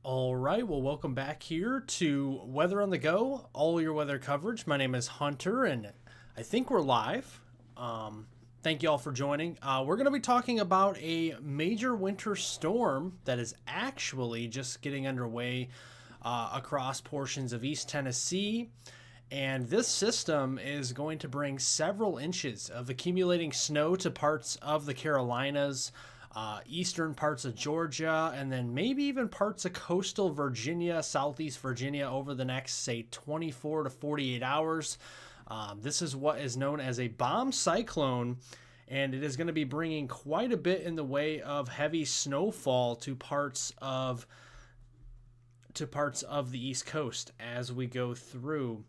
All right, well, welcome back here to Weather on the Go, all your weather coverage. My name is Hunter, and I think we're live. Thank you all for joining. We're going to be talking about a major winter storm that is actually just getting underway across portions of East Tennessee. And this system is going to bring several inches of accumulating snow to parts of the Carolinas, eastern parts of Georgia, and then maybe even parts of coastal Virginia, southeast Virginia over the next, say, 24 to 48 hours. This is what is known as a bomb cyclone, and it is going to be bringing quite a bit in the way of heavy snowfall to parts of the East Coast as we go through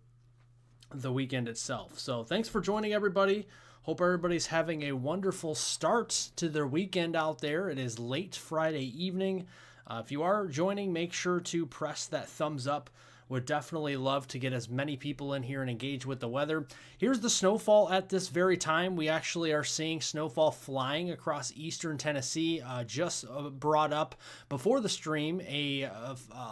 the weekend itself. So thanks for joining, everybody. Hope everybody's having a wonderful start to their weekend out there. It is late Friday evening. If you are joining, make sure to press that thumbs up. Would definitely love to get as many people in here and engage with the weather. Here's the snowfall at this very time. We actually are seeing snowfall flying across eastern Tennessee. Just brought up before the stream a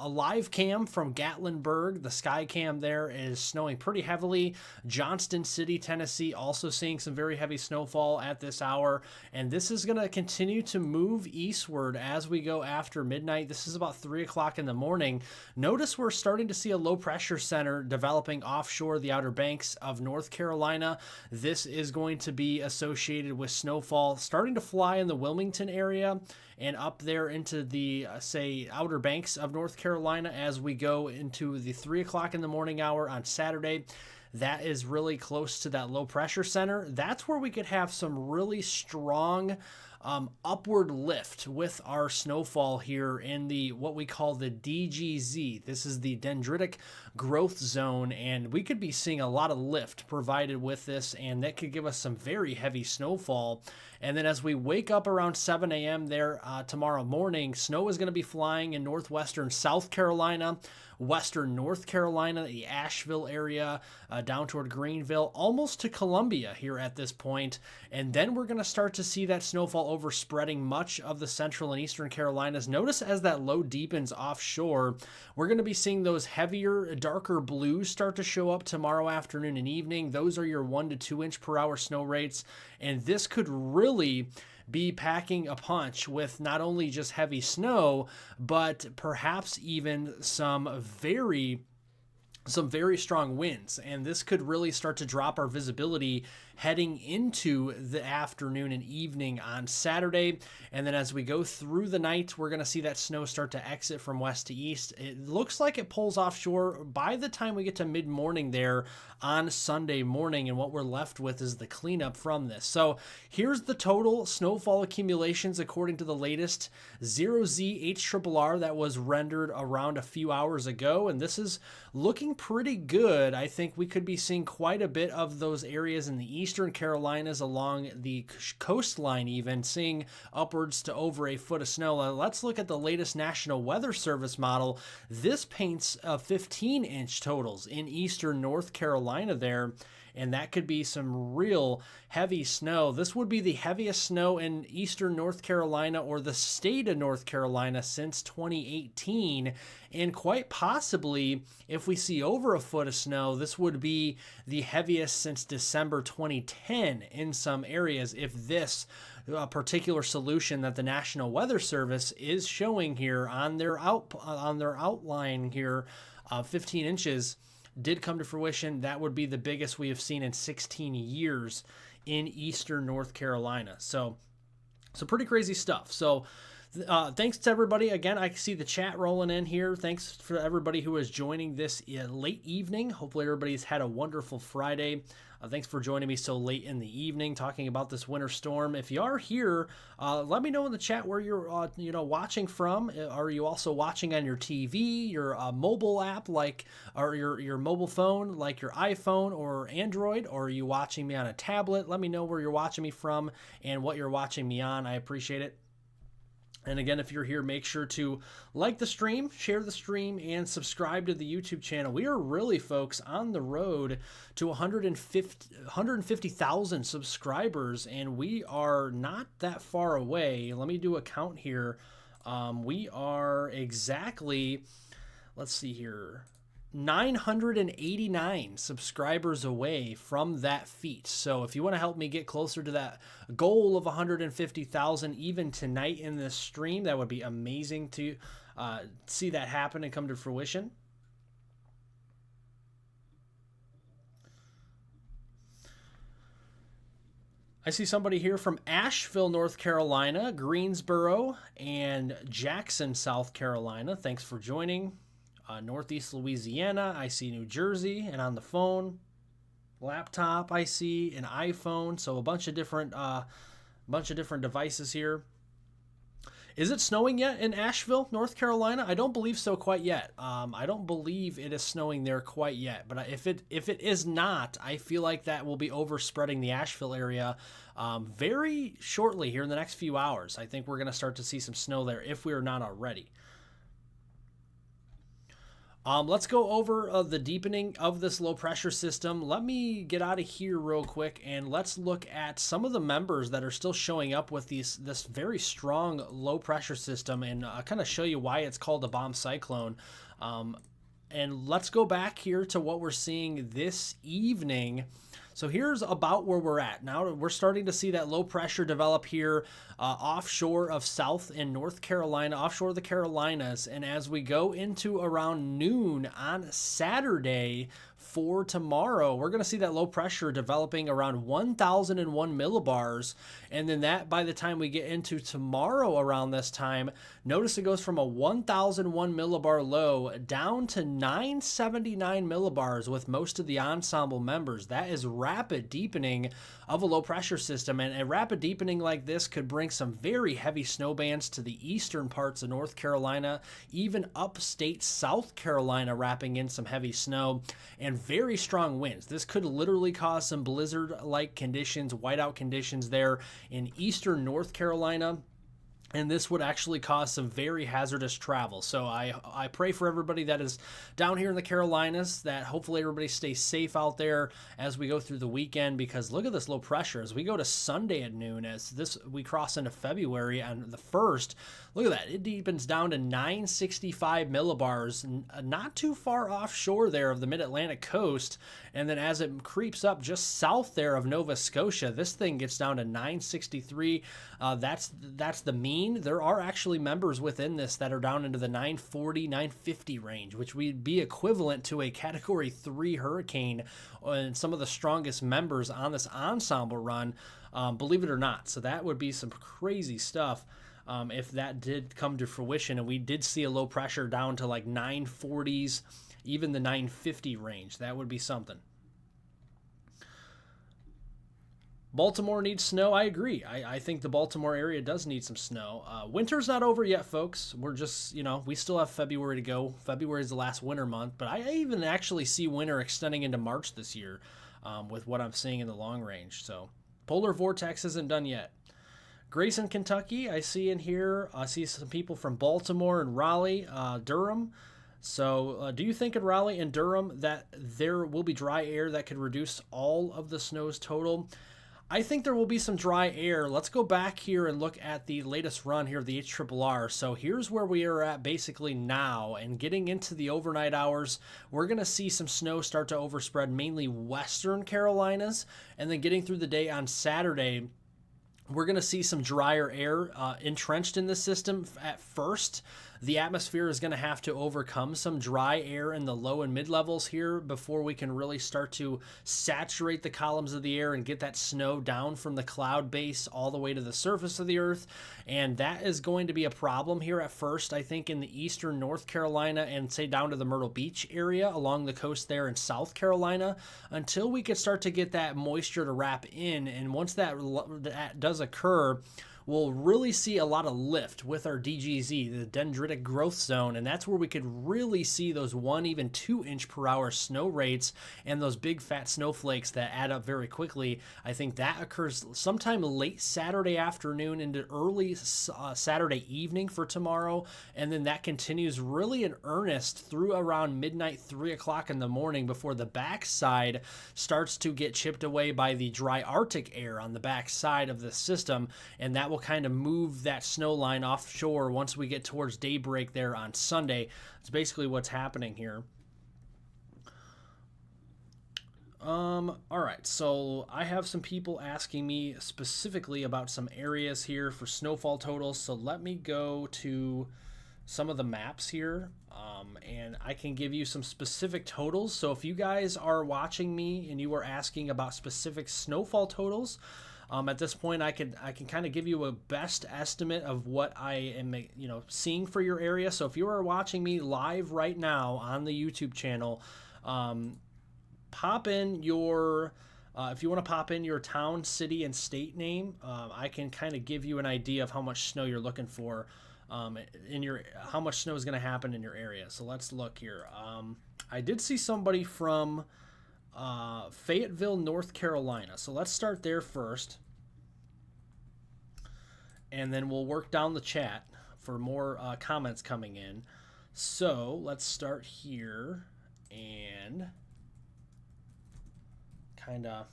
live cam from Gatlinburg. The sky cam there is snowing pretty heavily. Johnston City, Tennessee, also seeing some very heavy snowfall at this hour. And this is going to continue to move eastward as we go after midnight. This is about 3 o'clock in the morning. Notice we're starting to see a low pressure center developing offshore the Outer Banks of North Carolina. This is going to be associated with snowfall starting to fly in the Wilmington area and up there into the, say, Outer Banks of North Carolina as we go into the 3 o'clock in the morning hour on Saturday. That is really close to that low pressure center. That's where we could have some really strong upward lift with our snowfall here in the what we call the DGZ. This is the dendritic growth zone, and we could be seeing a lot of lift provided with this, and that could give us some very heavy snowfall. And then as we wake up around 7 a.m. there tomorrow morning, snow is going to be flying in northwestern South Carolina, western North Carolina, the Asheville area, down toward Greenville, almost to Columbia here at this point. And then we're going to start to see that snowfall overspreading much of the central and eastern Carolinas. Notice as that low deepens offshore, we're going to be seeing those heavier, darker blues start to show up tomorrow afternoon and evening. Those are your 1 to 2 inch per hour snow rates. And this could really be packing a punch with not only just heavy snow, but perhaps even some very strong winds. And this could really start to drop our visibility heading into the afternoon and evening on Saturday. And then as we go through the night, we're going to see that snow start to exit from west to east. It looks like it pulls offshore by the time we get to mid-morning there on Sunday morning. And what we're left with is the cleanup from this. So here's the total snowfall accumulations according to the latest 0Z HRRR that was rendered around a few hours ago. And this is looking pretty good. I think we could be seeing quite a bit of those areas in the eastern Carolinas along the coastline, even seeing upwards to over a foot of snow. Let's look at the latest National Weather Service model. This paints 15-inch totals in eastern North Carolina there, and that could be some real heavy snow. This would be the heaviest snow in eastern North Carolina or the state of North Carolina since 2018. And quite possibly, if we see over a foot of snow, this would be the heaviest since December 2010 in some areas, if this particular solution that the National Weather Service is showing here on their outline here, 15 inches, did come to fruition. That would be the biggest we have seen in 16 years in eastern North Carolina. So pretty crazy stuff. So thanks to everybody. Again, I see the chat rolling in here. Thanks for everybody who is joining this late evening. Hopefully everybody's had a wonderful Friday. Thanks for joining me so late in the evening talking about this winter storm. If you are here, let me know in the chat where you're watching from. Are you also watching on your TV, your mobile app, or your mobile phone, like your iPhone or Android, or are you watching me on a tablet? Let me know where you're watching me from and what you're watching me on. I appreciate it. And again, if you're here, make sure to like the stream, share the stream, and subscribe to the YouTube channel. We are really, folks, on the road to 150,000 subscribers, and we are not that far away. Let me do a count here We are exactly, let's see here, 989 subscribers away from that feat. So if you want to help me get closer to that goal of 150,000 even tonight in this stream, that would be amazing to see that happen and come to fruition. I see somebody here from Asheville, North Carolina, Greensboro, and Jackson, South Carolina. Thanks for joining. Northeast Louisiana, I see New Jersey, and on the phone, laptop, I see an iPhone. So a bunch of different devices here. Is it snowing yet in Asheville, North Carolina? I don't believe so quite yet. I don't believe it is snowing there quite yet. But if it is not, I feel like that will be overspreading the Asheville area very shortly here in the next few hours. I think we're going to start to see some snow there if we are not already. Let's go over the deepening of this low pressure system. Let me get out of here real quick and let's look at some of the members that are still showing up with this very strong low pressure system, and kind of show you why it's called a bomb cyclone. And let's go back here to what we're seeing this evening. So here's about where we're at. Now we're starting to see that low pressure develop here offshore of South and North Carolina, offshore of the Carolinas. And as we go into around noon on Saturday for tomorrow, we're going to see that low pressure developing around 1,001 millibars. And then that, by the time we get into tomorrow around this time, notice it goes from a 1,001 millibar low down to 979 millibars with most of the ensemble members. That is rapid deepening of a low pressure system, and a rapid deepening like this could bring some very heavy snow bands to the eastern parts of North Carolina, even upstate South Carolina, wrapping in some heavy snow and very strong winds. This could literally cause some blizzard-like conditions, whiteout conditions there in eastern North Carolina. And this would actually cause some very hazardous travel. So I pray for everybody that is down here in the Carolinas, that hopefully everybody stays safe out there as we go through the weekend, because look at this low pressure. As we go to Sunday at noon, we cross into February on the 1st, look at that. It deepens down to 965 millibars, not too far offshore there of the mid-Atlantic coast. And then as it creeps up just south there of Nova Scotia, this thing gets down to 963. That's the mean. There are actually members within this that are down into the 940, 950 range, which would be equivalent to a Category 3 hurricane, and some of the strongest members on this ensemble run, believe it or not. So that would be some crazy stuff if that did come to fruition, and we did see a low pressure down to like 940s, even the 950 range. That would be something. Baltimore needs snow. I agree. I think the Baltimore area does need some snow. Winter's not over yet, folks. We're just, we still have February to go. February is the last winter month, but I even actually see winter extending into March this year with what I'm seeing in the long range. So polar vortex isn't done yet. Grayson, Kentucky, I see in here. I see some people from Baltimore and Raleigh, Durham. So do you think in Raleigh and Durham that there will be dry air that could reduce all of the snow's total? I think there will be some dry air. Let's go back here and look at the latest run here of the HRRR. So here's where we are at basically now, and getting into the overnight hours, we're going to see some snow start to overspread mainly western Carolinas, and then getting through the day on Saturday, we're going to see some drier air entrenched in the system at first. The atmosphere is going to have to overcome some dry air in the low and mid levels here before we can really start to saturate the columns of the air and get that snow down from the cloud base all the way to the surface of the earth. And that is going to be a problem here at first, I think, in the eastern North Carolina and say down to the Myrtle Beach area along the coast there in South Carolina, until we can start to get that moisture to wrap in. And once that does occur, we'll really see a lot of lift with our DGZ, the dendritic growth zone, and that's where we could really see those 1, even 2 inch per hour snow rates and those big fat snowflakes that add up very quickly. I think that occurs sometime late Saturday afternoon into early Saturday evening for tomorrow, and then that continues really in earnest through around midnight, 3 o'clock in the morning, before the backside starts to get chipped away by the dry Arctic air on the backside of the system, and that will will kind of move that snow line offshore once we get towards daybreak there on Sunday. It's basically what's happening here. All right, so I have some people asking me specifically about some areas here for snowfall totals. So let me go to some of the maps here, and I can give you some specific totals. So if you guys are watching me and you are asking about specific snowfall totals, at this point I can kind of give you a best estimate of what I am seeing for your area. So if you are watching me live right now on the YouTube channel, pop in your if you want to pop in your town, city, and state name. I can kind of give you an idea of how much snow you're looking for how much snow is going to happen in your area. So let's look here. I did see somebody from Fayetteville, North Carolina. So let's start there first, and then we'll work down the chat for more comments coming in. So let's start here and kind of.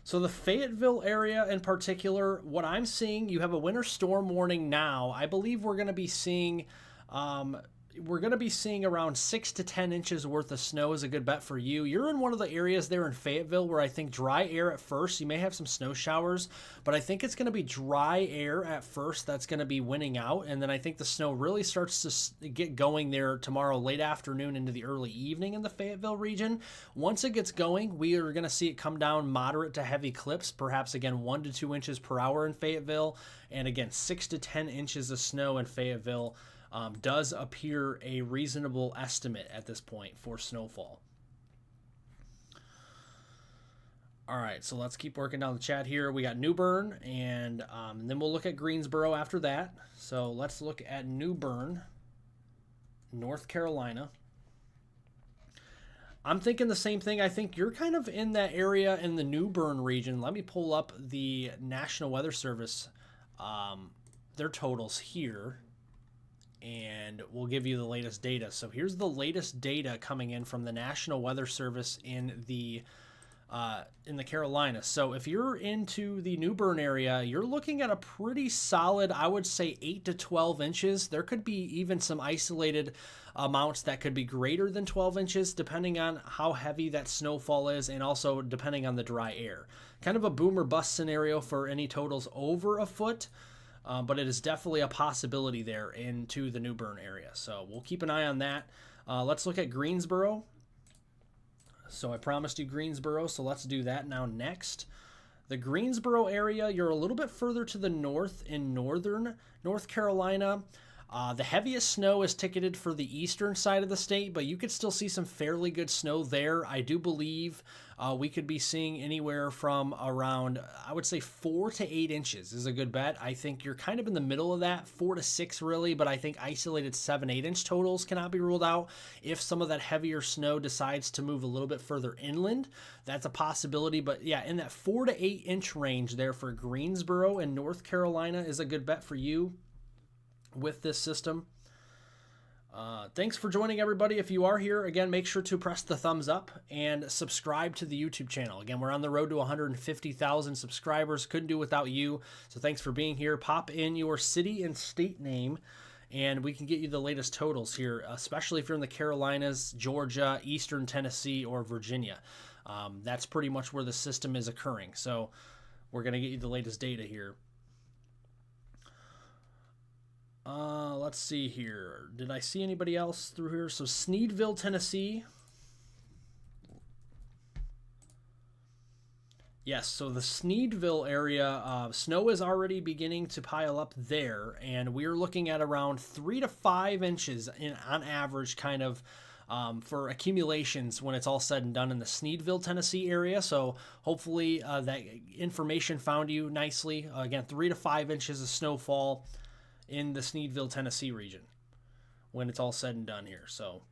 So the Fayetteville area in particular, what I'm seeing, you have a winter storm warning now. I believe we're going to be seeing around 6 to 10 inches worth of snow is a good bet for you. You're in one of the areas there in Fayetteville where I think dry air at first. You may have some snow showers, but I think it's going to be dry air at first that's going to be winning out. And then I think the snow really starts to get going there tomorrow late afternoon into the early evening in the Fayetteville region. Once it gets going, we are going to see it come down moderate to heavy clips, perhaps again 1 to 2 inches per hour in Fayetteville. And again, 6 to 10 inches of snow in Fayetteville does appear a reasonable estimate at this point for snowfall. All right, so let's keep working down the chat here. We got New Bern, and then we'll look at Greensboro after that. So let's look at New Bern, North Carolina. I'm thinking the same thing. I think you're kind of in that area in the New Bern region. Let me pull up the National Weather Service, their totals here, and we'll give you the latest data. So here's the latest data coming in from the National Weather Service in the Carolinas. So if you're into the New Bern area, you're looking at a pretty solid, I would say 8 to 12 inches. There could be even some isolated amounts that could be greater than 12 inches, depending on how heavy that snowfall is, and also depending on the dry air. Kind of a boom or bust scenario for any totals over a foot. But it is definitely a possibility there into the New Bern area. So we'll keep an eye on that. Let's look at Greensboro. So I promised you Greensboro, so let's do that now next. The Greensboro area, you're a little bit further to the north in northern North Carolina. The heaviest snow is ticketed for the eastern side of the state, but you could still see some fairly good snow there. I do believe we could be seeing anywhere from around, I would say 4 to 8 inches is a good bet. I think you're kind of in the middle of that, 4 to 6 really, but I think isolated 7, 8 inch totals cannot be ruled out. If some of that heavier snow decides to move a little bit further inland, that's a possibility. But yeah, in that 4 to 8 inch range there for Greensboro and North Carolina is a good bet for you with this system. Thanks for joining, everybody. If you are here, again, make sure to press the thumbs up and subscribe to the YouTube channel. Again, we're on the road to 150,000 subscribers. Couldn't do without you. So thanks for being here. Pop in your city and state name, and we can get you the latest totals here, especially if you're in the Carolinas, Georgia, Eastern Tennessee, or Virginia. That's pretty much where the system is occurring. So we're going to get you the latest data here. Let's see here. Did I see anybody else through here? So Sneedville, Tennessee. Yes, so the Sneedville area, snow is already beginning to pile up there, and we're looking at around 3 to 5 inches on average, kind of for accumulations when it's all said and done in the Sneedville, Tennessee area. So hopefully that information found you nicely. Again, 3 to 5 inches of snowfall in the Sneedville, Tennessee region when it's all said and done here. So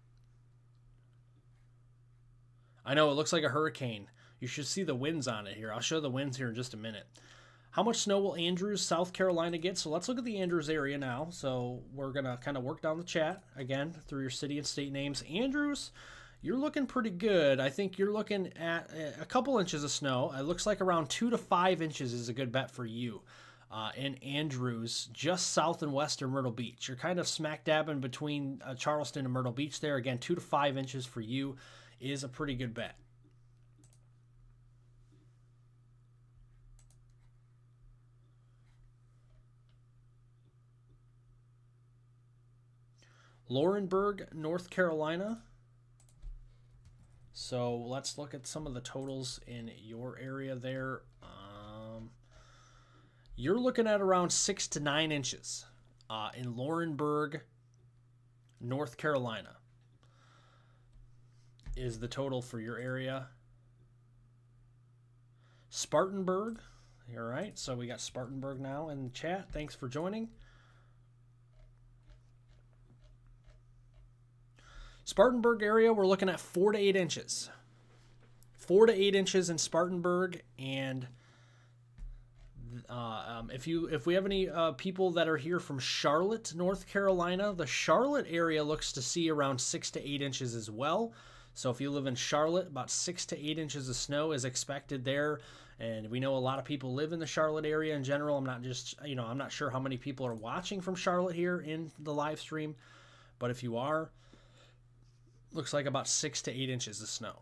I know it looks like a hurricane. You should see the winds on it here. I'll show the winds here in just a minute. How much snow will Andrews, South Carolina get? So let's look at the Andrews area now. So we're going to kind of work down the chat again through your city and state names. Andrews, you're looking pretty good. I think you're looking at a couple inches of snow. It looks like around 2 to 5 inches is a good bet for you. In Andrews, just south and west of Myrtle Beach. You're kind of smack dab in between Charleston and Myrtle Beach there. Again, 2 to 5 inches for you is a pretty good bet. Laurinburg, North Carolina. So let's look at some of the totals in your area there. You're looking at around 6 to 9 inches in Laurinburg, North Carolina is the total for your area. Spartanburg, all right, so we got Spartanburg now in the chat. Thanks for joining. Spartanburg area, we're looking at 4 to 8 inches. 4 to 8 inches in Spartanburg, and if we have any people that are here from Charlotte, North Carolina, the Charlotte area looks to see around 6 to 8 inches as well. So if you live in Charlotte, about 6 to 8 inches of snow is expected there. And we know a lot of people live in the Charlotte area in general. I'm not sure how many people are watching from Charlotte here in the live stream, but if you are, looks like about 6 to 8 inches of snow.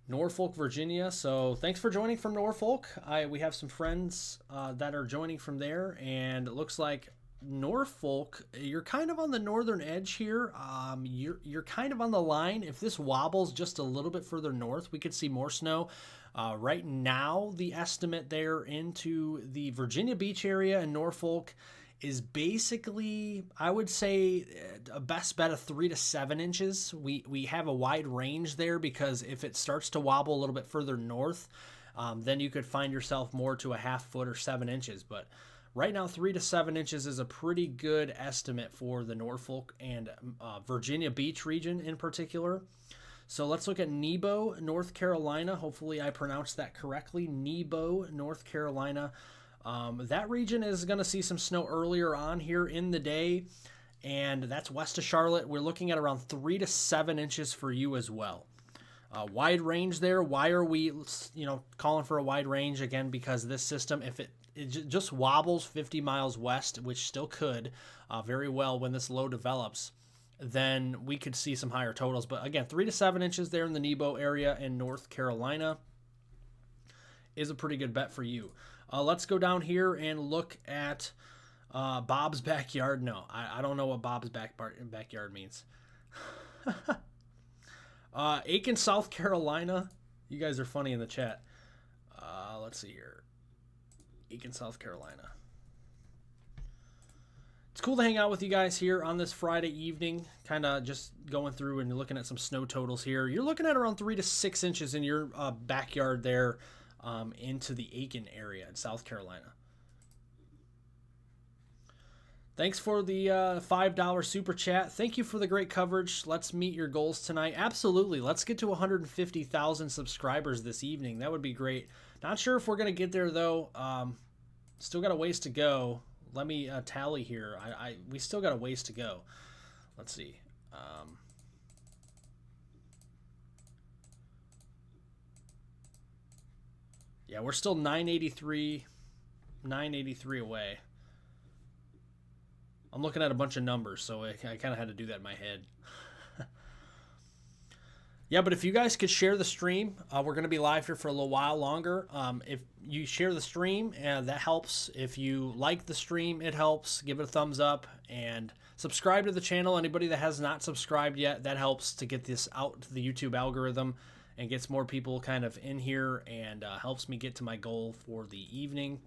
Norfolk, Virginia. So thanks for joining from Norfolk. We have some friends that are joining from there, and it looks like Norfolk, you're kind of on the northern edge here. You're kind of on the line. If this wobbles just a little bit further north, we could see more snow. Right now, the estimate there into the Virginia Beach area and Norfolk is basically, I would say, a best bet of 3 to 7 inches. We have a wide range there because if it starts to wobble a little bit further north, then you could find yourself more to a half foot or 7 inches. But right now, 3 to 7 inches is a pretty good estimate for the Norfolk and Virginia Beach region in particular. So let's look at Nebo, North Carolina. Hopefully I pronounced that correctly. Nebo, North Carolina. That region is going to see some snow earlier on here in the day, and that's west of Charlotte. We're looking at around 3 to 7 inches for you as well. Wide range there. Why are we, calling for a wide range? Again, because this system, if it just wobbles 50 miles west, which still could very well when this low develops, then we could see some higher totals. But again, 3 to 7 inches there in the Nebo area in North Carolina is a pretty good bet for you. Let's go down here and look at Bob's backyard. No, I don't know what Bob's backyard means. Aiken, South Carolina. You guys are funny in the chat. Let's see here. Aiken, South Carolina. It's cool to hang out with you guys here on this Friday evening, kind of just going through and looking at some snow totals here. You're looking at around 3 to 6 inches in your backyard there. Into the Aiken area in South Carolina. Thanks for the $5 super chat. Thank you for the great coverage. Let's meet your goals tonight. Absolutely. Let's get to 150,000 subscribers this evening. That would be great. Not sure if we're going to get there, though. Still got a ways to go. Let me tally here. We still got a ways to go. Let's see. Yeah, we're still 983 away. I'm looking at a bunch of numbers, so I kind of had to do that in my head. Yeah, but if you guys could share the stream, we're going to be live here for a little while longer. If you share the stream, that helps. If you like the stream, it helps. Give it a thumbs up and subscribe to the channel. Anybody that has not subscribed yet, that helps to get this out to the YouTube algorithm and gets more people kind of in here and helps me get to my goal for the evening.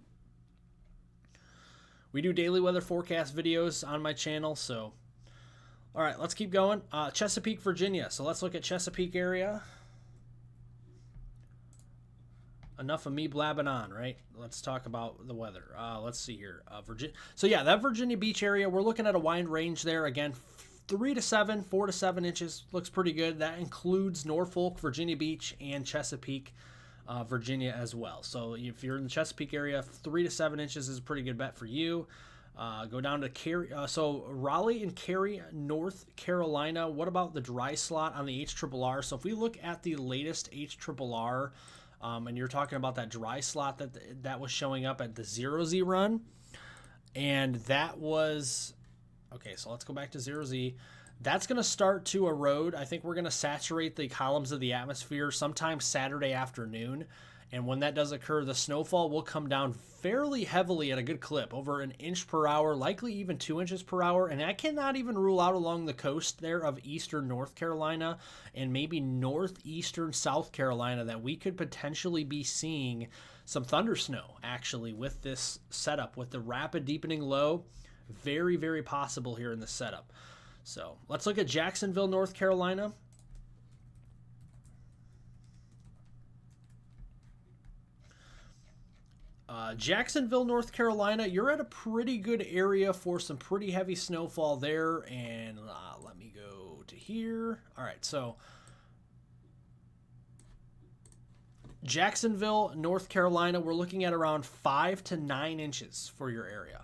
We do daily weather forecast videos on my channel, so all right, let's keep going. Chesapeake, Virginia. So let's look at Chesapeake area. Enough of me blabbing on, right? Let's talk about the weather. Let's see here. Virginia. So yeah, that Virginia Beach area, we're looking at a wide range there. Again, 3 to 7, 4 to 7 inches looks pretty good. That includes Norfolk, Virginia Beach, and Chesapeake, Virginia as well. So if you're in the Chesapeake area, 3 to 7 inches is a pretty good bet for you. Go down to Cary. So Raleigh and Cary, North Carolina. What about the dry slot on the HRRR? So if we look at the latest HRRR, and you're talking about that dry slot that was showing up at the 0Z run, and that was okay. So let's go back to 0Z. That's going to start to erode. I think we're going to saturate the columns of the atmosphere sometime Saturday afternoon. And when that does occur, the snowfall will come down fairly heavily at a good clip, over an inch per hour, likely even 2 inches per hour. And I cannot even rule out along the coast there of eastern North Carolina and maybe northeastern South Carolina that we could potentially be seeing some thunder snow, actually, with this setup, with the rapid deepening low. Very, very possible here in the setup. So let's look at Jacksonville, North Carolina. Jacksonville, North Carolina, you're at a pretty good area for some pretty heavy snowfall there. And let me go to here. All right, so Jacksonville, North Carolina, we're looking at around 5 to 9 inches for your area.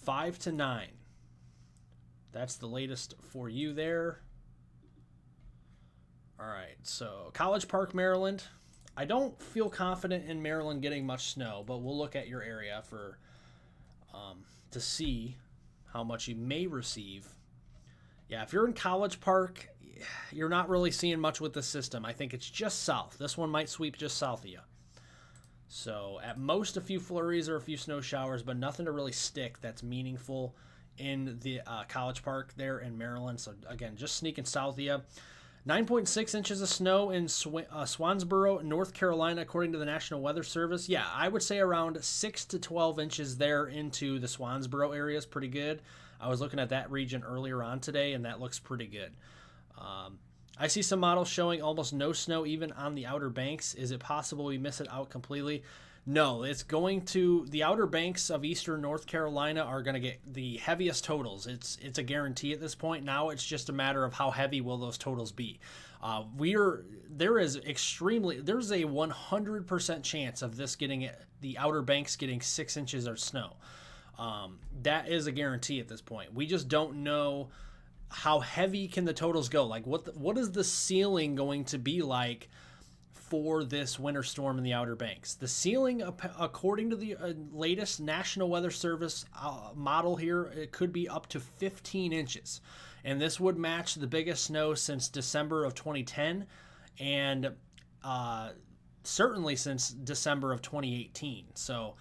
5 to 9. That's the latest for you there. All right, so College Park, Maryland. I don't feel confident in Maryland getting much snow, but we'll look at your area for to see how much you may receive. Yeah, if you're in College Park, you're not really seeing much with the system. I think it's just south. This one might sweep just south of you. So at most a few flurries or a few snow showers, but nothing to really stick that's meaningful in the College Park there in Maryland. So again, just sneaking south of you. 9.6 inches of snow in Swansboro, North Carolina, according to the National Weather Service. Yeah, I would say around 6 to 12 inches there into the Swansboro area is pretty good. I was looking at that region earlier on today, and that looks pretty good. I see some models showing almost no snow even on the Outer Banks. Is it possible we miss it out completely? No, it's going to, the Outer Banks of eastern North Carolina are going to get the heaviest totals. It's a guarantee at this point. Now it's just a matter of how heavy will those totals be. There's a 100% chance of this getting the Outer Banks getting 6 inches of snow. That is a guarantee at this point. We just don't know how heavy can the totals go. Like what is the ceiling going to be like for this winter storm in the Outer Banks? The ceiling, according to the latest National Weather Service model here, it could be up to 15 inches. And this would match the biggest snow since December of 2010 and certainly since December of 2018. So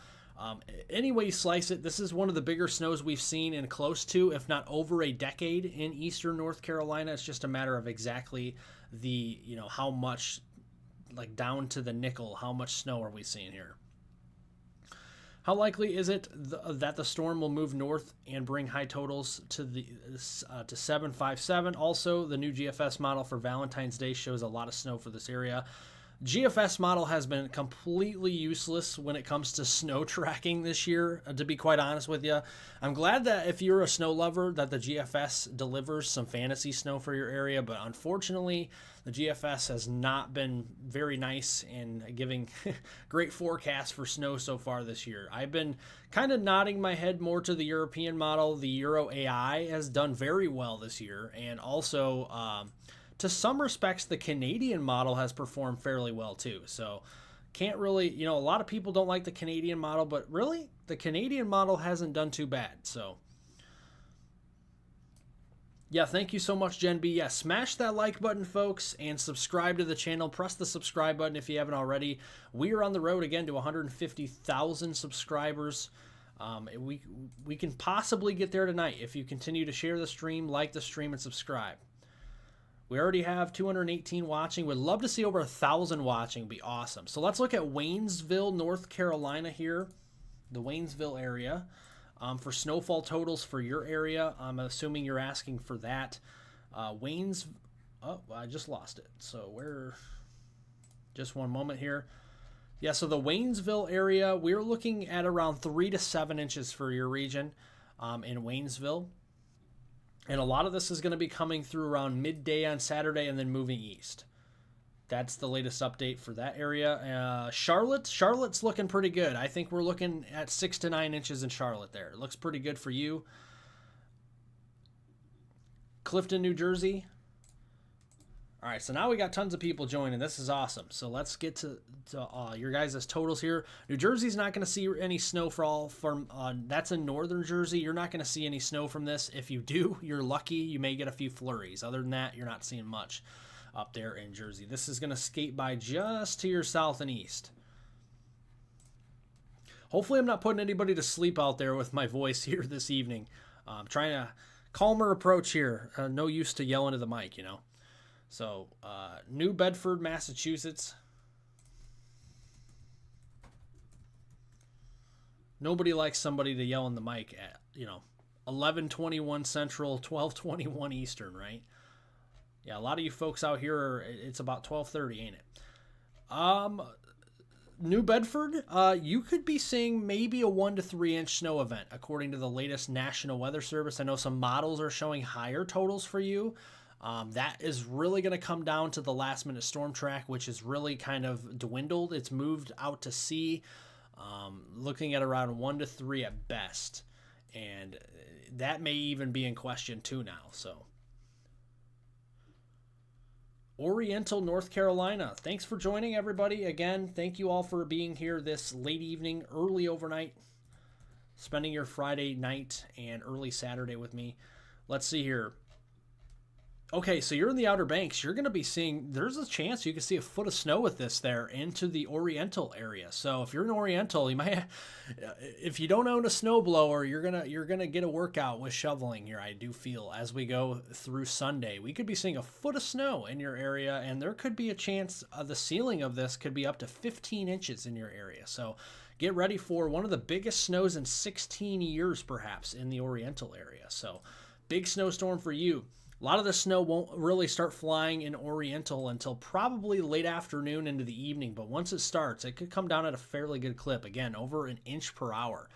any way you slice it, this is one of the bigger snows we've seen in close to, if not over a decade in eastern North Carolina. It's just a matter of exactly how much, like down to the nickel, how much snow are we seeing here? How likely is it that the storm will move north and bring high totals to 757? Also, the new GFS model for Valentine's Day shows a lot of snow for this area. GFS model has been completely useless when it comes to snow tracking this year, to be quite honest with you. I'm glad that if you're a snow lover that the GFS delivers some fantasy snow for your area, but unfortunately the GFS has not been very nice in giving great forecasts for snow so far this year. I've been kind of nodding my head more to the European model. The Euro AI has done very well this year, and also to some respects, the Canadian model has performed fairly well too. So can't really, a lot of people don't like the Canadian model, but really the Canadian model hasn't done too bad. So yeah, thank you so much, Gen B. Yeah, smash that like button, folks, and subscribe to the channel. Press the subscribe button if you haven't already. We are on the road again to 150,000 subscribers. We can possibly get there tonight if you continue to share the stream, like the stream, and subscribe. We already have 218 watching. Would love to see over 1,000 watching. Would be awesome. So let's look at Waynesville, North Carolina here, the Waynesville area. For snowfall totals for your area, I'm assuming you're asking for that. Oh, I just lost it. So just one moment here. Yeah, so the Waynesville area, we're looking at around 3 to 7 inches for your region in Waynesville. And a lot of this is going to be coming through around midday on Saturday and then moving east. That's the latest update for that area. Charlotte's looking pretty good. I think we're looking at 6 to 9 inches in Charlotte there. It looks pretty good for you. Clifton, New Jersey. All right, so now we got tons of people joining. This is awesome. So let's get to your guys' totals here. New Jersey's not going to see any snowfall from, that's in northern Jersey. You're not going to see any snow from this. If you do, you're lucky. You may get a few flurries. Other than that, you're not seeing much up there in Jersey. This is going to skate by just to your south and east. Hopefully I'm not putting anybody to sleep out there with my voice here this evening. I'm trying to calmer approach here. No use to yelling to the mic, you know. So, New Bedford, Massachusetts. Nobody likes somebody to yell in the mic at, 11:21 Central, 12:21 Eastern, right? Yeah, a lot of you folks out here, it's about 12:30, ain't it? New Bedford, you could be seeing maybe a 1 to 3 inch snow event, according to the latest National Weather Service. I know some models are showing higher totals for you. That is really going to come down to the last minute storm track, which is really kind of dwindled. It's moved out to sea, looking at around 1 to 3 at best. And that may even be in question too now. So, Oriental, North Carolina. Thanks for joining, everybody. Again, thank you all for being here this late evening, early overnight, spending your Friday night and early Saturday with me. Let's see here. Okay, so you're in the Outer Banks. You're going to be seeing, there's a chance you can see a foot of snow with this there into the Oriental area. So if you're in Oriental, you might, if you don't own a snowblower, you're gonna get a workout with shoveling here. I do feel as we go through Sunday, we could be seeing a foot of snow in your area, and there could be a chance the ceiling of this could be up to 15 inches in your area. So get ready for one of the biggest snows in 16 years, perhaps, in the Oriental area. So big snowstorm for you. A lot of the snow won't really start flying in Oriental until probably late afternoon into the evening, but once it starts, it could come down at a fairly good clip. Again, over an inch per hour.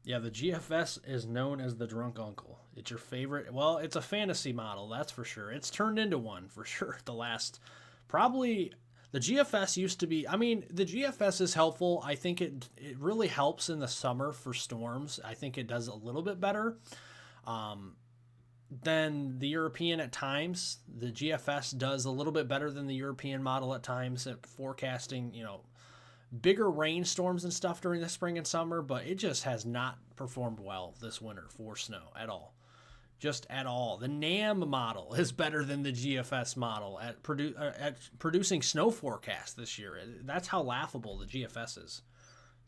Yeah, the GFS is known as the drunk uncle. It's your favorite. Well, it's a fantasy model, that's for sure. It's turned into one for sure. The last, probably. The GFS used to be, I mean, the GFS is helpful. I think it really helps in the summer for storms. I think it does a little bit better than the European at times. The GFS does a little bit better than the European model at times at forecasting, bigger rainstorms and stuff during the spring and summer, but it just has not performed well this winter for snow at all. Just at all. The NAM model is better than the GFS model at producing snow forecasts this year. That's how laughable the GFS is.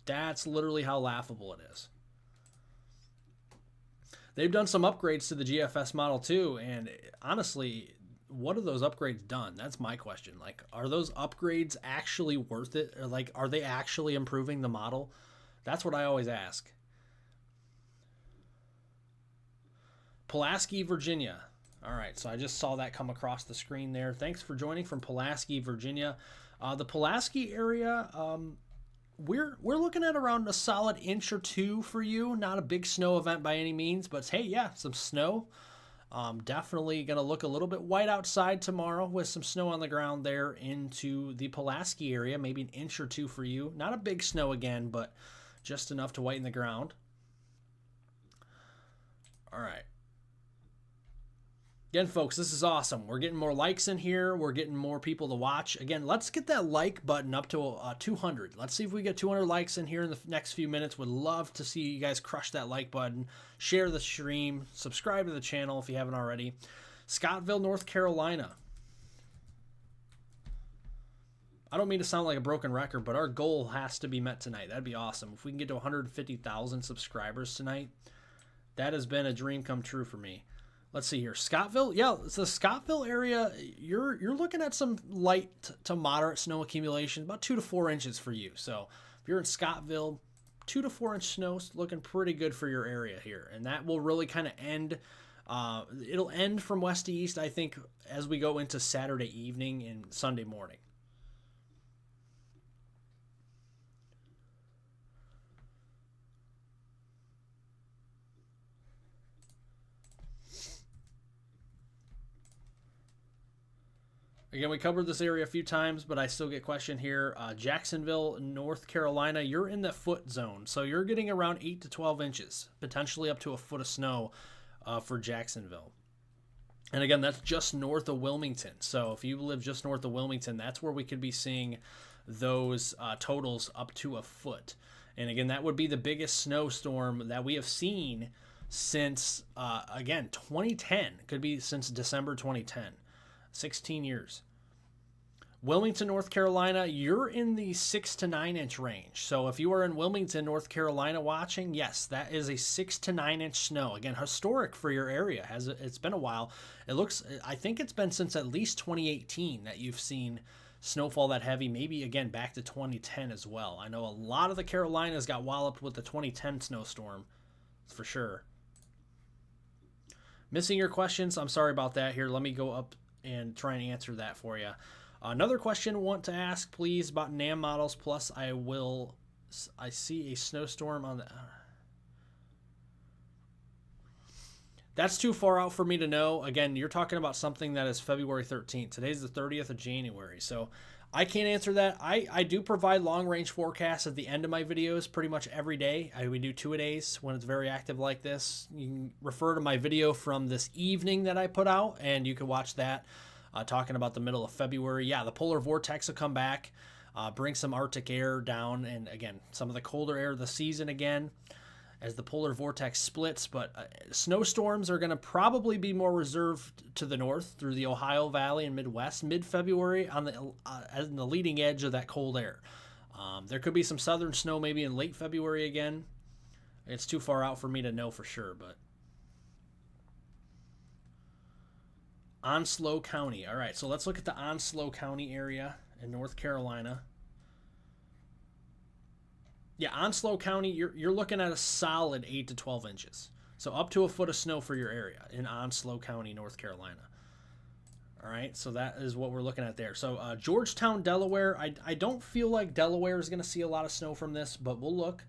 That's literally how laughable it is. They've done some upgrades to the GFS model too, and honestly, what are those upgrades done? That's my question. Like, are those upgrades actually worth it? Or like, are they actually improving the model? That's what I always ask. Pulaski, Virginia. All right, so I just saw that come across the screen there. Thanks for joining from Pulaski, Virginia. The Pulaski area, we're looking at around a solid inch or two for you. Not a big snow event by any means, but hey, yeah, some snow. Definitely going to look a little bit white outside tomorrow with some snow on the ground there into the Pulaski area. Maybe an inch or two for you. Not a big snow again, but just enough to whiten the ground. All right. Again, folks, this is awesome. We're getting more likes in here. We're getting more people to watch. Again, let's get that like button up to 200. Let's see if we get 200 likes in here in the next few minutes. Would love to see you guys crush that like button, share the stream, subscribe to the channel if you haven't already. Scottsville, North Carolina. I don't mean to sound like a broken record, but our goal has to be met tonight. That'd be awesome. If we can get to 150,000 subscribers tonight, that has been a dream come true for me. Let's see here. Scottsville. Yeah, it's the Scottsville area. You're looking at some light to moderate snow accumulation, about 2 to 4 inches for you. So if you're in Scottsville, 2 to 4 inch snow is looking pretty good for your area here. And that will really kind of end. It'll end from west to east, I think, as we go into Saturday evening and Sunday morning. Again, we covered this area a few times, but I still get questioned here. Jacksonville, North Carolina, you're in the foot zone. So you're getting around 8 to 12 inches, potentially up to a foot of snow for Jacksonville. And again, that's just north of Wilmington. So if you live just north of Wilmington, that's where we could be seeing those totals up to a foot. And again, that would be the biggest snowstorm that we have seen since, again, 2010. Could be since December 2010. 16 years. Wilmington, North Carolina, you're in the 6 to 9 inch range. So if you are in Wilmington, North Carolina watching, yes, that is a 6 to 9 inch snow. Again, historic for your area. It's been a while. I think it's been since at least 2018 that you've seen snowfall that heavy, maybe again back to 2010 as well. I know a lot of the Carolinas got walloped with the 2010 snowstorm, for sure. Missing your questions, I'm sorry about that. Here, let me go up and try and answer that for you. Another question want to ask, please, about NAM models. Plus, I see a snowstorm on the... That's too far out for me to know. Again, you're talking about something that is February 13th. Today's the 30th of January. So I can't answer that. I do provide long-range forecasts at the end of my videos pretty much every day. We do 2-a-days when it's very active like this. You can refer to my video from this evening that I put out, and you can watch that talking about the middle of February. Yeah, the polar vortex will come back, bring some Arctic air down, and again, some of the colder air of the season again as the polar vortex splits. But snowstorms are going to probably be more reserved to the north through the Ohio Valley and Midwest mid-February on the leading edge of that cold air. There could be some southern snow maybe in late February again. It's too far out for me to know for sure, but Onslow County. All right, so let's look at the Onslow County area in North Carolina. Yeah, Onslow County, you're looking at a solid 8 to 12 inches. So up to a foot of snow for your area in Onslow County, North Carolina. All right, so that is what we're looking at there. So Georgetown, Delaware, I don't feel like Delaware is going to see a lot of snow from this, but we'll look.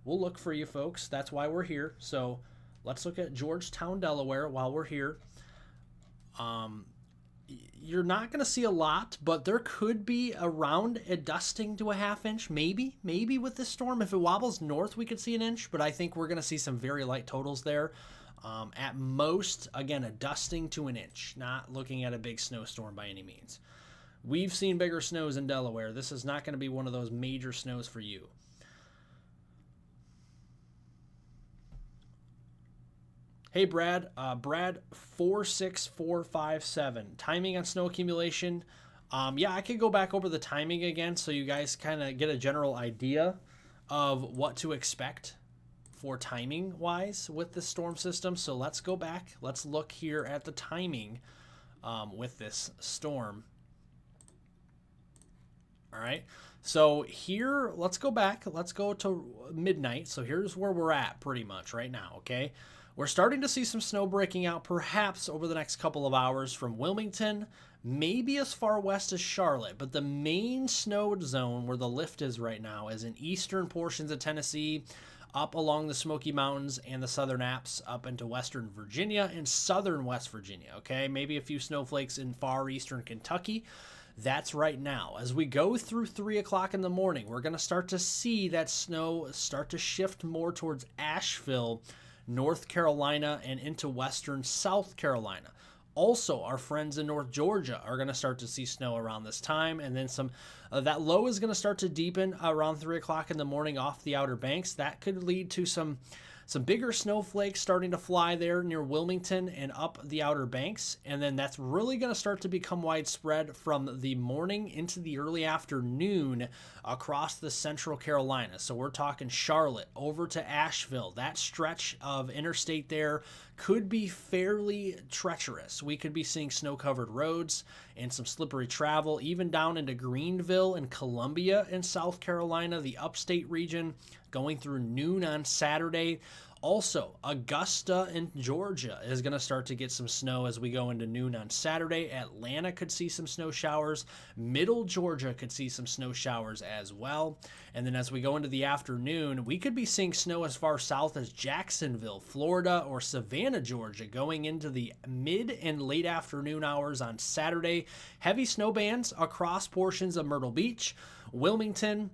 We'll look for you folks. That's why we're here. So let's look at Georgetown, Delaware while we're here. You're not going to see a lot, but there could be around a dusting to a half inch, maybe with this storm. If it wobbles north, we could see an inch, but I think we're going to see some very light totals there. At most, again, a dusting to an inch, not looking at a big snowstorm by any means. We've seen bigger snows in Delaware. This is not going to be one of those major snows for you. Hey, Brad. Brad 46457. Timing on snow accumulation. Yeah, I could go back over the timing again so you guys kind of get a general idea of what to expect for timing-wise with this storm system. So let's go back. Let's look here at the timing with this storm. All right. So here, let's go back. Let's go to midnight. So here's where we're at pretty much right now, okay? We're starting to see some snow breaking out perhaps over the next couple of hours from Wilmington, maybe as far west as Charlotte, but the main snow zone where the lift is right now is in eastern portions of Tennessee, up along the Smoky Mountains and the Southern Alps up into western Virginia and southern West Virginia, okay? Maybe a few snowflakes in far eastern Kentucky. That's right now. As we go through 3 o'clock in the morning, we're going to start to see that snow start to shift more towards Asheville, North Carolina, and into western South Carolina. Also, our friends in North Georgia are going to start to see snow around this time, and then some that low is going to start to deepen around 3 o'clock in the morning off the Outer Banks. That could lead to some bigger snowflakes starting to fly there near Wilmington and up the Outer Banks, and then that's really going to start to become widespread from the morning into the early afternoon across the Central Carolina. So we're talking Charlotte over to Asheville. That stretch of interstate there could be fairly treacherous. We could be seeing snow-covered roads and some slippery travel, even down into Greenville and Columbia in South Carolina, the upstate region, going through noon on Saturday. Also, Augusta in Georgia is going to start to get some snow as we go into noon on Saturday. Atlanta could see some snow showers. Middle Georgia could see some snow showers as well. And then as we go into the afternoon, we could be seeing snow as far south as Jacksonville, Florida, or Savannah, Georgia, going into the mid and late afternoon hours on Saturday. Heavy snow bands across portions of Myrtle Beach, Wilmington,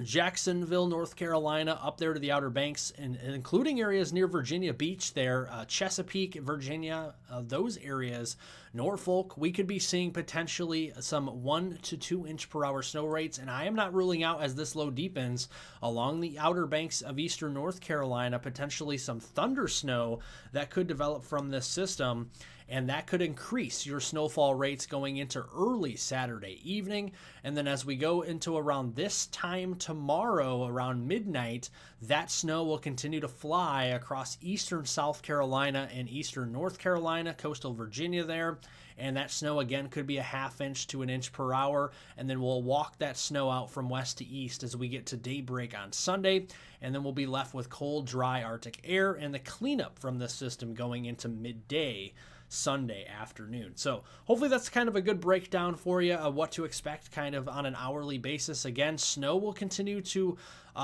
Jacksonville, North Carolina, up there to the Outer Banks, and including areas near Virginia Beach there, Chesapeake, Virginia, those areas, Norfolk, we could be seeing potentially some 1 to 2 inch per hour snow rates, and I am not ruling out, as this low deepens along the Outer Banks of eastern North Carolina, potentially some thunder snow that could develop from this system, and that could increase your snowfall rates going into early Saturday evening. And then as we go into around this time tomorrow, around midnight, that snow will continue to fly across eastern South Carolina and eastern North Carolina, coastal Virginia there. And that snow again could be a 1/2 inch to 1 inch per hour. And then we'll walk that snow out from west to east as we get to daybreak on Sunday. And then we'll be left with cold, dry Arctic air and the cleanup from this system going into midday Sunday afternoon. So hopefully that's kind of a good breakdown for you of what to expect kind of on an hourly basis. Again, snow will continue to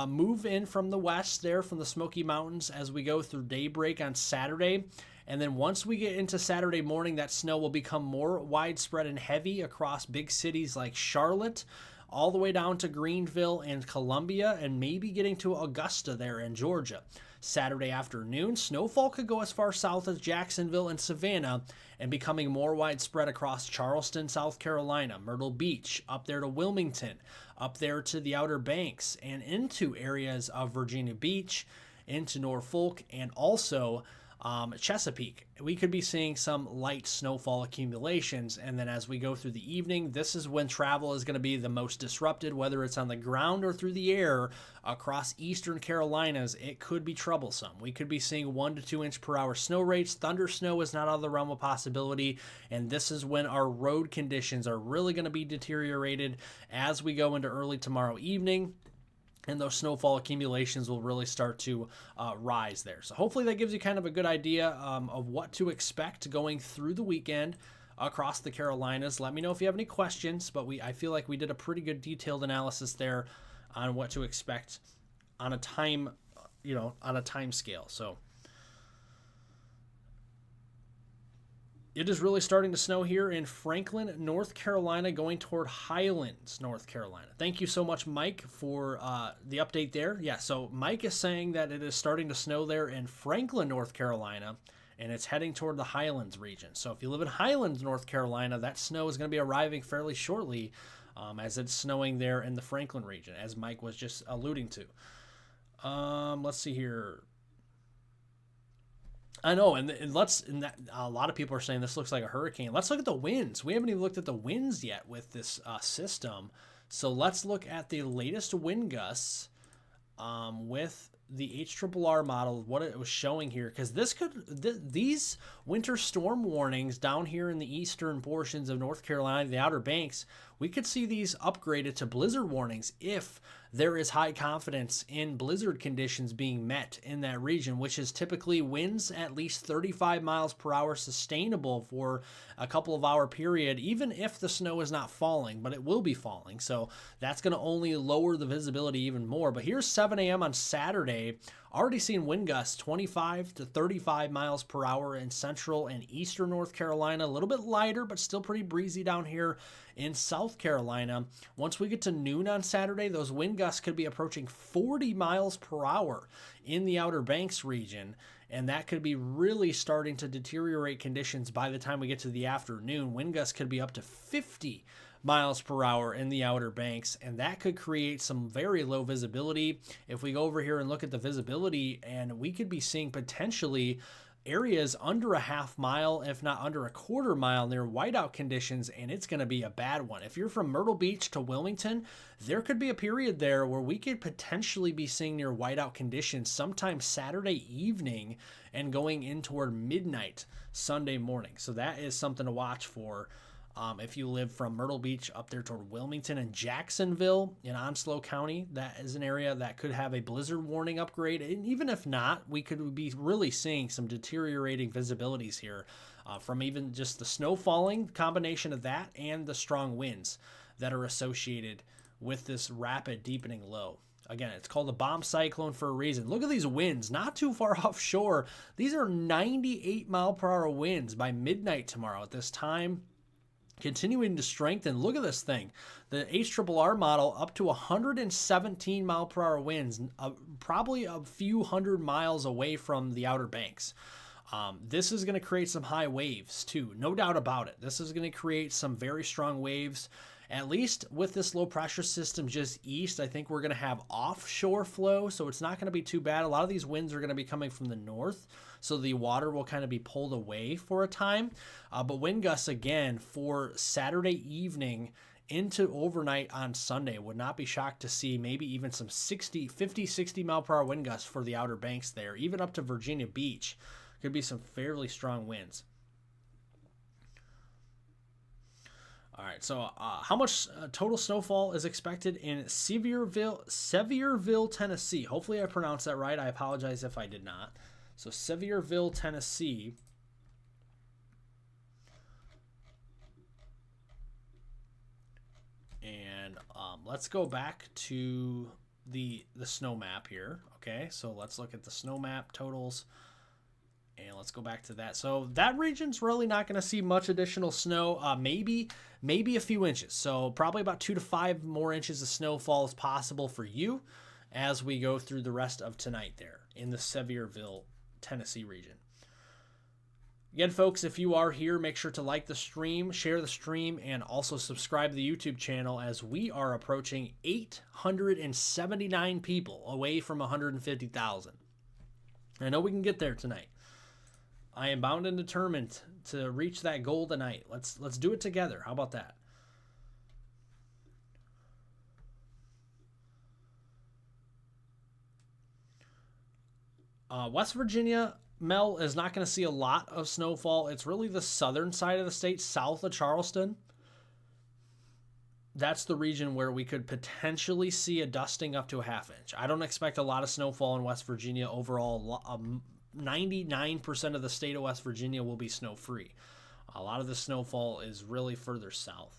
move in from the west there from the Smoky Mountains as we go through daybreak on Saturday. And then once we get into Saturday morning, that snow will become more widespread and heavy across big cities like Charlotte, all the way down to Greenville and Columbia, and maybe getting to Augusta there in Georgia. Saturday afternoon, snowfall could go as far south as Jacksonville and Savannah and becoming more widespread across Charleston, South Carolina, Myrtle Beach, up there to Wilmington, up there to the Outer Banks, and into areas of Virginia Beach, into Norfolk, and also Chesapeake. We could be seeing some light snowfall accumulations, and then as we go through the evening, this is when travel is going to be the most disrupted, whether it's on the ground or through the air across eastern Carolinas. It could be troublesome. We could be seeing 1 to 2 inch per hour snow rates. Thunder snow is not out of the realm of possibility, and this is when our road conditions are really going to be deteriorated as we go into early tomorrow evening. And those snowfall accumulations will really start to rise there. So hopefully that gives you kind of a good idea of what to expect going through the weekend across the Carolinas. Let me know if you have any questions, but I feel like we did a pretty good detailed analysis there on what to expect on a time scale. So it is really starting to snow here in Franklin, North Carolina, going toward Highlands, North Carolina. Thank you so much, Mike, for the update there. Yeah, so Mike is saying that it is starting to snow there in Franklin, North Carolina, and it's heading toward the Highlands region. So if you live in Highlands, North Carolina, that snow is going to be arriving fairly shortly as it's snowing there in the Franklin region, as Mike was just alluding to. Let's see here. I know, and a lot of people are saying this looks like a hurricane. Let's look at the winds. We haven't even looked at the winds yet with this system. So let's look at the latest wind gusts with the HRRR model, what it was showing here, because these winter storm warnings down here in the eastern portions of North Carolina, the Outer Banks, we could see these upgraded to blizzard warnings if there is high confidence in blizzard conditions being met in that region, which is typically winds at least 35 miles per hour sustainable for a couple of hour period, even if the snow is not falling, but it will be falling. So that's going to only lower the visibility even more. But here's 7 a.m. on Saturday, already seeing wind gusts 25 to 35 miles per hour in central and eastern North Carolina, a little bit lighter, but still pretty breezy down here in South Carolina. Once we get to noon on Saturday, those wind gusts could be approaching 40 miles per hour in the Outer Banks region, and that could be really starting to deteriorate conditions by the time we get to the afternoon. Wind gusts could be up to 50 miles per hour in the Outer Banks, and that could create some very low visibility. If we go over here and look at the visibility, and we could be seeing potentially areas under a half mile, if not under a quarter mile, near whiteout conditions, and it's going to be a bad one. If you're from Myrtle Beach to Wilmington, there could be a period there where we could potentially be seeing near whiteout conditions sometime Saturday evening and going in toward midnight Sunday morning. So that is something to watch for If you live from Myrtle Beach up there toward Wilmington and Jacksonville in Onslow County, that is an area that could have a blizzard warning upgrade. And even if not, we could be really seeing some deteriorating visibilities here from even just the snow falling, combination of that and the strong winds that are associated with this rapid deepening low. Again, it's called a bomb cyclone for a reason. Look at these winds, not too far offshore. These are 98 mile per hour winds by midnight tomorrow at this time, continuing to strengthen. Look at this thing. The HRRR model up to 117 mile per hour winds, probably a few hundred miles away from the Outer Banks. This is going to create some high waves too, no doubt about it. This is going to create some very strong waves. At least with this low pressure system just east, I think we're going to have offshore flow, so it's not going to be too bad. A lot of these winds are going to be coming from the north, so the water will kind of be pulled away for a time. But wind gusts, again, for Saturday evening into overnight on Sunday, would not be shocked to see maybe even some 50, 60 mile per hour wind gusts for the Outer Banks there, even up to Virginia Beach. Could be some fairly strong winds. All right, so how much total snowfall is expected in Sevierville, Tennessee? Hopefully I pronounced that right. I apologize if I did not. So Sevierville, Tennessee. And let's go back to the snow map here. Okay, so let's look at the snow map totals. And let's go back to that. So that region's really not going to see much additional snow, maybe a few inches. So probably about 2 to 5 more inches of snowfall is possible for you as we go through the rest of tonight there in the Sevierville, Tennessee region. Again, folks, if you are here, make sure to like the stream, share the stream, and also subscribe to the YouTube channel as we are approaching 879 people away from 150,000. I know we can get there tonight. I am bound and determined to reach that goal tonight. Let's do it together. How about that? West Virginia, Mel, is not going to see a lot of snowfall. It's really the southern side of the state, south of Charleston. That's the region where we could potentially see a dusting up to a half inch. I don't expect a lot of snowfall in West Virginia overall. 99% of the state of West Virginia will be snow-free. A lot of the snowfall is really further south.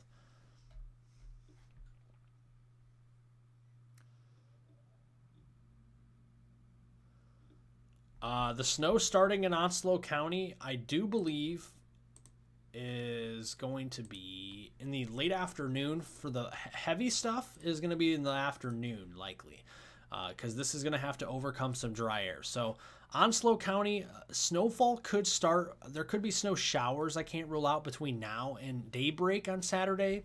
The snow starting in Onslow County, I do believe, is going to be in the late afternoon. For the heavy stuff is going to be in the afternoon, likely, because this is going to have to overcome some dry air. So Onslow County, snowfall could start. There could be snow showers I can't rule out between now and daybreak on Saturday.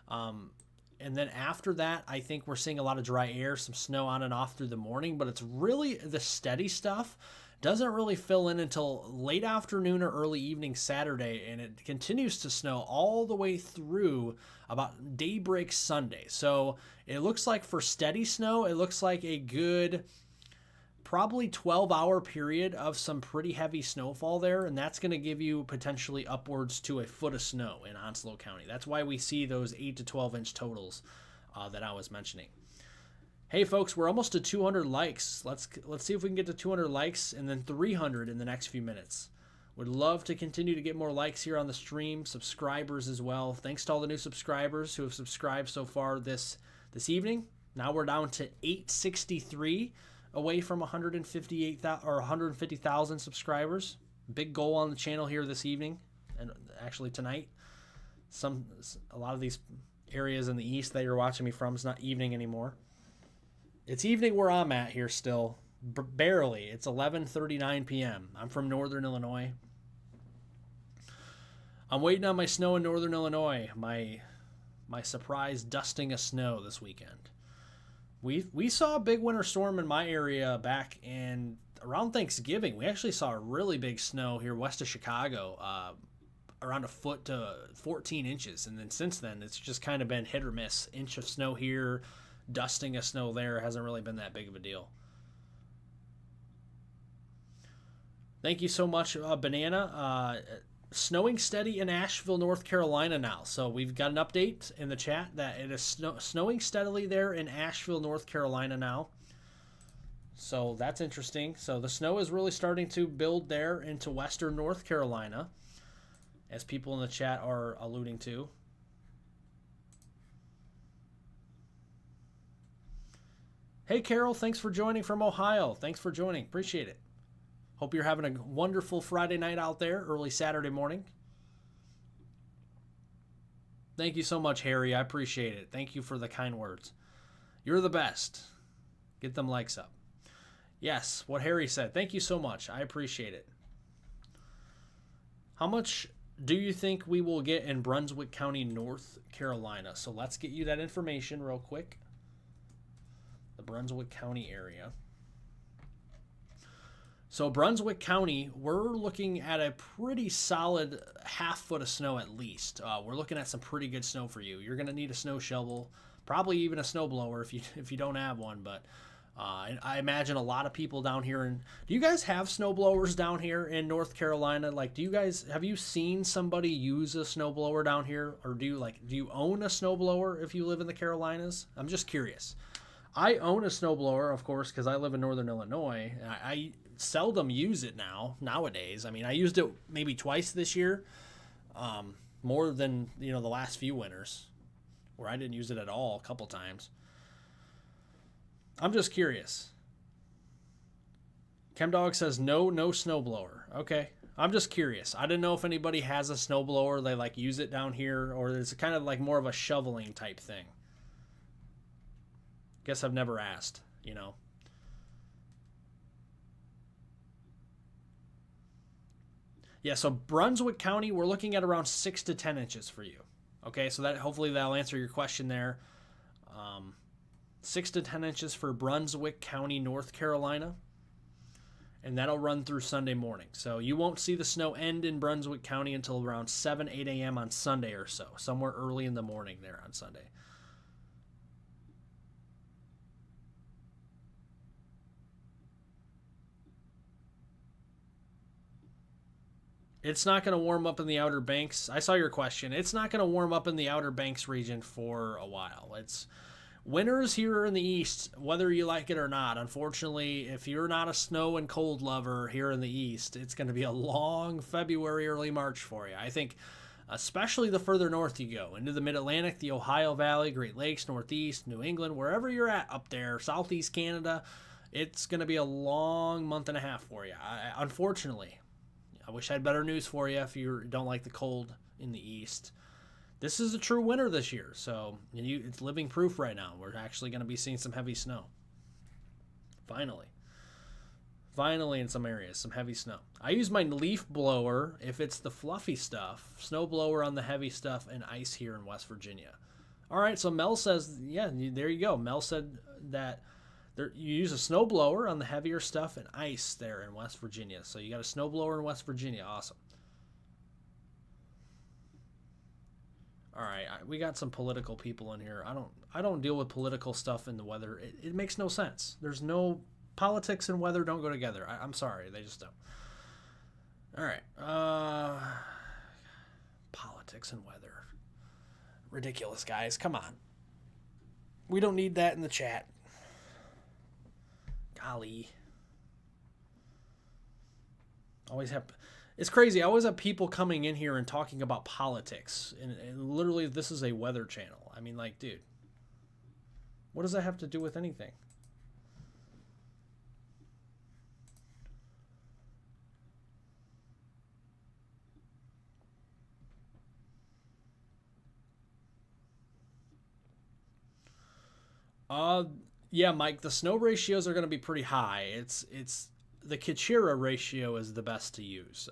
And then after that, I think we're seeing a lot of dry air, some snow on and off through the morning, but it's really the steady stuff doesn't really fill in until late afternoon or early evening Saturday, and it continues to snow all the way through about daybreak Sunday. So it looks like for steady snow, it looks like a good probably 12-hour period of some pretty heavy snowfall there, and that's going to give you potentially upwards to a foot of snow in Onslow County. That's why we see those 8 to 12 inch totals that I was mentioning. Hey folks, we're almost to 200 likes. Let's see if we can get to 200 likes and then 300 in the next few minutes. Would love to continue to get more likes here on the stream, subscribers as well. Thanks to all the new subscribers who have subscribed so far this evening. Now we're down to 863. Away from 158,000 or 150,000 subscribers. Big goal on the channel here this evening, and actually tonight. A lot of these areas in the east that you're watching me from, it's not evening anymore. It's evening where I'm at here still, barely. It's 11:39 p.m. I'm from Northern Illinois. I'm waiting on my snow in Northern Illinois. My surprise dusting of snow this weekend. We saw a big winter storm in my area back in around Thanksgiving. We actually saw a really big snow here west of Chicago, around a foot to 14 inches. And then since then, it's just kind of been hit or miss. Inch of snow here, dusting of snow there. Hasn't really been that big of a deal. Thank you so much, Banana. snowing steady in Asheville, North Carolina now. So we've got an update in the chat that it is snowing steadily there in Asheville, North Carolina now. So that's interesting. So the snow is really starting to build there into western North Carolina, as people in the chat are alluding to. Hey, Carol, thanks for joining from Ohio. Thanks for joining. Appreciate it. Hope you're having a wonderful Friday night out there, early Saturday morning. Thank you so much, Harry. I appreciate it. Thank you for the kind words. You're the best. Get them likes up. Yes, what Harry said. Thank you so much. I appreciate it. How much do you think we will get in Brunswick County, North Carolina? So let's get you that information real quick. The Brunswick County area. So Brunswick County, we're looking at a pretty solid half foot of snow at least. We're looking at some pretty good snow for you. You're going to need a snow shovel, probably even a snow blower if you don't have one. But I imagine a lot of people down here. Do you guys have snow blowers down here in North Carolina? Like, have you seen somebody use a snow blower down here, or do you own a snow blower if you live in the Carolinas? I'm just curious. I own a snowblower, of course, because I live in Northern Illinois. I seldom use it nowadays. I mean, I used it maybe twice this year, more than the last few winters, where I didn't use it at all a couple times. I'm just curious. ChemDog says no snowblower. Okay, I'm just curious. I didn't know if anybody has a snowblower. They use it down here, or it's kind of like more of a shoveling type thing. Guess I've never asked, Yeah, so Brunswick County, we're looking at around 6 to 10 inches for you. Okay, so hopefully that'll answer your question there. 6 to 10 inches for Brunswick County, North Carolina. And that'll run through Sunday morning. So you won't see the snow end in Brunswick County until around 7, 8 a.m. on Sunday or so. Somewhere early in the morning there on Sunday. It's not going to warm up in the Outer Banks. I saw your question. It's not going to warm up in the Outer Banks region for a while. It's winters here in the East, whether you like it or not. Unfortunately, if you're not a snow and cold lover here in the East, it's going to be a long February, early March for you. I think especially the further north you go, into the Mid-Atlantic, the Ohio Valley, Great Lakes, Northeast, New England, wherever you're at up there, Southeast Canada, it's going to be a long month and a half for you. Unfortunately. I wish I had better news for you if you don't like the cold in the East. This is a true winter this year, so it's living proof right now. We're actually going to be seeing some heavy snow. Finally in some areas, some heavy snow. I use my leaf blower if it's the fluffy stuff, snow blower on the heavy stuff, and ice here in West Virginia. All right, so Mel says, yeah, there you go. Mel said that you use a snow blower on the heavier stuff and ice there in West Virginia. So you got a snow blower in West Virginia. Awesome. All right, we got some political people in here. I don't deal with political stuff in the weather. It makes no sense. There's no politics and weather don't go together. I'm sorry, they just don't. All right, politics and weather. Ridiculous, guys. Come on. We don't need that in the chat. Golly. It's crazy. I always have people coming in here and talking about politics. And literally, this is a weather channel. I mean, dude. What does that have to do with anything? Yeah, Mike, the snow ratios are going to be pretty high. It's the Kachira ratio is the best to use.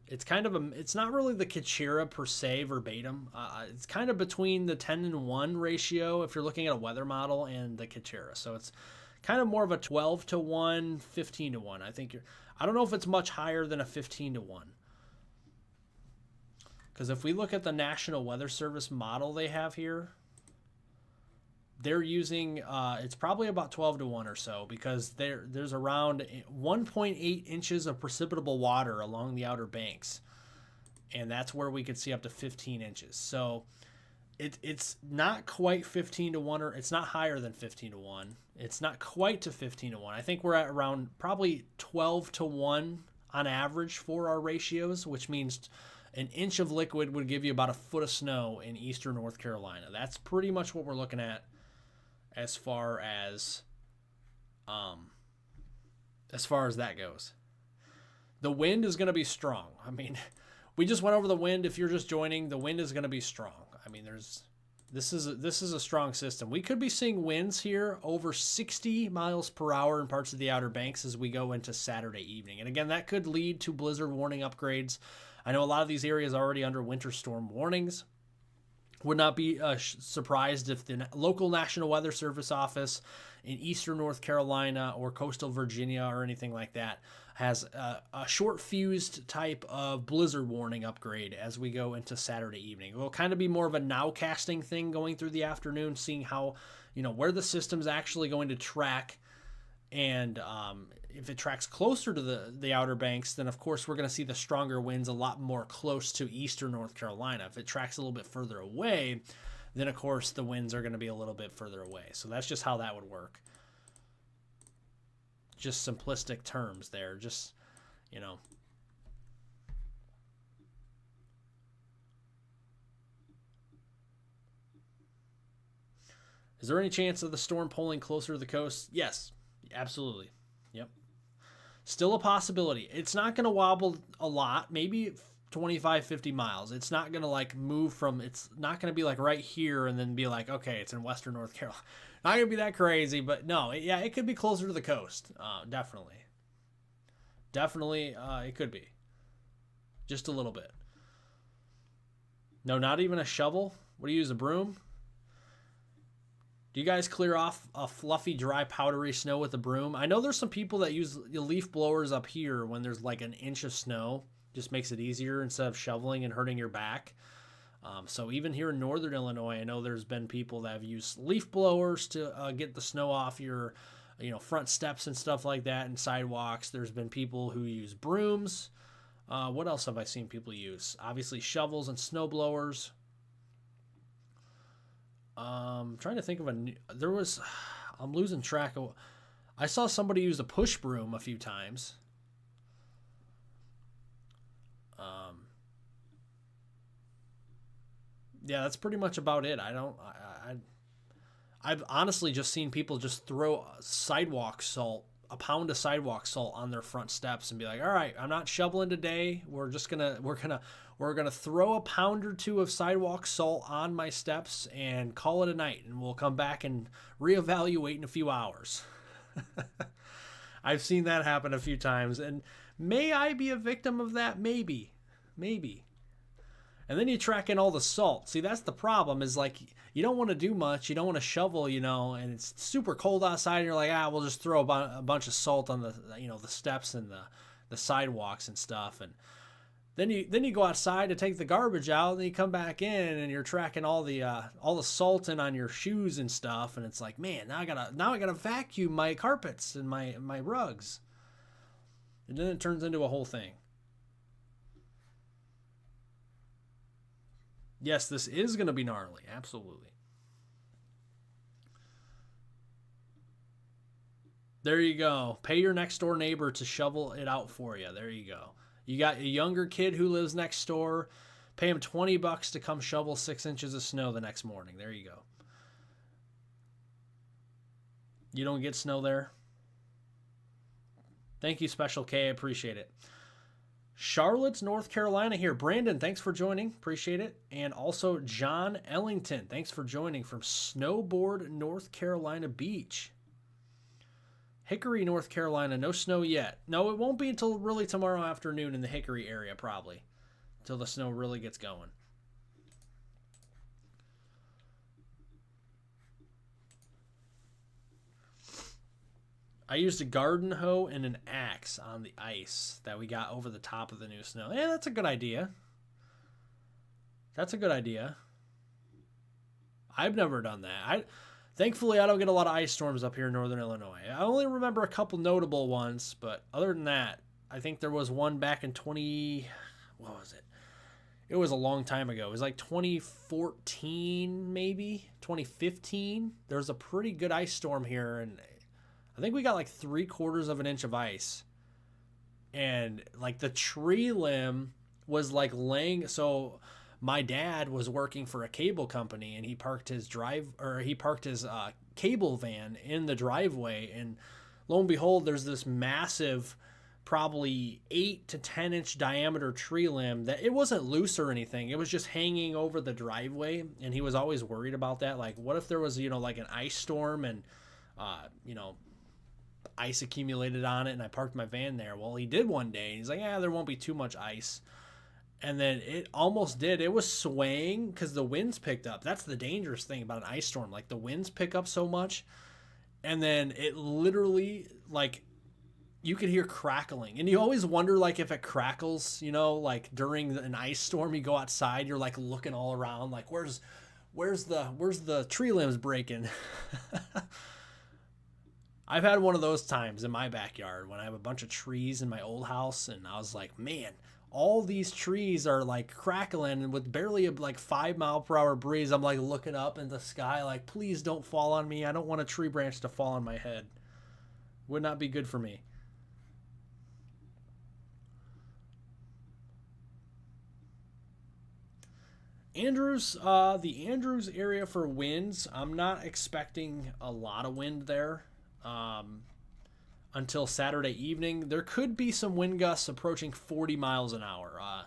It's kind of it's not really the Kachira per se verbatim. It's kind of between the 10-1 ratio if you're looking at a weather model and the Kachira. So it's kind of more of a 12-1, 15-1. I don't know if it's much higher than a 15-1. Because if we look at the National Weather Service model they have here, they're using, it's probably about 12-1 or so, because there's around 1.8 inches of precipitable water along the Outer Banks. and that's where we could see up to 15 inches. So it's not quite 15 to 1, or it's not higher than 15 to 1. It's not quite to 15 to 1. I think we're at around probably 12 to 1 on average for our ratios, which means an inch of liquid would give you about a foot of snow in eastern North Carolina. That's pretty much what we're looking at as far as that goes. The wind is going to be strong. I mean, we just went over the wind. If you're just joining, the wind is going to be strong. I mean, this is a strong system. We could be seeing winds here over 60 miles per hour in parts of the Outer Banks as we go into Saturday evening. And again, that could lead to blizzard warning upgrades. I know a lot of these areas are already under winter storm warnings. Would not be surprised if the local National Weather Service office in eastern North Carolina or coastal Virginia or anything like that has a short-fused type of blizzard warning upgrade as we go into Saturday evening. It will kind of be more of a nowcasting thing going through the afternoon, seeing how, where the system's actually going to track. And if it tracks closer to the Outer Banks, then of course we're going to see the stronger winds a lot more close to eastern North Carolina. If it tracks a little bit further away, then of course the winds are going to be a little bit further away. So that's just how that would work. Just simplistic terms there, just, Is there any chance of the storm pulling closer to the coast? Yes, absolutely. Yep. Still a possibility. It's not going to wobble a lot, maybe 25, 50 miles. It's not going to move from, it's not going to be right here and then be okay, it's in western North Carolina. Not going to be that crazy, but no, it could be closer to the coast. Definitely. Definitely, it could be. Just a little bit. No, not even a shovel? What do you use, a broom? Do you guys clear off a fluffy, dry, powdery snow with a broom? I know there's some people that use leaf blowers up here when there's an inch of snow. Just makes it easier instead of shoveling and hurting your back. So even here in northern Illinois, I know there's been people that have used leaf blowers to get the snow off your front steps and stuff like that, and sidewalks. There's been people who use brooms. What else have I seen people use? Obviously shovels and snow blowers. I'm trying to think of I'm losing track of, I saw somebody use a push broom a few times. Yeah, that's pretty much about it. I've honestly just seen people just throw a pound of sidewalk salt on their front steps and be like, all right, I'm not shoveling today. We're gonna throw a pound or two of sidewalk salt on my steps and call it a night, and we'll come back and reevaluate in a few hours. I've seen that happen a few times, and may I be a victim of that? Maybe. And then you track in all the salt. See, that's the problem, is you don't want to do much. You don't want to shovel, and it's super cold outside, and you're like, we'll just throw a bunch of salt on the steps and the sidewalks and stuff. And then you go outside to take the garbage out, and then you come back in and you're tracking all the salt in on your shoes and stuff. And it's like, man, now I gotta vacuum my carpets and my rugs. And then it turns into a whole thing. Yes, this is going to be gnarly. Absolutely. There you go. Pay your next door neighbor to shovel it out for you. There you go. You got a younger kid who lives next door. Pay him $20 to come shovel 6 inches of snow the next morning. There you go. You don't get snow there? Thank you, Special K. I appreciate it. Charlotte, North Carolina here. Brandon, thanks for joining. Appreciate it. And also John Ellington, thanks for joining from Snowboard, North Carolina Beach. Hickory, North Carolina, no snow yet. No, it won't be until really tomorrow afternoon in the Hickory area, probably, until the snow really gets going. I used a garden hoe and an axe on the ice that we got over the top of the new snow. Yeah, that's a good idea. That's a good idea. I've never done that. Thankfully, I don't get a lot of ice storms up here in northern Illinois. I only remember a couple notable ones, but other than that, I think there was one back in what was it? it was a long time ago. It was like 2014, maybe 2015. There was a pretty good ice storm here, and I think we got like 3/4 of an inch of ice. And like the tree limb was like laying. So my dad was working for a cable company, and he parked his cable van in the driveway, and lo and behold, there's this massive, probably 8 to 10 inch diameter tree limb that it wasn't loose or anything. It was just hanging over the driveway. And he was always worried about that. Like, what if there was, like an ice storm and, ice accumulated on it, and I parked my van there. Well, he did one day. He's like, yeah, there won't be too much ice. And then it almost did. It was swaying because the winds picked up. That's the dangerous thing about an ice storm. Like, the winds pick up so much. And then it literally, like, you could hear crackling. And you always wonder, like, if it crackles, like during an ice storm, you go outside, you're like looking all around, like, where's the tree limbs breaking? I've had one of those times in my backyard when I have a bunch of trees in my old house, and I was like, man, all these trees are like crackling, and with barely a like 5-mile-per-hour breeze, I'm like looking up in the sky like, please don't fall on me. I don't want a tree branch to fall on my head. Would not be good for me. Andrews, the Andrews area for winds, I'm not expecting a lot of wind there until Saturday evening. There could be some wind gusts approaching 40 miles an hour. I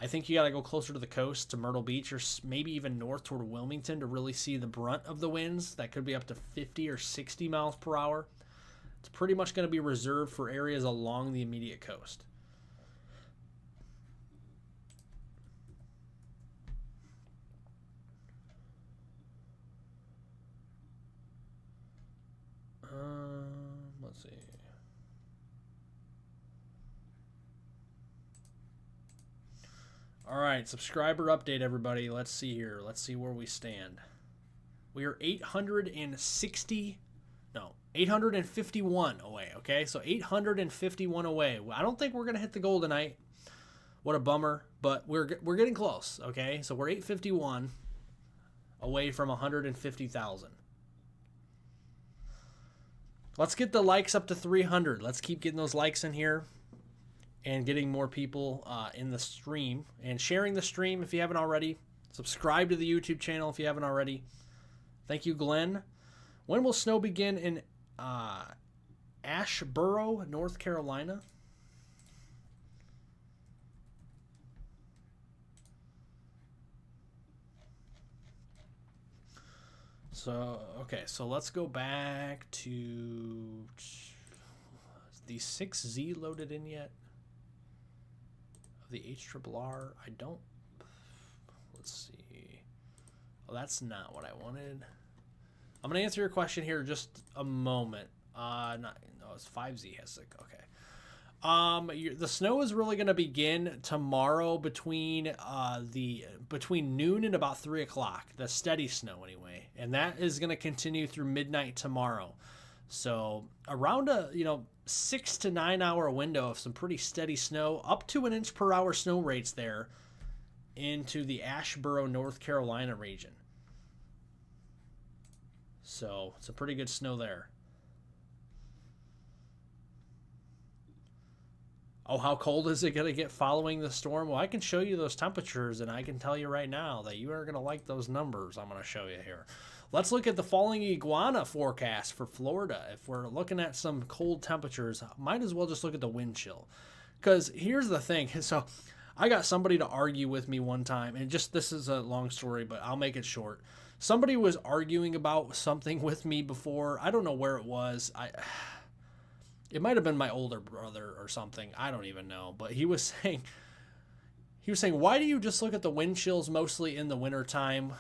think you got to go closer to the coast, to Myrtle Beach, or maybe even north toward Wilmington to really see the brunt of the winds. That could be up to 50 or 60 miles per hour. It's pretty much going to be reserved for areas along the immediate coast. Let's see. All right, subscriber update, everybody. Let's see here. Let's see where we stand. We are 851 away, okay? So 851 away. I don't think we're going to hit the goal tonight. What a bummer, but we're getting close, okay? So we're 851 away from 150,000. Let's get the likes up to 300. Let's keep getting those likes in here and getting more people in the stream, and sharing the stream if you haven't already. Subscribe to the YouTube channel if you haven't already. Thank you, Glenn. When will snow begin in Asheboro, North Carolina? So, okay, so let's go back to the 6Z loaded in yet? Of the HRRR? I don't. Let's see. Well, that's not what I wanted. I'm going to answer your question here in just a moment. No, it's 5Z has like, okay. The snow is really going to begin tomorrow between noon and about 3 o'clock. The steady snow anyway, and that is going to continue through midnight tomorrow. So around a 6 to 9 hour window of some pretty steady snow, up to 1 inch per hour snow rates there into the Asheboro, North Carolina region. So it's a pretty good snow there. Oh, how cold is it going to get following the storm? Well, I can show you those temperatures, and I can tell you right now that you are going to like those numbers I'm going to show you here. Let's look at the falling iguana forecast for Florida. If we're looking at some cold temperatures, might as well just look at the wind chill. Because here's the thing. So I got somebody to argue with me one time, and this is a long story, but I'll make it short. Somebody was arguing about something with me before. I don't know where it was. It might have been my older brother or something. I don't even know. But he was saying, why do you just look at the wind chills mostly in the wintertime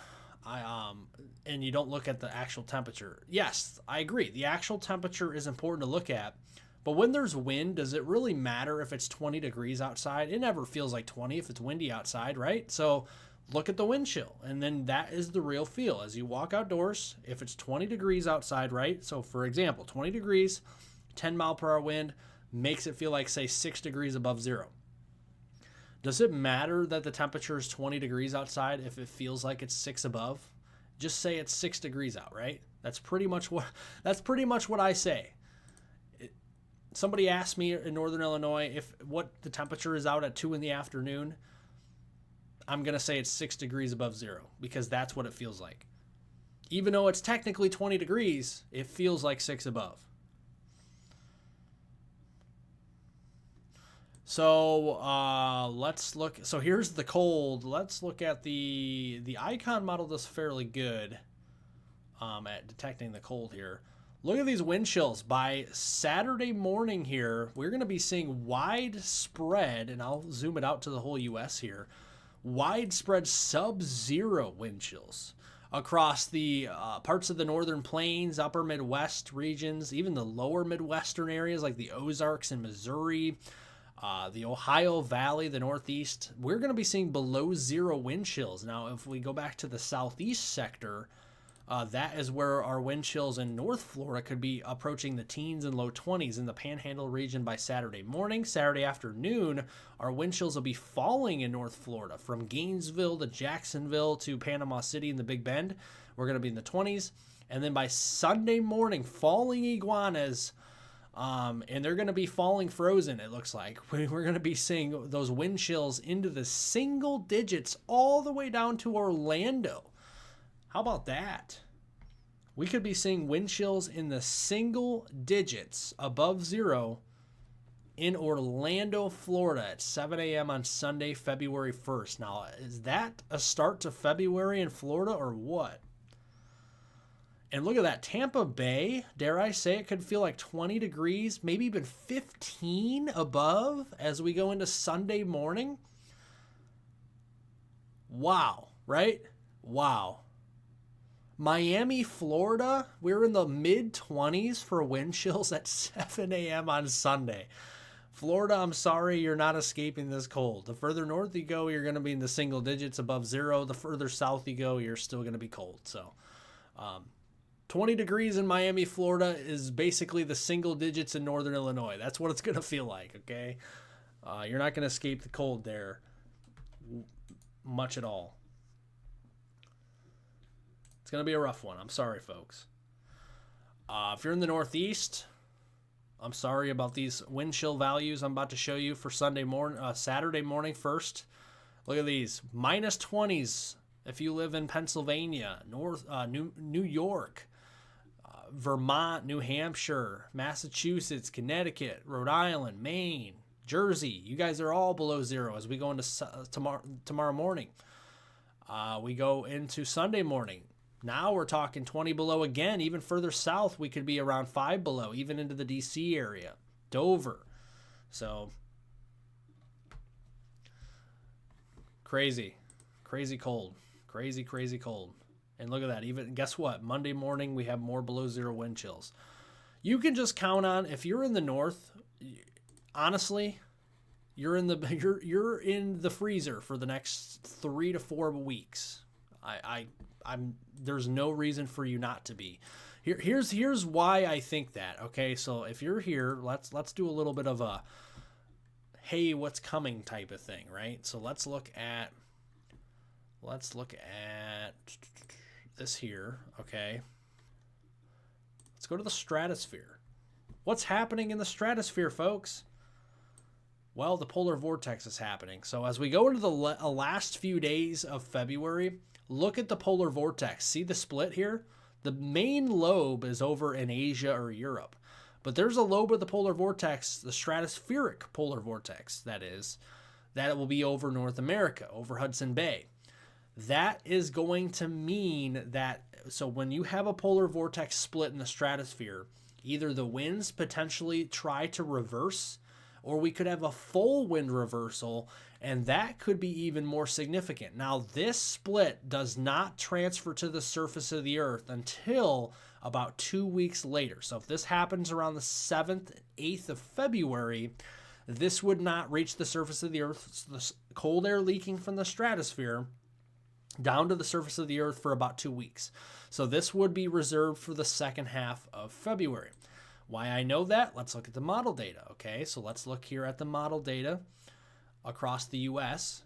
and you don't look at the actual temperature? Yes, I agree. The actual temperature is important to look at. But when there's wind, does it really matter if it's 20 degrees outside? It never feels like 20 if it's windy outside, right? So look at the wind chill, and then that is the real feel. As you walk outdoors, if it's 20 degrees outside, right? So for example, 20 degrees, 10 mile per hour wind makes it feel like, say, 6 degrees above zero. Does it matter that the temperature is 20 degrees outside if it feels like it's 6 above? Just say it's 6 degrees out, right? That's pretty much what I say. Somebody asked me in Northern Illinois what the temperature is out at 2 in the afternoon. I'm going to say it's 6 degrees above zero because that's what it feels like. Even though it's technically 20 degrees, it feels like 6 above. So let's look. So here's the cold. Let's look at the icon model does fairly good at detecting the cold here. Look at these wind chills. By Saturday morning here, we're going to be seeing widespread, and I'll zoom it out to the whole U.S. here, widespread sub-zero wind chills across the parts of the northern plains, upper Midwest regions, even the lower Midwestern areas like the Ozarks and Missouri, the Ohio Valley, the Northeast. We're going to be seeing below zero wind chills. Now, if we go back to the Southeast sector, that is where our wind chills in North Florida could be approaching the teens and low 20s in the Panhandle region by Saturday morning. Saturday afternoon, our wind chills will be falling in North Florida from Gainesville to Jacksonville to Panama City and the Big Bend. We're going to be in the 20s. And then by Sunday morning, falling iguanas, and they're going to be falling frozen, it looks like. We're going to be seeing those wind chills into the single digits all the way down to Orlando. How about that? We could be seeing wind chills in the single digits above zero in Orlando, Florida at 7 a.m. on Sunday, February 1st. Now, is that a start to February in Florida or what? And look at that. Tampa Bay, dare I say, it could feel like 20 degrees, maybe even 15 above as we go into Sunday morning. Wow, right? Wow. Miami, Florida, we're in the mid-20s for wind chills at 7 a.m. on Sunday. Florida, I'm sorry, you're not escaping this cold. The further north you go, you're going to be in the single digits above zero. The further south you go, you're still going to be cold. So 20 degrees in Miami, Florida is basically the single digits in northern Illinois. That's what it's going to feel like, okay? You're not going to escape the cold there much at all. It's going to be a rough one. I'm sorry, folks. If you're in the Northeast, I'm sorry about these wind chill values I'm about to show you for Saturday morning first. Look at these. Minus 20s if you live in Pennsylvania, New York, Vermont, New Hampshire, Massachusetts, Connecticut, Rhode Island, Maine, Jersey. You guys are all below zero as we go into tomorrow morning. We go into Sunday morning. Now we're talking 20 below again. Even further south, we could be around 5 below, even into the D.C. area, Dover. So crazy cold. Crazy cold. And look at that. Even guess what? Monday morning, we have more below zero wind chills. You can just count on, if you're in the north, honestly, you're in the freezer for the next 3 to 4 weeks. There's no reason for you not to be. Here's why I think that. Okay, so if you're here, let's do a little bit of a hey, what's coming type of thing, right? So let's look at this here, okay? Let's go to the stratosphere. What's happening in the stratosphere, folks? Well, the polar vortex is happening. So as we go into the last few days of February, look at the polar vortex. See the split here? The main lobe is over in Asia or Europe. But there's a lobe of the polar vortex, the stratospheric polar vortex, that it will be over North America, over Hudson Bay. That is going to mean that, so when you have a polar vortex split in the stratosphere, either the winds potentially try to reverse, or we could have a full wind reversal, and that could be even more significant. Now, this split does not transfer to the surface of the earth until about 2 weeks later. So if this happens around the 7th, 8th of February, this would not reach the surface of the earth, the cold air leaking from the stratosphere down to the surface of the earth for about 2 weeks. So this would be reserved for the second half of February. Why I know that? Let's look at the model data, okay? So let's look here at the model data. across the U.S.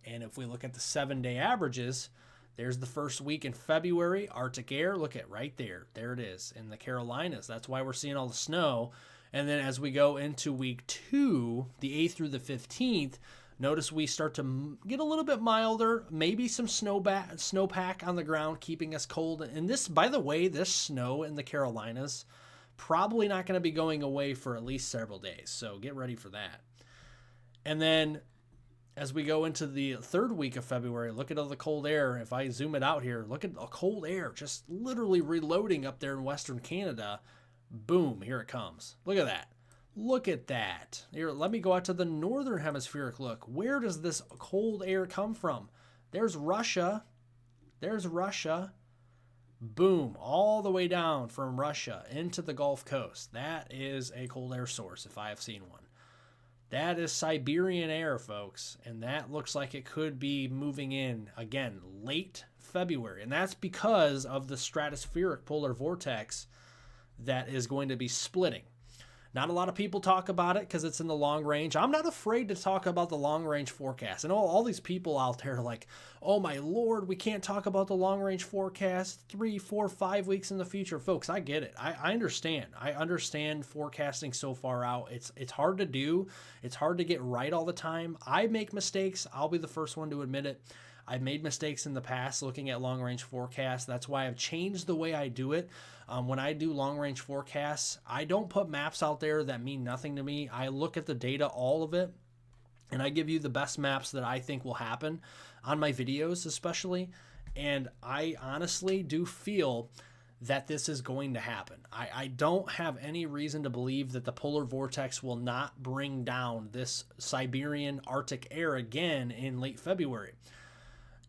And if we look at the 7-day averages, there's the first week in February, Arctic air. Look at right there. There it is in the Carolinas. That's why we're seeing all the snow. And then as we go into week 2, the 8th through the 15th, notice we start to get a little bit milder, maybe some snowpack on the ground, keeping us cold. And this, by the way, this snow in the Carolinas, probably not going to be going away for at least several days. So get ready for that. And then as we go into the 3rd week of February, look at all the cold air. If I zoom it out here, look at the cold air just literally reloading up there in Western Canada. Boom, here it comes. Look at that. Look at that. Here, let me go out to the northern hemispheric look. Where does this cold air come from? There's Russia. There's Russia. Boom, all the way down from Russia into the Gulf Coast. That is a cold air source if I have seen one. That is Siberian air, folks, and that looks like it could be moving in, again, late February. And that's because of the stratospheric polar vortex that is going to be splitting. Not a lot of people talk about it because it's in the long range. I'm not afraid to talk about the long range forecast. And all these people out there are like, oh my Lord, we can't talk about the long range forecast 3, 4, 5 weeks in the future. Folks, I get it. I understand. I understand forecasting so far out. It's hard to do. It's hard to get right all the time. I make mistakes. I'll be the first one to admit it. I've made mistakes in the past looking at long-range forecasts. That's why I've changed the way I do it. When I do long-range forecasts, I don't put maps out there that mean nothing to me. I look at the data, all of it, and I give you the best maps that I think will happen on my videos especially. And I honestly do feel that this is going to happen. I don't have any reason to believe that the polar vortex will not bring down this Siberian Arctic air again in late February.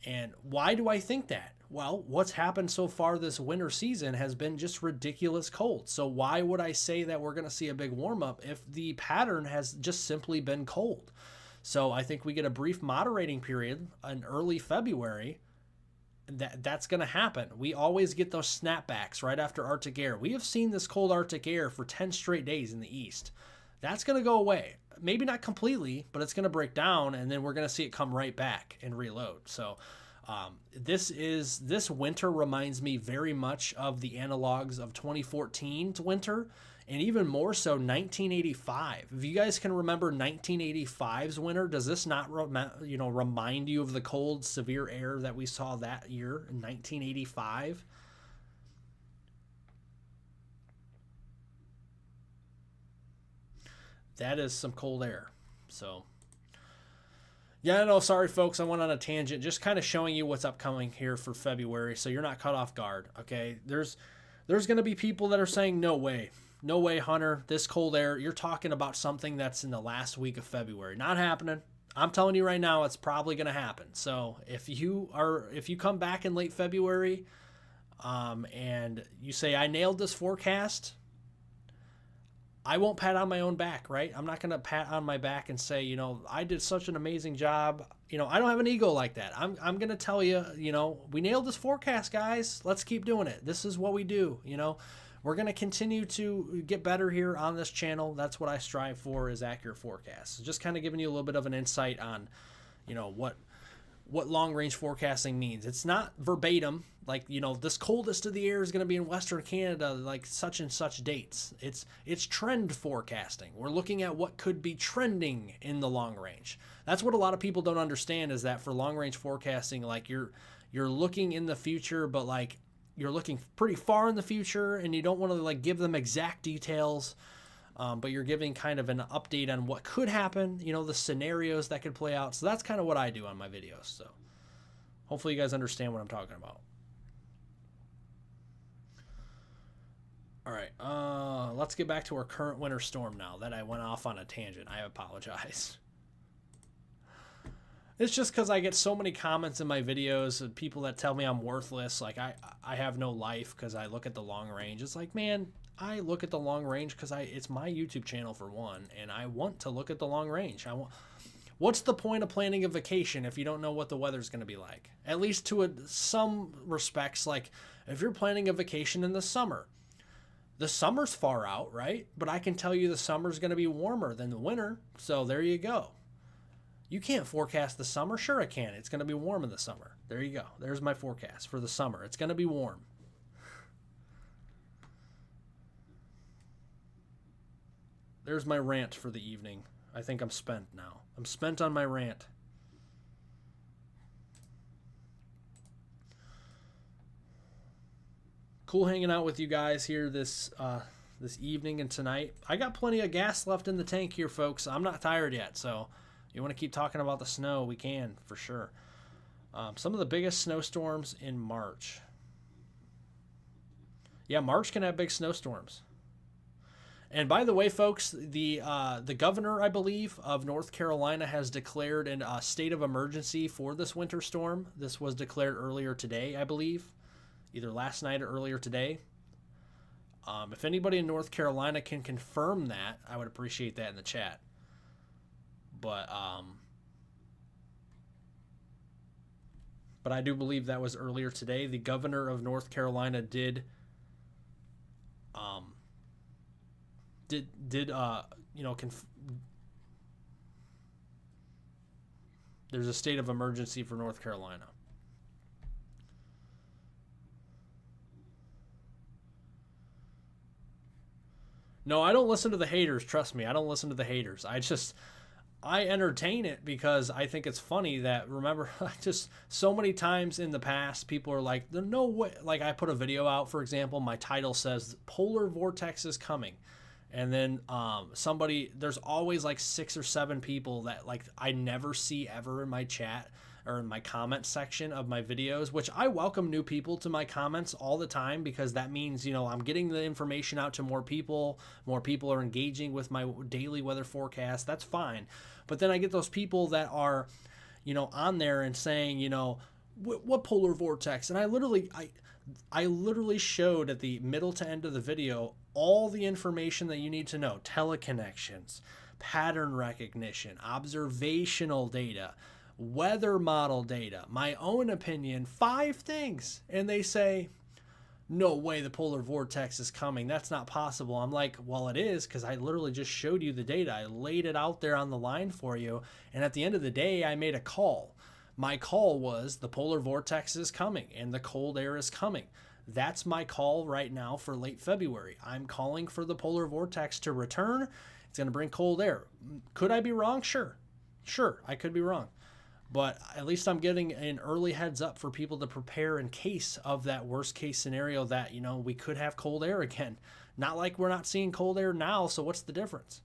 And why do I think that? Well, what's happened so far this winter season has been just ridiculous cold. So why would I say that we're going to see a big warm up if the pattern has just simply been cold? So I think we get a brief moderating period in early February. That's going to happen. We always get those snapbacks right after Arctic air. We have seen this cold Arctic air for 10 straight days in the east. That's going to go away. Maybe not completely, but it's going to break down, and then we're going to see it come right back and reload. So this winter reminds me very much of the analogs of 2014's winter, and even more so 1985. If you guys can remember 1985's winter, does this not remind you of the cold, severe air that we saw that year in 1985? That is some cold air. So, yeah, no, sorry, folks. I went on a tangent, just kind of showing you what's upcoming here for February, so you're not caught off guard, okay? There's going to be people that are saying, no way, Hunter, this cold air, you're talking about something that's in the last week of February. Not happening. I'm telling you right now, it's probably going to happen. So if you come back in late February and you say, I nailed this forecast, I won't pat on my own back, right? I'm not going to pat on my back and say, I did such an amazing job. I don't have an ego like that. I'm going to tell you, we nailed this forecast, guys. Let's keep doing it. This is what we do. We're going to continue to get better here on this channel. That's what I strive for, is accurate forecasts. So just kind of giving you a little bit of an insight on, what long-range forecasting means. It's not verbatim, like, this coldest of the air is going to be in Western Canada, like such and such dates. It's trend forecasting. We're looking at what could be trending in the long range. That's what a lot of people don't understand, is that for long-range forecasting, like you're looking in the future, but like you're looking pretty far in the future, and you don't want to like give them exact details. But you're giving kind of an update on what could happen, the scenarios that could play out. So that's kind of what I do on my videos. So hopefully you guys understand what I'm talking about. All right, let's get back to our current winter storm now that I went off on a tangent. I apologize. It's just because I get so many comments in my videos of people that tell me I'm worthless. Like I have no life because I look at the long range. It's like, man, I look at the long range because it's my YouTube channel for one, and I want to look at the long range. What's the point of planning a vacation if you don't know what the weather's going to be like? At least to some respects, like if you're planning a vacation in the summer's far out, right? But I can tell you the summer's going to be warmer than the winter, so there you go. You can't forecast the summer. Sure I can. It's going to be warm in the summer. There you go. There's my forecast for the summer. It's going to be warm. There's my rant for the evening. I think I'm spent now. I'm spent on my rant. Cool hanging out with you guys here this evening and tonight. I got plenty of gas left in the tank here, folks. I'm not tired yet, so you want to keep talking about the snow, we can, for sure. Some of the biggest snowstorms in March. Yeah, March can have big snowstorms. And by the way, folks, the governor, I believe, of North Carolina has declared a state of emergency for this winter storm. This was declared earlier today, I believe, either last night or earlier today. If anybody in North Carolina can confirm that, I would appreciate that in the chat. But I do believe that was earlier today. The governor of North Carolina did there's a state of emergency for North Carolina. No, I don't listen to the haters. Trust me, I don't listen to the haters. I entertain it because I think it's funny that, remember, just so many times in the past, people are like, there's no way. Like, I put a video out, for example, my title says, polar vortex is coming. And then there's always like 6 or 7 people that like I never see ever in my chat or in my comment section of my videos, which I welcome new people to my comments all the time, because that means, I'm getting the information out to more people are engaging with my daily weather forecast. That's fine. But then I get those people that are, on there and saying, what polar vortex? And I literally showed at the middle to end of the video all the information that you need to know: teleconnections, pattern recognition, observational data, weather model data, my own opinion, 5 things. And they say, no way the polar vortex is coming. That's not possible. I'm like, well, it is, because I literally just showed you the data. I laid it out there on the line for you. And at the end of the day, I made a call. My call was the polar vortex is coming and the cold air is coming. That's my call right now for late February. I'm calling for the polar vortex to return. It's going to bring cold air. Could I be wrong? Sure, I could be wrong. But at least I'm getting an early heads up for people to prepare in case of that worst case scenario that, we could have cold air again. Not like we're not seeing cold air now, so what's the difference?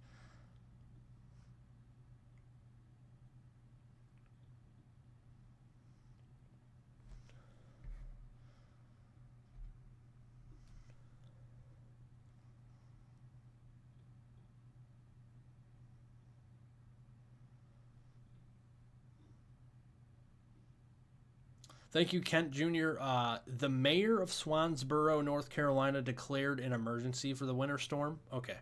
Thank you, Kent Jr. The mayor of Swansboro, North Carolina, declared an emergency for the winter storm. Okay.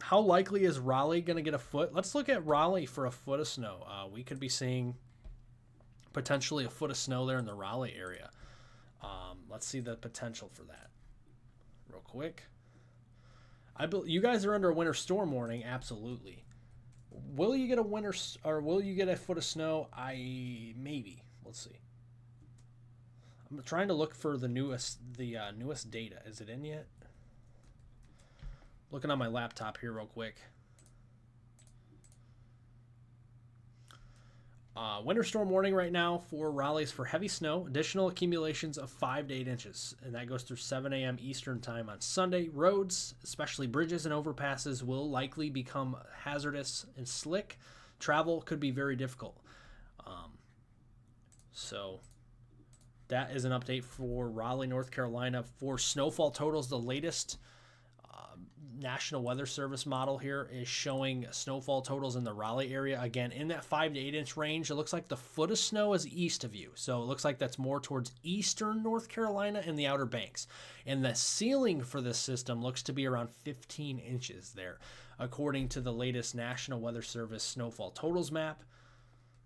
How likely is Raleigh going to get a foot? Let's look at Raleigh for a foot of snow. We could be seeing potentially a foot of snow there in the Raleigh area. Let's see the potential for that real quick. You guys are under a winter storm warning. Absolutely. Will you get a foot of snow? Maybe. Let's see. I'm trying to look for the newest data. Is it in yet? Looking on my laptop here real quick. Winter storm warning right now for Raleigh's for heavy snow. Additional accumulations of 5 to 8 inches. And that goes through 7 a.m. Eastern time on Sunday. Roads, especially bridges and overpasses, will likely become hazardous and slick. Travel could be very difficult. So that is an update for Raleigh, North Carolina. For snowfall totals, the latest National Weather Service model here is showing snowfall totals in the Raleigh area. Again, in that 5 to 8 inch range. It looks like the foot of snow is east of you. So it looks like that's more towards eastern North Carolina and the Outer Banks. And the ceiling for this system looks to be around 15 inches there, according to the latest National Weather Service snowfall totals map.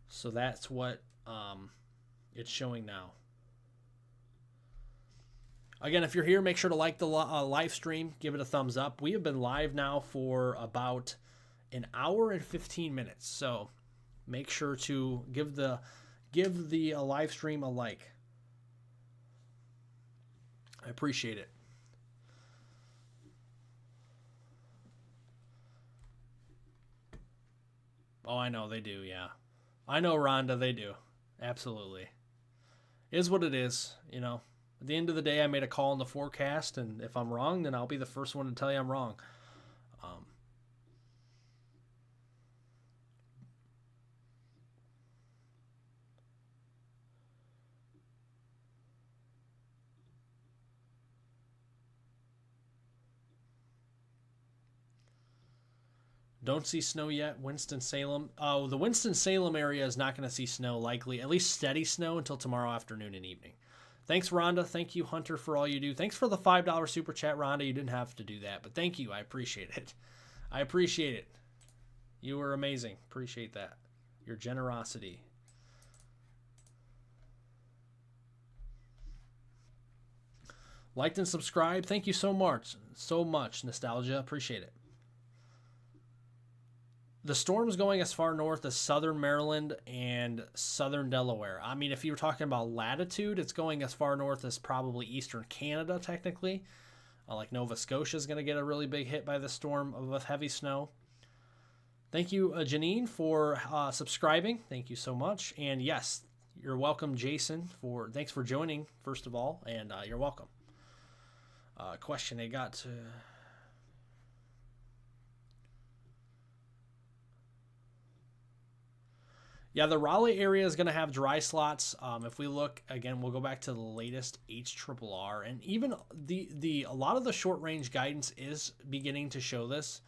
So that's what it's showing now. Again, if you're here, make sure to like the live stream. Give it a thumbs up. We have been live now for about an hour and 15 minutes. So make sure to give the live stream a like. I appreciate it. Oh, I know they do, yeah. I know, Rhonda, they do. Absolutely. It is what it is, you know. At the end of the day, I made a call in the forecast, and if I'm wrong, then I'll be the first one to tell you I'm wrong. Don't see snow yet. Winston-Salem. Oh, the Winston-Salem area is not going to see snow likely, at least steady snow, until tomorrow afternoon and evening. Thanks, Rhonda. Thank you, Hunter, for all you do. Thanks for the $5 super chat, Rhonda. You didn't have to do that, but thank you. I appreciate it. I appreciate it. You were amazing. Appreciate that. Your generosity. Liked and subscribed. Thank you so much. So much, Nostalgia. Appreciate it. The storm's going as far north as southern Maryland and southern Delaware. I mean, if you were talking about latitude, it's going as far north as probably eastern Canada, technically. Like Nova Scotia is going to get a really big hit by the storm with heavy snow. Thank you, Janine, for subscribing. Thank you so much. And yes, you're welcome, Jason. Thanks for joining, first of all, and you're welcome. Question they got to... Yeah, the Raleigh area is going to have dry slots. If we look again, we'll go back to the latest HRRR, and even a lot of the short range guidance is beginning to show this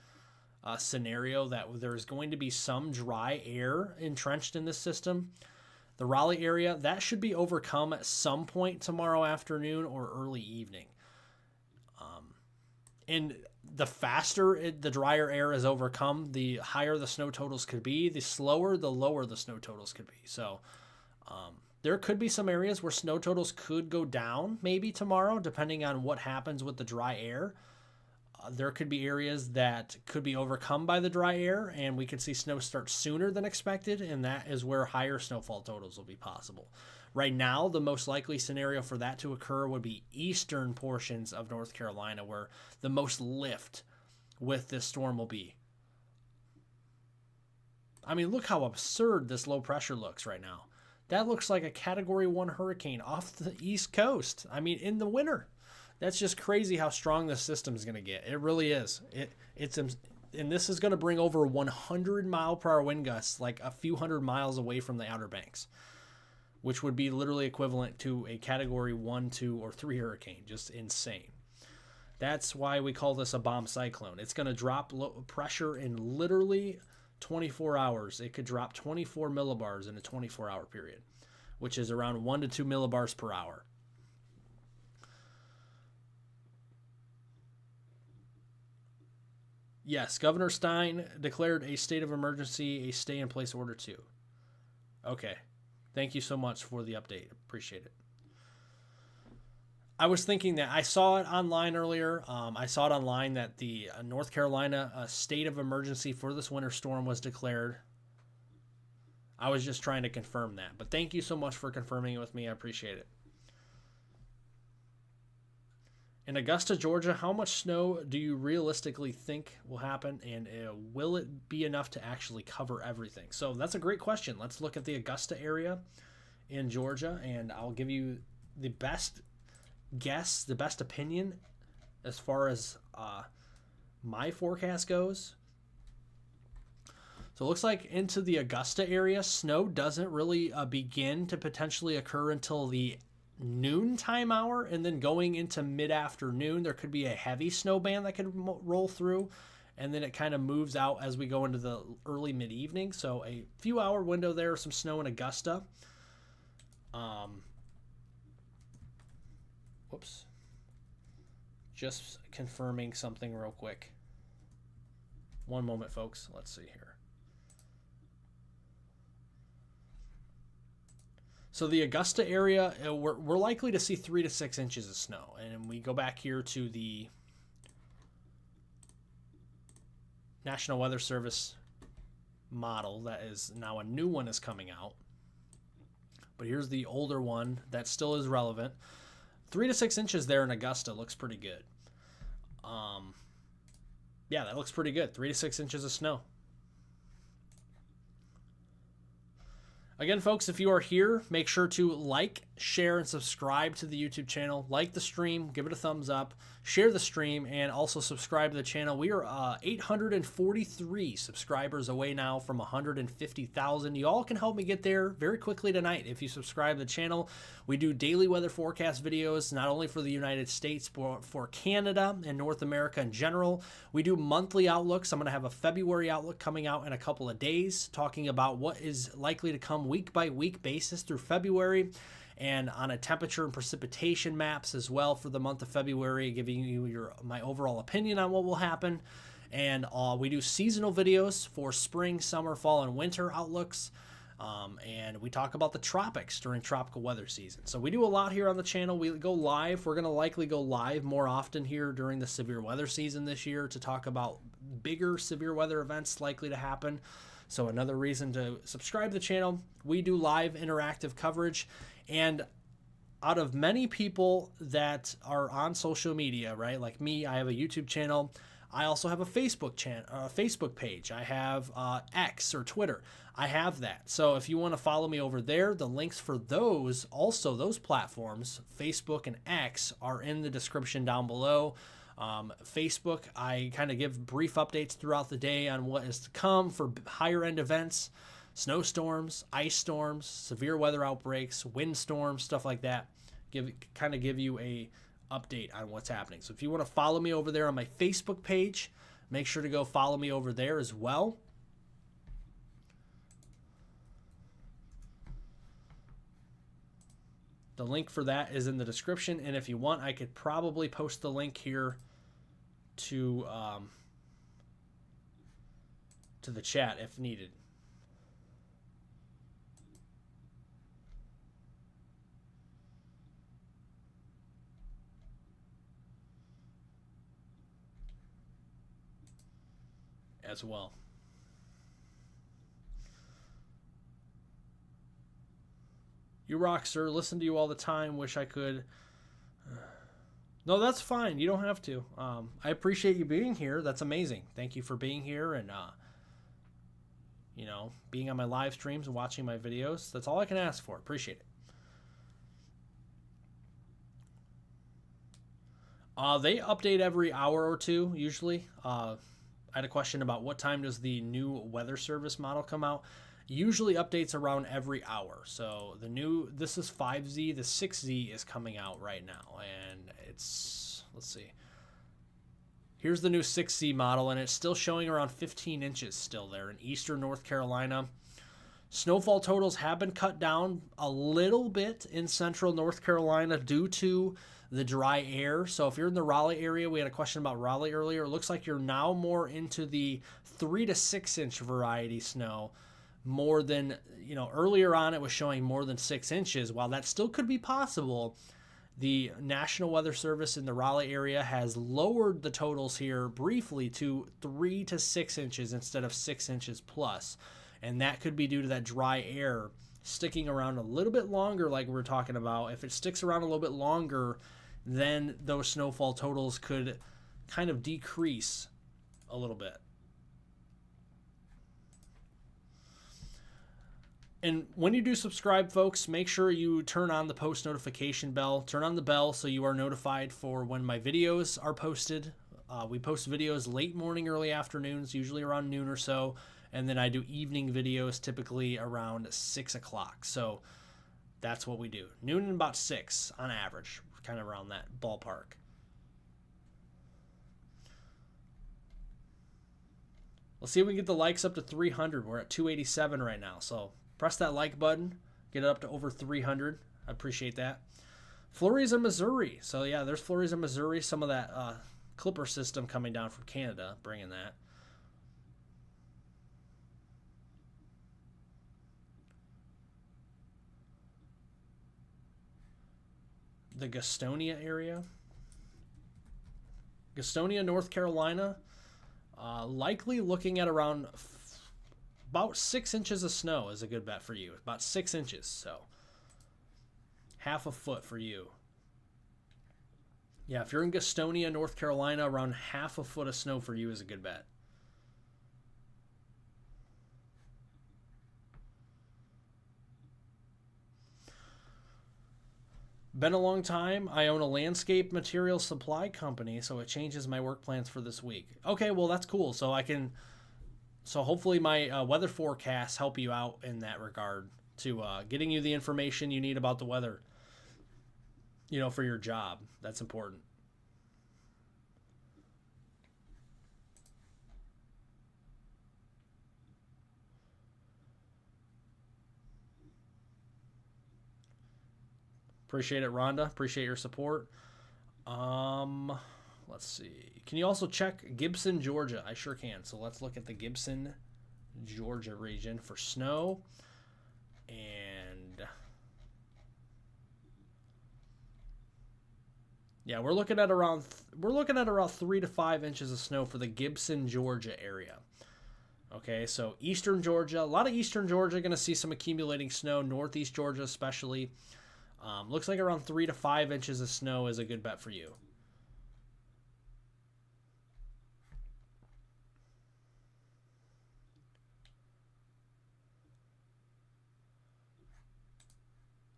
scenario that there's going to be some dry air entrenched in this system. The Raleigh area, that should be overcome at some point tomorrow afternoon or early evening. And the faster the drier air is overcome, the higher the snow totals could be. The slower, the lower the snow totals could be. So there could be some areas where snow totals could go down maybe tomorrow, depending on what happens with the dry air. There could be areas that could be overcome by the dry air, and we could see snow start sooner than expected, and that is where higher snowfall totals will be possible. Right now, the most likely scenario for that to occur would be eastern portions of North Carolina, where the most lift with this storm will be. I mean, look how absurd this low pressure looks right now. That looks like a Category 1 hurricane off the East Coast. I mean, in the winter. That's just crazy how strong this system is going to get. It really is. And this is going to bring over 100-mile-per-hour wind gusts, like a few hundred miles away from the Outer Banks, which would be literally equivalent to a Category 1, 2, or 3 hurricane. Just insane. That's why we call this a bomb cyclone. It's going to drop low pressure in literally 24 hours. It could drop 24 millibars in a 24-hour period, which is around 1 to 2 millibars per hour. Yes, Governor Stein declared a state of emergency, a stay-in-place order too. Okay. Thank you so much for the update. Appreciate it. I was thinking that I saw it online earlier. I saw it online that the North Carolina state of emergency for this winter storm was declared. I was just trying to confirm that. But thank you so much for confirming it with me. I appreciate it. In Augusta, Georgia, how much snow do you realistically think will happen, and will it be enough to actually cover everything? So that's a great question. Let's look at the Augusta area in Georgia, and I'll give you the best guess, the best opinion as far as my forecast goes. So it looks like into the Augusta area, snow doesn't really begin to potentially occur until the noontime hour, and then going into mid-afternoon there could be a heavy snow band that could roll through, and then it kind of moves out as we go into the early mid-evening. So a few hour window there, some snow in Augusta. Whoops, just confirming something real quick. One moment, folks. Let's see here. So the Augusta area, we're likely to see 3 to 6 inches of snow. And we go back here to the National Weather Service model that is now a new one is coming out. But here's the older one that still is relevant. 3 to 6 inches there in Augusta looks pretty good. Yeah, that looks pretty good. 3 to 6 inches of snow. Again, folks, if you are here, make sure to like, share, and subscribe to the YouTube channel. Like the stream, give it a thumbs up, share the stream, and also subscribe to the channel. We are 843 subscribers away now from 150,000. You all can help me get there very quickly tonight if you subscribe to the channel. We do daily weather forecast videos, not only for the United States, but for Canada and North America in general. We do monthly outlooks. I'm going to have a February outlook coming out in a couple of days, talking about what is likely to come week by week basis through February, and on a temperature and precipitation maps as well for the month of February, giving you my overall opinion on what will happen. And we do seasonal videos for spring, summer, fall, and winter outlooks. And we talk about the tropics during tropical weather season. So we do a lot here on the channel. We go live. We're going to likely go live more often here during the severe weather season this year to talk about bigger severe weather events likely to happen. So another reason to subscribe to the channel. We do live interactive coverage. And out of many people that are on social media, right? Like me, I have a YouTube channel. I also have a Facebook page. I have X or Twitter. I have that. So if you want to follow me over there, the links for those, also those platforms, Facebook and X, are in the description down below. Facebook, I kind of give brief updates throughout the day on what is to come for higher end events, snowstorms, ice storms, severe weather outbreaks, windstorms, stuff like that. Give you a update on what's happening. So if you want to follow me over there on my Facebook page, make sure to go follow me over there as well. The link for that is in the description, and if you want, I could probably post the link here to the chat if needed. As well. You rock, sir. Listen to you all the time. Wish I could. No, that's fine. You don't have to. I appreciate you being here. That's amazing. Thank you for being here and, being on my live streams and watching my videos. That's all I can ask for. Appreciate it. They update every hour or two, usually. I had a question about what time does the new weather service model come out. Usually updates around every hour. So this is 5Z, the 6Z is coming out right now, and let's see. Here's the new 6Z model, and it's still showing around 15 inches still there in eastern North Carolina. Snowfall totals have been cut down a little bit in central North Carolina due to the dry air. So if you're in the Raleigh area, we had a question about Raleigh earlier. It looks like you're now more into the 3 to 6 inch variety snow. More than, earlier on it was showing more than 6 inches. While that still could be possible, the National Weather Service in the Raleigh area has lowered the totals here briefly to 3 to 6 inches instead of 6 inches plus. And that could be due to that dry air sticking around a little bit longer, like we were talking about. If it sticks around a little bit longer, then those snowfall totals could kind of decrease a little bit. And when you do subscribe, folks, make sure you turn on the post notification bell. Turn on the bell so you are notified for when my videos are posted. We post videos late morning, early afternoons, usually around noon or so. And then I do evening videos typically around 6 o'clock. So that's what we do. Noon and about 6 on average, kind of around that ballpark. Let's see if we can get the likes up to 300. We're at 287 right now. So press that like button, get it up to over 300. I appreciate that. Flurries in Missouri. So yeah, there's flurries in Missouri. Some of that clipper system coming down from Canada, bringing that. The Gastonia area. Gastonia, North Carolina. Likely looking at around about 6 inches of snow is a good bet for you. About 6 inches, so half a foot for you. Yeah, if you're in Gastonia, North Carolina, around half a foot of snow for you is a good bet. Been a long time. I own a landscape material supply company, so it changes my work plans for this week. Okay, well, that's cool. So hopefully my weather forecasts help you out in that regard to getting you the information you need about the weather, for your job. That's important. Appreciate it, Rhonda. Appreciate your support. Let's see. Can you also check Gibson, Georgia? I sure can. So let's look at the Gibson, Georgia region for snow. And yeah, we're looking at around 3 to 5 inches of snow for the Gibson, Georgia area. Okay, so eastern Georgia, a lot of eastern Georgia going to see some accumulating snow. Northeast Georgia especially. Looks like around 3 to 5 inches of snow is a good bet for you.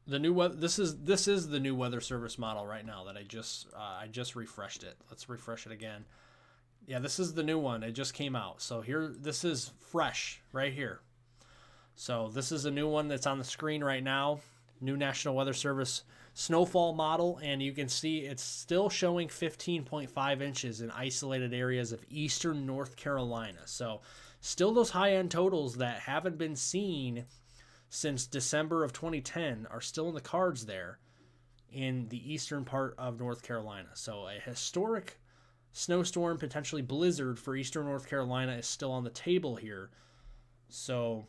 The new this is the new weather service model right now that I just refreshed it. Let's refresh it again. Yeah, this is the new one. It just came out. So here, this is fresh right here. So this is a new one that's on the screen right now. New National Weather Service snowfall model, and you can see it's still showing 15.5 inches in isolated areas of eastern North Carolina. So still those high-end totals that haven't been seen since December of 2010 are still in the cards there in the eastern part of North Carolina. So a historic snowstorm, potentially blizzard for eastern North Carolina is still on the table here. So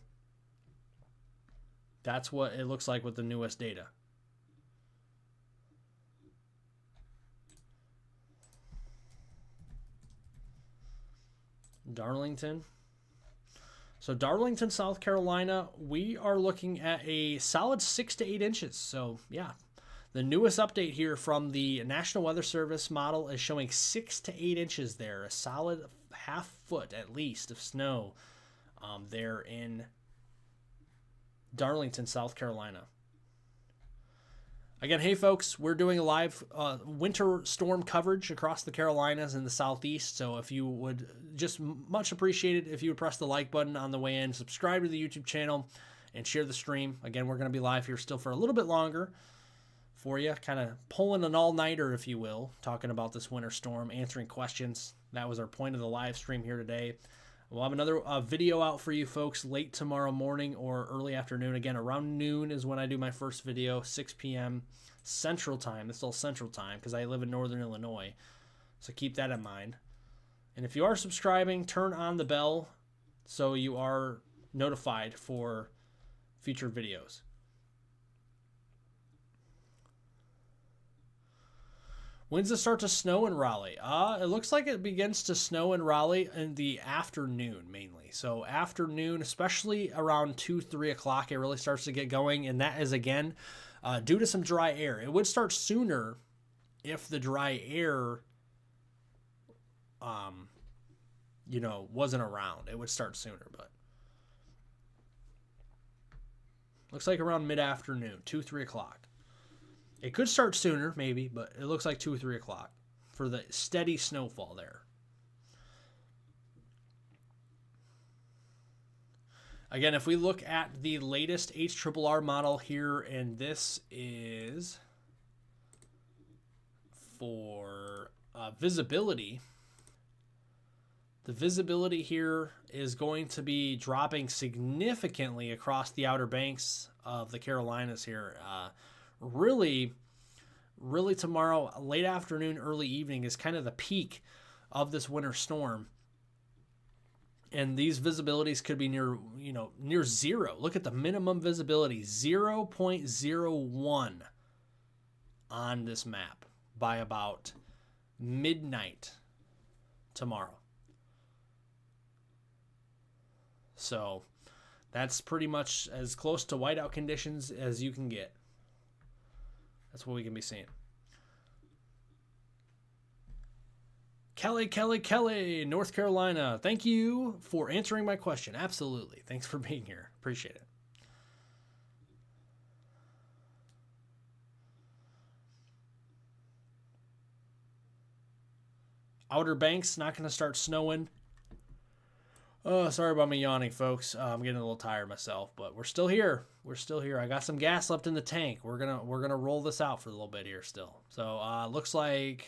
that's what it looks like with the newest data. Darlington. So Darlington, South Carolina, we are looking at a solid 6 to 8 inches. So yeah, the newest update here from the National Weather Service model is showing 6 to 8 inches there, a solid half foot at least of snow there in Darlington, South Carolina. Again, hey folks, we're doing a live winter storm coverage across the Carolinas and the Southeast. So if you would just much appreciated if you would press the like button on the way in, subscribe to the YouTube channel, and share the stream. Again, we're going to be live here still for a little bit longer for you, kind of pulling an all-nighter, if you will, talking about this winter storm, answering questions. That was our point of the live stream here today. We'll have another video out for you folks late tomorrow morning or early afternoon. Again, around noon is when I do my first video, 6 p.m. Central Time. It's all Central Time because I live in Northern Illinois. So keep that in mind. And if you are subscribing, turn on the bell so you are notified for future videos. When's it start to snow in Raleigh? It looks like it begins to snow in Raleigh in the afternoon mainly. So afternoon, especially around 2, 3 o'clock, it really starts to get going. And that is, again, due to some dry air. It would start sooner if the dry air, wasn't around. It would start sooner, but looks like around mid-afternoon, 2, 3 o'clock. It could start sooner, maybe, but it looks like 2 or 3 o'clock for the steady snowfall there. Again, if we look at the latest HRRR model here, and this is for visibility. The visibility here is going to be dropping significantly across the Outer Banks of the Carolinas here. Really tomorrow, late afternoon, early evening is kind of the peak of this winter storm. And these visibilities could be near zero. Look at the minimum visibility, 0.01 on this map by about midnight tomorrow. So that's pretty much as close to whiteout conditions as you can get. That's what we can be seeing. Kelly, North Carolina. Thank you for answering my question. Absolutely. Thanks for being here. Appreciate it. Outer Banks, not going to start snowing. Oh, sorry about me yawning, folks. I'm getting a little tired myself, but we're still here. We're still here. I got some gas left in the tank. We're gonna roll this out for a little bit here still. So looks like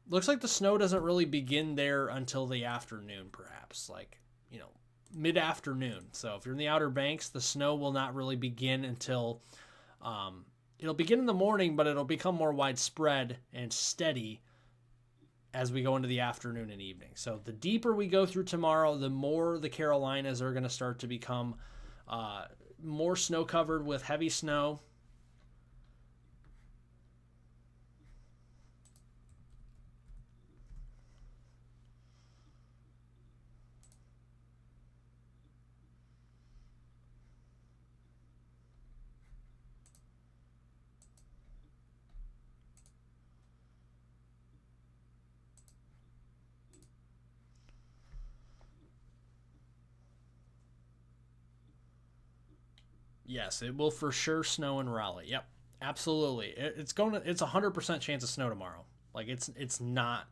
the snow doesn't really begin there until the afternoon, perhaps, like, mid-afternoon. So if you're in the Outer Banks, the snow will not really begin until it'll begin in the morning, but it'll become more widespread and steady as we go into the afternoon and evening. So the deeper we go through tomorrow, the more the Carolinas are going to start to become more snow covered with heavy snow. Yes, it will for sure snow in Raleigh. Yep, absolutely. It's 100% chance of snow tomorrow. Like it's not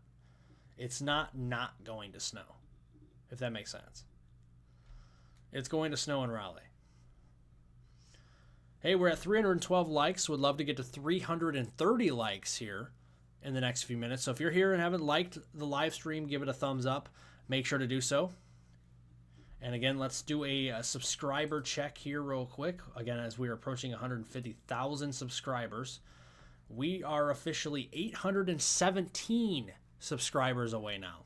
going to snow, if that makes sense. It's going to snow in Raleigh. Hey, we're at 312 likes. Would love to get to 330 likes here in the next few minutes. So if you're here and haven't liked the live stream, give it a thumbs up. Make sure to do so. And again, let's do a subscriber check here real quick. Again, as we are approaching 150,000 subscribers, we are officially 817 subscribers away now.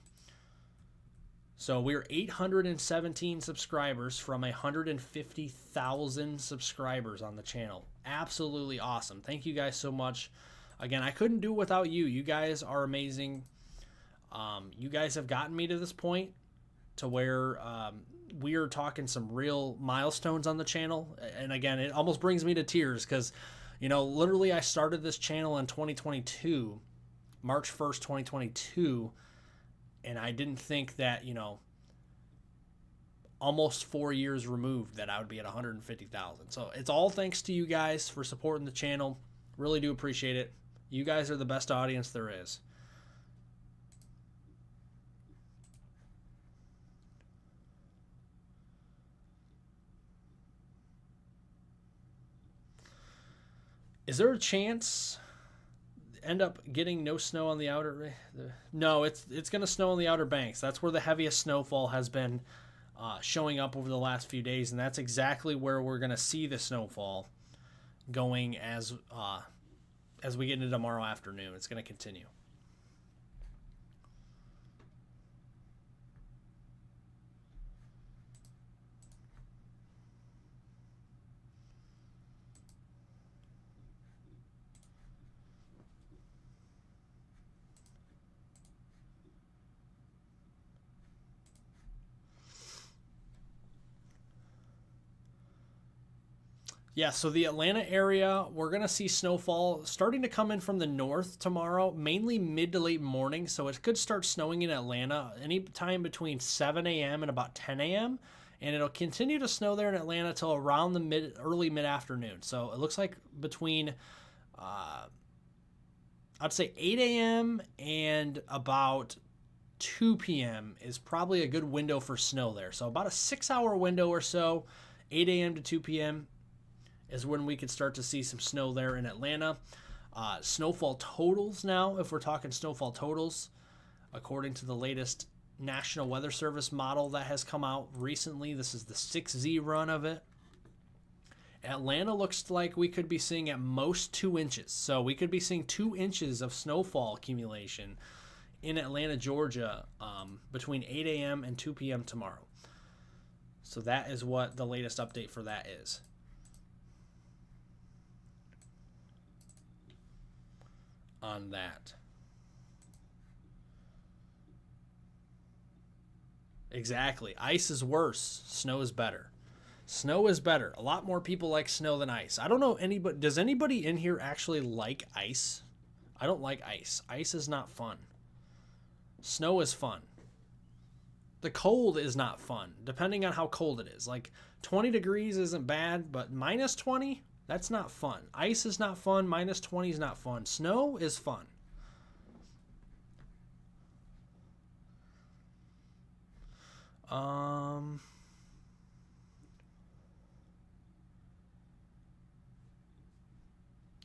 So we're 817 subscribers from 150,000 subscribers on the channel. Absolutely awesome. Thank you guys so much. Again, I couldn't do it without you. You guys are amazing. You guys have gotten me to this point to where we are talking some real milestones on the channel. And again, it almost brings me to tears because, literally I started this channel in 2022, March 1st, 2022. And I didn't think that, almost 4 years removed, that I would be at 150,000. So it's all thanks to you guys for supporting the channel. Really do appreciate it. You guys are the best audience there is. Is there a chance end up getting no snow on the outer? No, it's going to snow on the Outer Banks. That's where the heaviest snowfall has been showing up over the last few days, and that's exactly where we're going to see the snowfall going as we get into tomorrow afternoon. It's going to continue. Yeah, so the Atlanta area, we're going to see snowfall starting to come in from the north tomorrow, mainly mid to late morning. So it could start snowing in Atlanta anytime between 7 a.m. and about 10 a.m. And it'll continue to snow there in Atlanta till around the early mid-afternoon. So it looks like between, I'd say 8 a.m. and about 2 p.m. is probably a good window for snow there. So about a 6-hour window or so, 8 a.m. to 2 p.m. is when we could start to see some snow there in Atlanta. Snowfall totals now, if we're talking snowfall totals, according to the latest National Weather Service model that has come out recently, this is the 6Z run of it. Atlanta looks like we could be seeing at most 2 inches. So we could be seeing 2 inches of snowfall accumulation in Atlanta, Georgia, between 8 a.m. and 2 p.m. tomorrow. So that is what the latest update for that is. On that. Exactly. Ice is worse. Snow is better. Snow is better. A lot more people like snow than ice. I don't know anybody. Does anybody in here actually like ice? I don't like ice. Ice is not fun. Snow is fun. The cold is not fun, depending on how cold it is. Like 20 degrees isn't bad, but minus 20, that's not fun. Ice is not fun. Minus 20 is not fun. Snow is fun.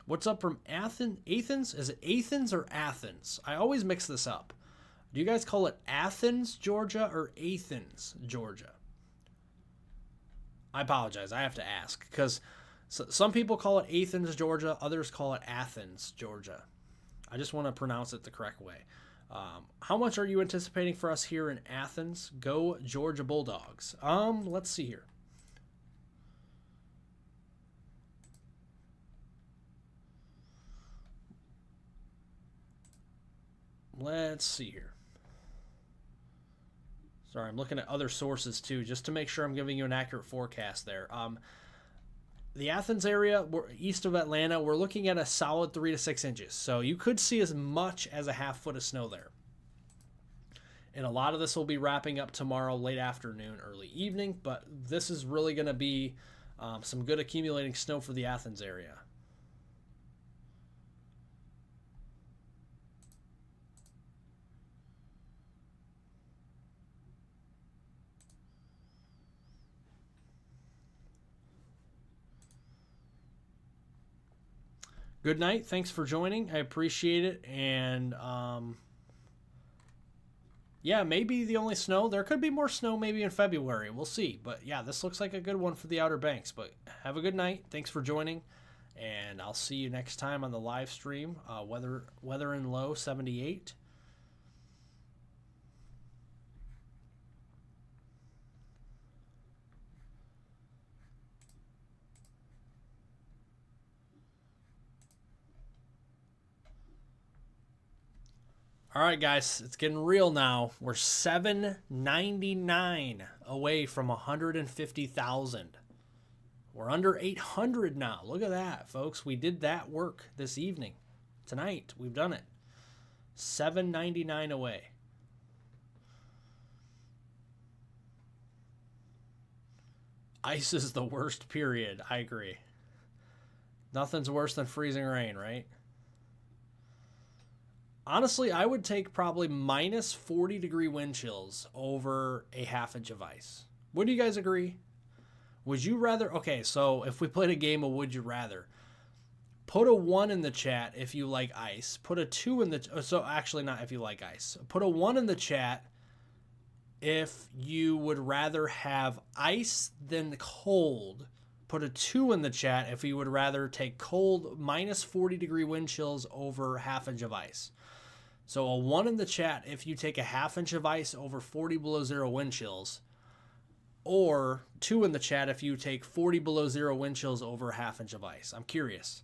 What's up from Athens? Is it Athens or Athens? I always mix this up. Do you guys call it Athens, Georgia, or Athens, Georgia? I apologize. I have to ask because some people call it Athens, Georgia. Others call it Athens, Georgia. I just want to pronounce it the correct way. How much are you anticipating for us here in Athens? Go Georgia Bulldogs. Let's see here. Let's see here. Sorry, I'm looking at other sources too, just to make sure I'm giving you an accurate forecast there. The Athens area, east of Atlanta, we're looking at a solid 3 to 6 inches. So you could see as much as a half foot of snow there. And a lot of this will be wrapping up tomorrow, late afternoon, early evening. But this is really going to be some good accumulating snow for the Athens area. Good night. Thanks for joining. I appreciate it. And yeah, maybe the only snow. There could be more snow maybe in February. We'll see. But yeah, this looks like a good one for the Outer Banks. But have a good night. Thanks for joining. And I'll see you next time on the live stream. Weather in low 78. All right, guys, it's getting real now. We're 799 away from 150,000. We're under 800 now. Look at that, folks. We did that work this evening. Tonight, we've done it. 799 away. Ice is the worst, period. I agree. Nothing's worse than freezing rain, right? Honestly, I would take probably minus 40-degree wind chills over a half inch of ice. Would you guys agree? Would you rather? Okay, so if we played a game of Would You Rather, put a 1 in the chat if you like ice. Put a 2 in the... So actually not if you like ice. Put a 1 in the chat if you would rather have ice than cold. Put a 2 in the chat if you would rather take cold minus 40-degree wind chills over half inch of ice. So a 1 in the chat if you take a half inch of ice over 40 below zero wind chills, or 2 in the chat if you take 40 below zero wind chills over a half inch of ice. I'm curious.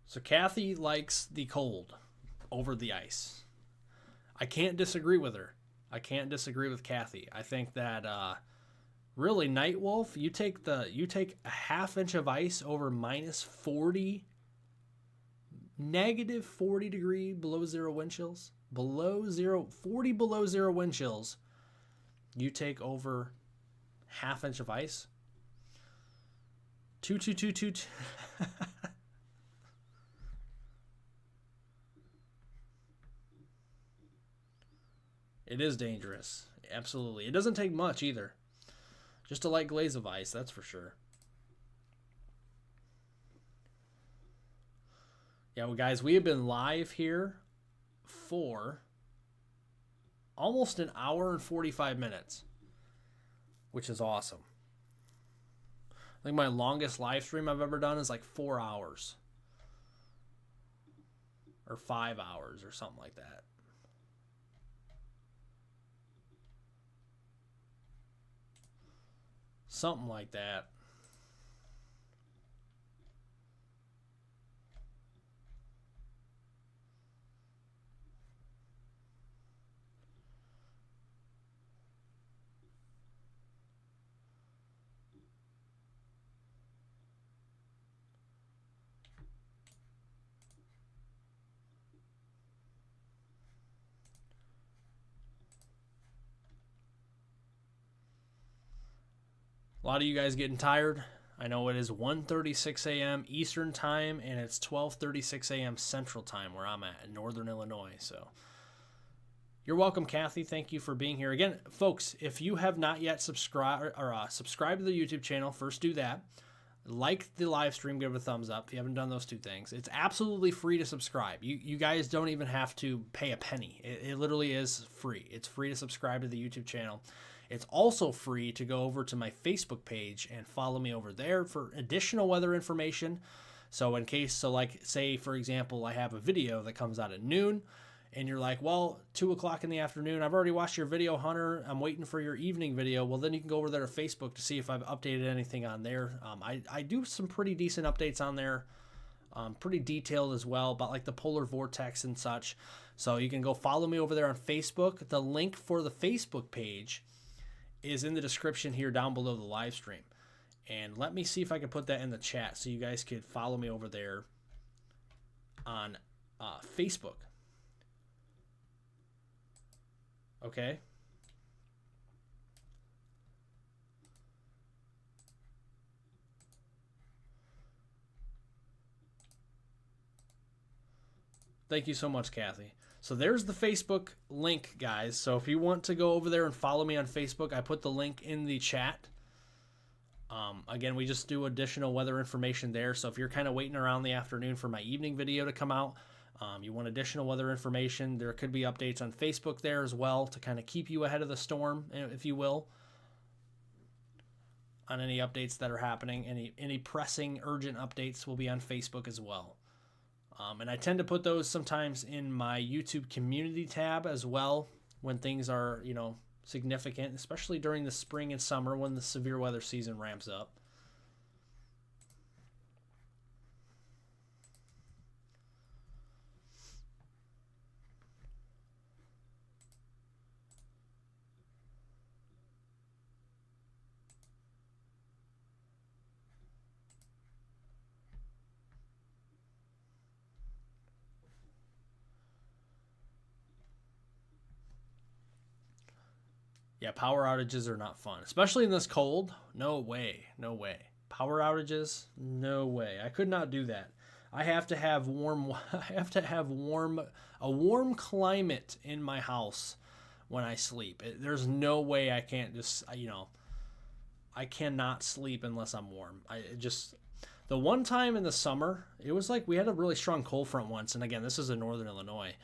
So Kathy likes the cold over the ice. I can't disagree with her. I can't disagree with Kathy. I think that really, Nightwolf, you take a half inch of ice over minus 40, negative 40 degree below zero wind chills, 40 below zero wind chills. You take over half inch of ice. 2. It is dangerous. Absolutely. It doesn't take much either. Just a light glaze of ice, that's for sure. Yeah, well, guys, we have been live here for almost an hour and 45 minutes, which is awesome. I think my longest live stream I've ever done is like 4 hours. Or 5 hours or something like that. something like that. A lot of you guys getting tired. I know it is 1:36 a.m. Eastern time, and it's 12:36 a.m. Central time where I'm at in Northern Illinois. So you're welcome, Kathy. Thank you for being here. Again, folks, if you have not yet subscribed to the YouTube channel, first do that. Like the live stream, give it a thumbs up if you haven't done those two things. It's absolutely free to subscribe. You guys don't even have to pay a penny. It literally is free. It's free to subscribe to the YouTube channel. It's also free to go over to my Facebook page and follow me over there for additional weather information. So in case, like say for example, I have a video that comes out at noon and you're like, well, 2 o'clock in the afternoon, I've already watched your video, Hunter. I'm waiting for your evening video. Well, then you can go over there to Facebook to see if I've updated anything on there. I do some pretty decent updates on there, pretty detailed as well about like the polar vortex and such. So you can go follow me over there on Facebook. The link for the Facebook page is in the description here down below the live stream. And let me see if I can put that in the chat so you guys could follow me over there on Facebook. Okay. Thank you so much, Kathy. So there's the Facebook link, guys. So if you want to go over there and follow me on Facebook, I put the link in the chat. Again, we just do additional weather information there. So if you're kind of waiting around the afternoon for my evening video to come out, you want additional weather information, there could be updates on Facebook there as well to kind of keep you ahead of the storm, if you will, on any updates that are happening. Any pressing, urgent updates will be on Facebook as well. And I tend to put those sometimes in my YouTube community tab as well when things are, significant, especially during the spring and summer when the severe weather season ramps up. Yeah, power outages are not fun, especially in this cold. No way, no way. Power outages, no way. I could not do that. I have to have warm. I have to have a warm climate in my house when I sleep. There's no way I can't just, I cannot sleep unless I'm warm. The one time in the summer, it was like we had a really strong cold front once, and again, this is in Northern Illinois.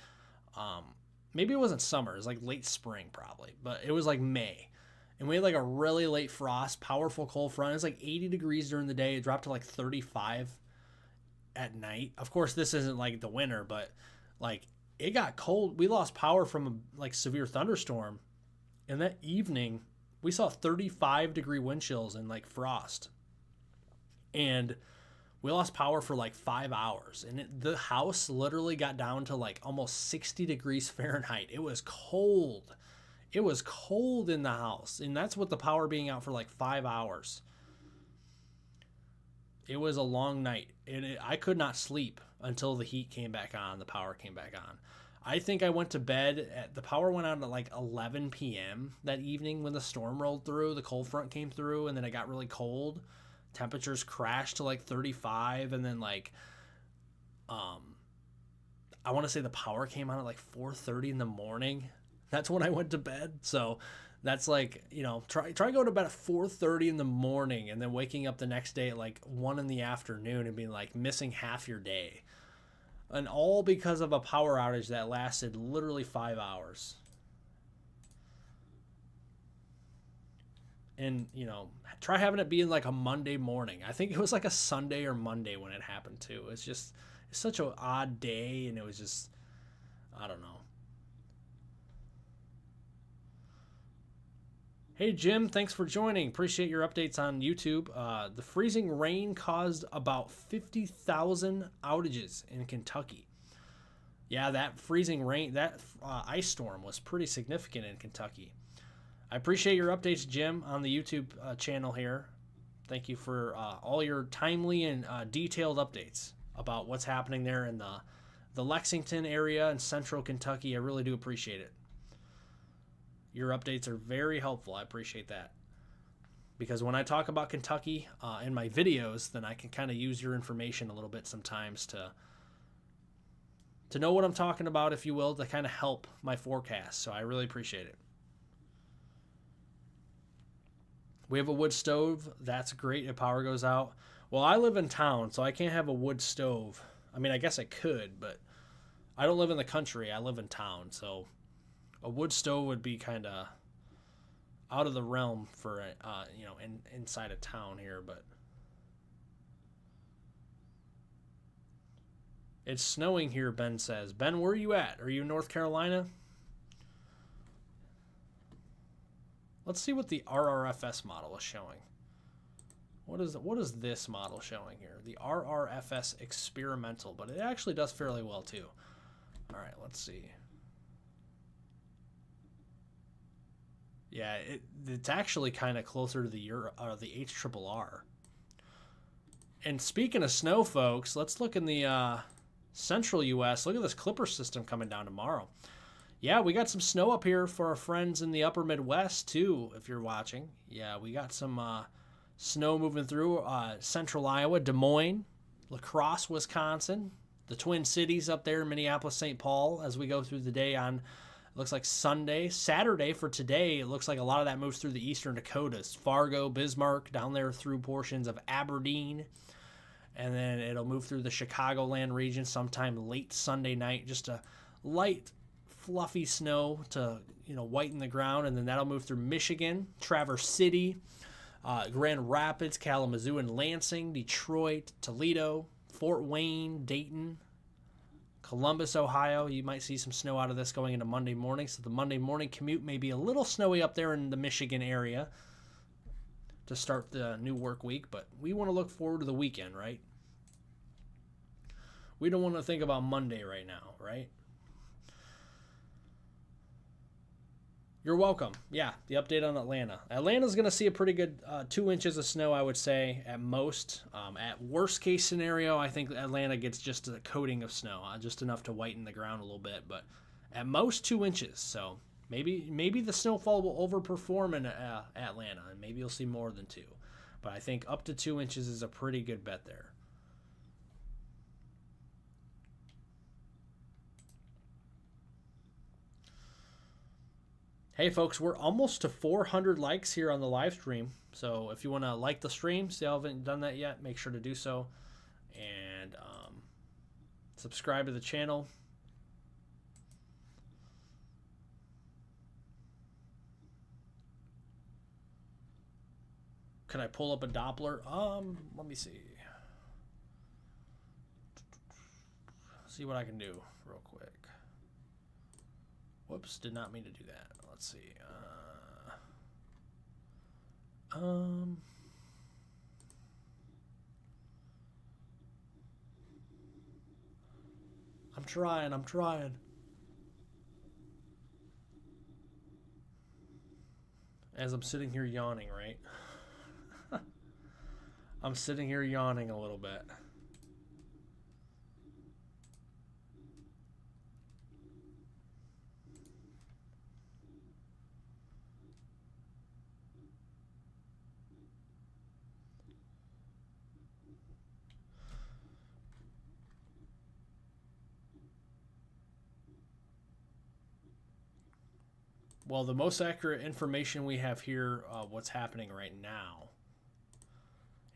Maybe it wasn't summer. It was like late spring probably, but it was like May. And we had like a really late frost, powerful cold front. It was like 80 degrees during the day. It dropped to like 35 at night. Of course, this isn't like the winter, but like it got cold. We lost power from a like severe thunderstorm. And that evening, we saw 35-degree wind chills and like frost. And we lost power for like 5 hours, and the house literally got down to like almost 60 degrees Fahrenheit. It was cold. It was cold in the house, and that's with the power being out for like 5 hours. It was a long night, and I could not sleep until the heat came back on, the power came back on. I think I went to bed, the power went out at like 11 p.m. that evening when the storm rolled through, the cold front came through, and then it got really cold. Temperatures crashed to like 35, and then like I want to say the power came on at like 4:30 in the morning. That's when I went to bed. So that's like, try go to bed at 4:30 in the morning and then waking up the next day at like 1 in the afternoon and being like missing half your day, and all because of a power outage that lasted literally 5 hours. And, try having it being like a Monday morning. I think it was like a Sunday or Monday when it happened too. It's such an odd day, and it was just, I don't know. Hey Jim, thanks for joining. Appreciate your updates on YouTube. The freezing rain caused about 50,000 outages in Kentucky. Yeah, that freezing rain, that ice storm was pretty significant in Kentucky. I appreciate your updates, Jim, on the YouTube channel here. Thank you for all your timely and detailed updates about what's happening there in the Lexington area and central Kentucky. I really do appreciate it. Your updates are very helpful. I appreciate that. Because when I talk about Kentucky in my videos, then I can kind of use your information a little bit sometimes to know what I'm talking about, if you will, to kind of help my forecast. So I really appreciate it. We have a wood stove. That's great if power goes out. Well, I live in town, so I can't have a wood stove. I mean, I guess I could, but I don't live in the country. I live in town, so a wood stove would be kind of out of the realm for inside a town here. But it's snowing here, Ben says. Ben, where are you at? Are you in North Carolina? Let's see what the RRFS model is showing. What is this model showing here? The RRFS experimental, but it actually does fairly well too. All right, let's see. Yeah, it's actually kind of closer to the HRRR. And speaking of snow, folks, let's look in the central U.S. Look at this Clipper system coming down tomorrow. Yeah, we got some snow up here for our friends in the upper Midwest, too, if you're watching. Yeah, we got some snow moving through central Iowa, Des Moines, La Crosse, Wisconsin, the Twin Cities up there, Minneapolis, St. Paul, as we go through the day on, it looks like Sunday. Saturday for today, it looks like a lot of that moves through the eastern Dakotas, Fargo, Bismarck, down there through portions of Aberdeen, and then it'll move through the Chicagoland region sometime late Sunday night, just a light fluffy snow to whiten the ground, and then that'll move through Michigan, Traverse City, Grand Rapids, Kalamazoo, and Lansing, Detroit, Toledo, Fort Wayne, Dayton, Columbus, Ohio. You might see some snow out of this going into Monday morning, so the Monday morning commute may be a little snowy up there in the Michigan area to start the new work week, but we want to look forward to the weekend, right? We don't want to think about Monday right now, right? You're welcome. Yeah, the update on Atlanta. Atlanta's going to see a pretty good 2 inches of snow, I would say, at most. At worst case scenario, I think Atlanta gets just a coating of snow, just enough to whiten the ground a little bit. But at most 2 inches. So maybe the snowfall will overperform in Atlanta, and maybe you'll see more than 2. But I think up to 2 inches is a pretty good bet there. Hey folks, we're almost to 400 likes here on the live stream. So if you want to like the stream, still haven't done that yet, make sure to do so. And subscribe to the channel. Can I pull up a Doppler? Let me see. See what I can do real quick. Whoops, did not mean to do that. Let's see. I'm trying. As I'm sitting here yawning, right? I'm sitting here yawning a little bit. Well, the most accurate information we have here, what's happening right now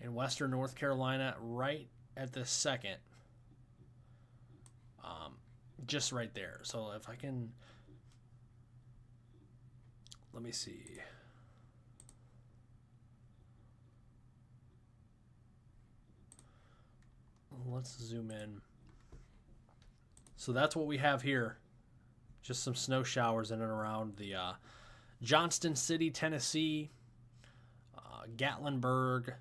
in Western North Carolina, right at this second, just right there. So if I can, let me see. Let's zoom in. So that's what we have here. Just some snow showers in and around the Johnston City, Tennessee, Gatlinburg,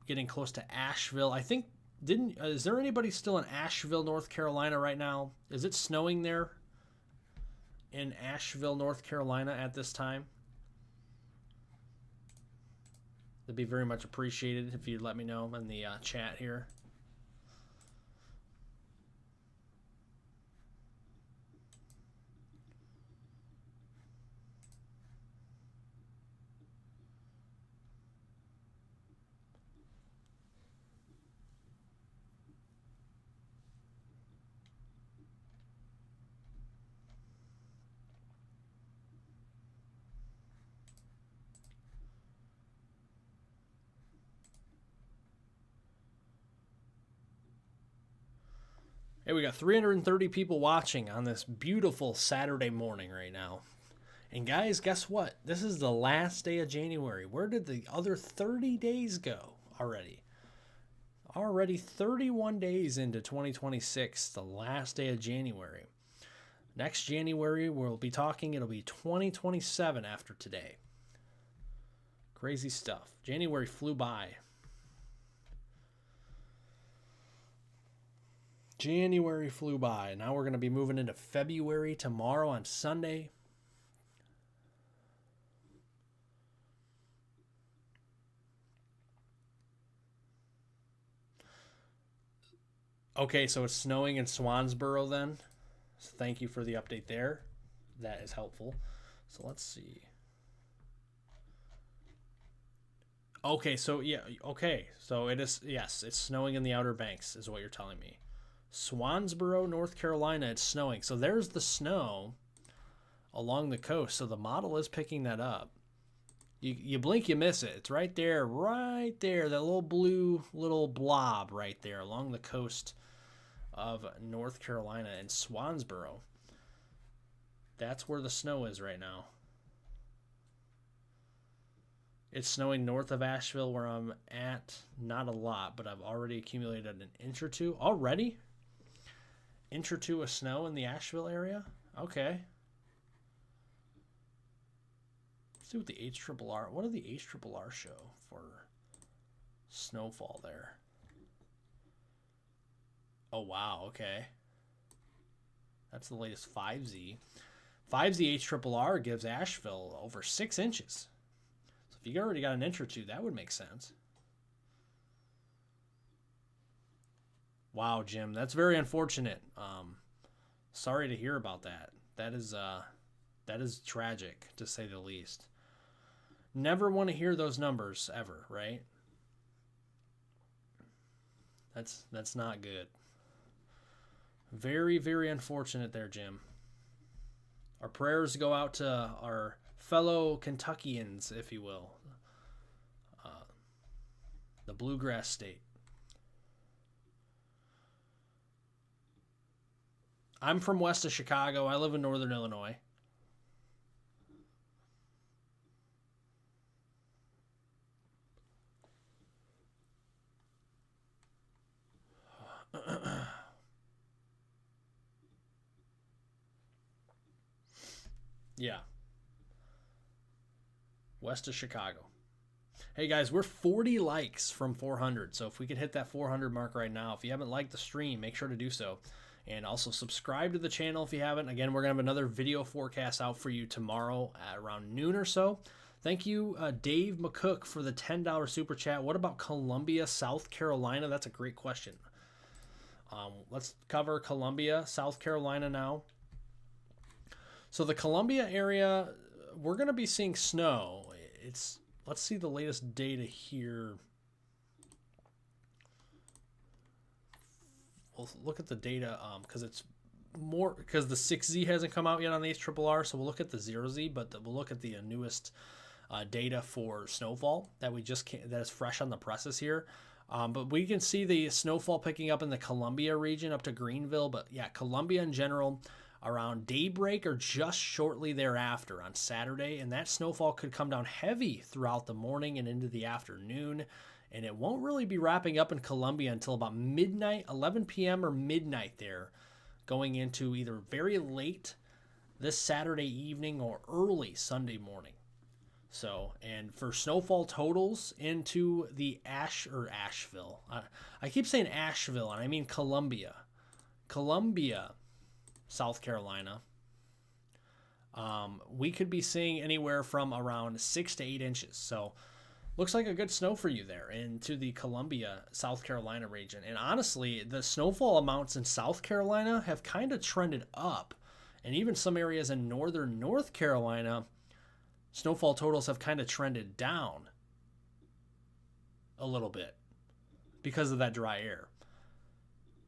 getting close to Asheville. I think, is there anybody still in Asheville, North Carolina right now? Is it snowing there in Asheville, North Carolina at this time? That'd be very much appreciated if you'd let me know in the chat here. Hey, we got 330 people watching on this beautiful Saturday morning right now. And guys, guess what? This is the last day of January. Where did the other 30 days go already? Already 31 days into 2026, the last day of January. Next January, we'll be talking, it'll be 2027 after today. Crazy stuff. January flew by. January flew by. Now we're going to be moving into February tomorrow on Sunday. Okay, so it's snowing in Swansboro then. So thank you for the update there. That is helpful. So let's see. Okay, so yeah, okay. So it is, yes, it's snowing in the Outer Banks is what you're telling me. Swansboro, North Carolina, it's snowing. So there's the snow along the coast. So the model is picking that up. You blink, you miss it. It's right there, that little blue little blob right there along the coast of North Carolina and Swansboro. That's where the snow is right now. It's snowing north of Asheville where I'm at. Not a lot, but I've already accumulated an inch or two. Already? Inch or two of snow in the Asheville area? Okay. Let's see what the HRRR, what did the HRRR show for snowfall there? Oh, wow, okay. That's the latest 5Z. 5Z HRRR gives Asheville over 6 inches. So if you already got an inch or two, that would make sense. Wow, Jim, that's very unfortunate. Sorry to hear about that. That is tragic, to say the least. Never want to hear those numbers ever, right? That's not good. Very, very unfortunate there, Jim. Our prayers go out to our fellow Kentuckians, if you will. The Bluegrass State. I'm from west of Chicago. I live in northern Illinois. Yeah. West of Chicago. Hey guys, we're 40 likes from 400. So if we could hit that 400 mark right now, if you haven't liked the stream, make sure to do so. And also subscribe to the channel if you haven't. Again, we're going to have another video forecast out for you tomorrow at around noon or so. Thank you, Dave McCook, for the $10 super chat. What about Columbia, South Carolina? That's a great question. Let's cover Columbia, South Carolina now. So the Columbia area, we're going to be seeing snow. Let's see the latest data here. We'll look at the data because it's more, because the 6Z hasn't come out yet on the HRRR, so we'll look at the 0Z, but we'll look at the newest data for snowfall that is fresh on the presses here. But we can see the snowfall picking up in the Columbia region up to Greenville. But yeah, Columbia in general around daybreak or just shortly thereafter on Saturday. And that snowfall could come down heavy throughout the morning and into the afternoon. And it won't really be wrapping up in Columbia until about midnight, 11 p.m. or midnight there, going into either very late this Saturday evening or early Sunday morning. So, and for snowfall totals into the Asheville. I keep saying Asheville, and I mean Columbia, South Carolina. We could be seeing anywhere from around 6 to 8 inches. So, looks like a good snow for you there into the Columbia, South Carolina region. And honestly, the snowfall amounts in South Carolina have kind of trended up. And even some areas in northern North Carolina, snowfall totals have kind of trended down a little bit because of that dry air.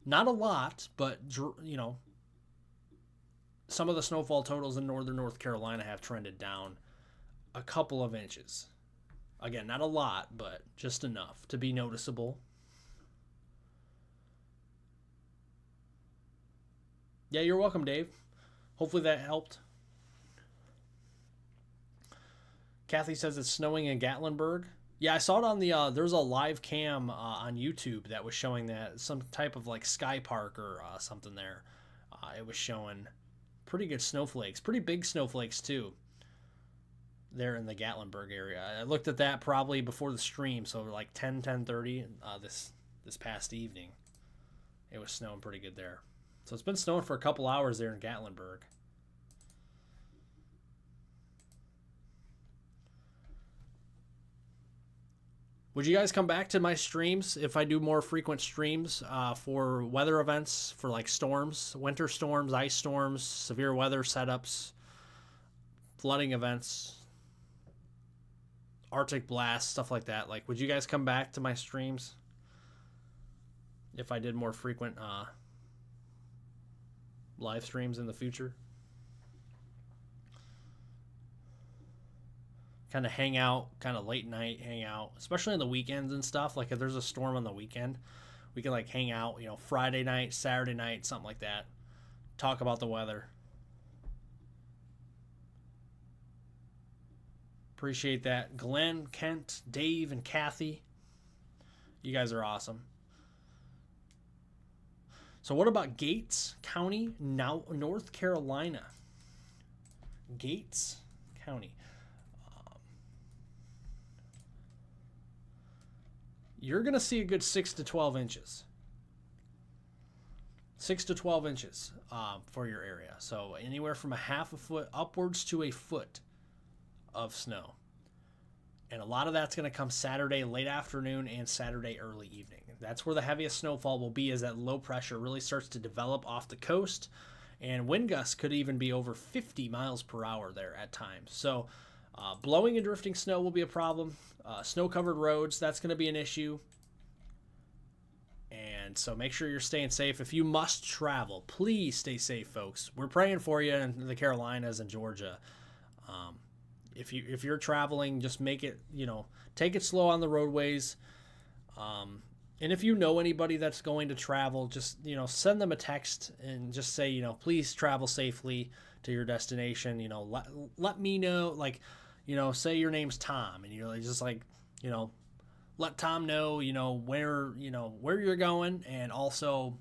Not a lot, but, you know, some of the snowfall totals in northern North Carolina have trended down a couple of inches. Again, not a lot, but just enough to be noticeable. Yeah, you're welcome, Dave. Hopefully that helped. Kathy says it's snowing in Gatlinburg. Yeah, I saw it on the, there's a live cam on YouTube that was showing that, some type of like sky park or something there. It was showing pretty good snowflakes, pretty big snowflakes too, there in the Gatlinburg area. I looked at that probably before the stream, so like 10:30 this past evening. It was snowing pretty good there. So it's been snowing for a couple hours there in Gatlinburg. Would you guys come back to my streams if I do more frequent streams for weather events, for like storms, winter storms, ice storms, severe weather setups, flooding events, Arctic blasts, stuff like that? Like, would you guys come back to my streams if I did more frequent live streams in the future? Kind of hang out, kind of late night hang out, especially on the weekends and stuff. Like if there's a storm on the weekend, we can like hang out, you know, Friday night, Saturday night, something like that. Talk about the weather. Appreciate that. Glenn, Kent, Dave, and Kathy. You guys are awesome. So what about Gates County, now North Carolina? Gates County. You're going to see a good 6 to 12 inches. 6 to 12 inches for your area. So anywhere from a half a foot upwards to a foot of snow. And a lot of that's going to come Saturday late afternoon and Saturday early evening. That's where the heaviest snowfall will be, as that low pressure really starts to develop off the coast. And wind gusts could even be over 50 miles per hour there at times. So blowing and drifting snow will be a problem. Snow-covered roads, that's going to be an issue. And so make sure you're staying safe. If you must travel, please stay safe, folks. We're praying for you in the Carolinas and Georgia. If you're traveling, just make it, you know, take it slow on the roadways. And if you know anybody that's going to travel, just, you know, send them a text and just say, you know, please travel safely to your destination. You know, let me know, like, you know, say your name's Tom, and you're just like, you know, let Tom know, where you're going, and also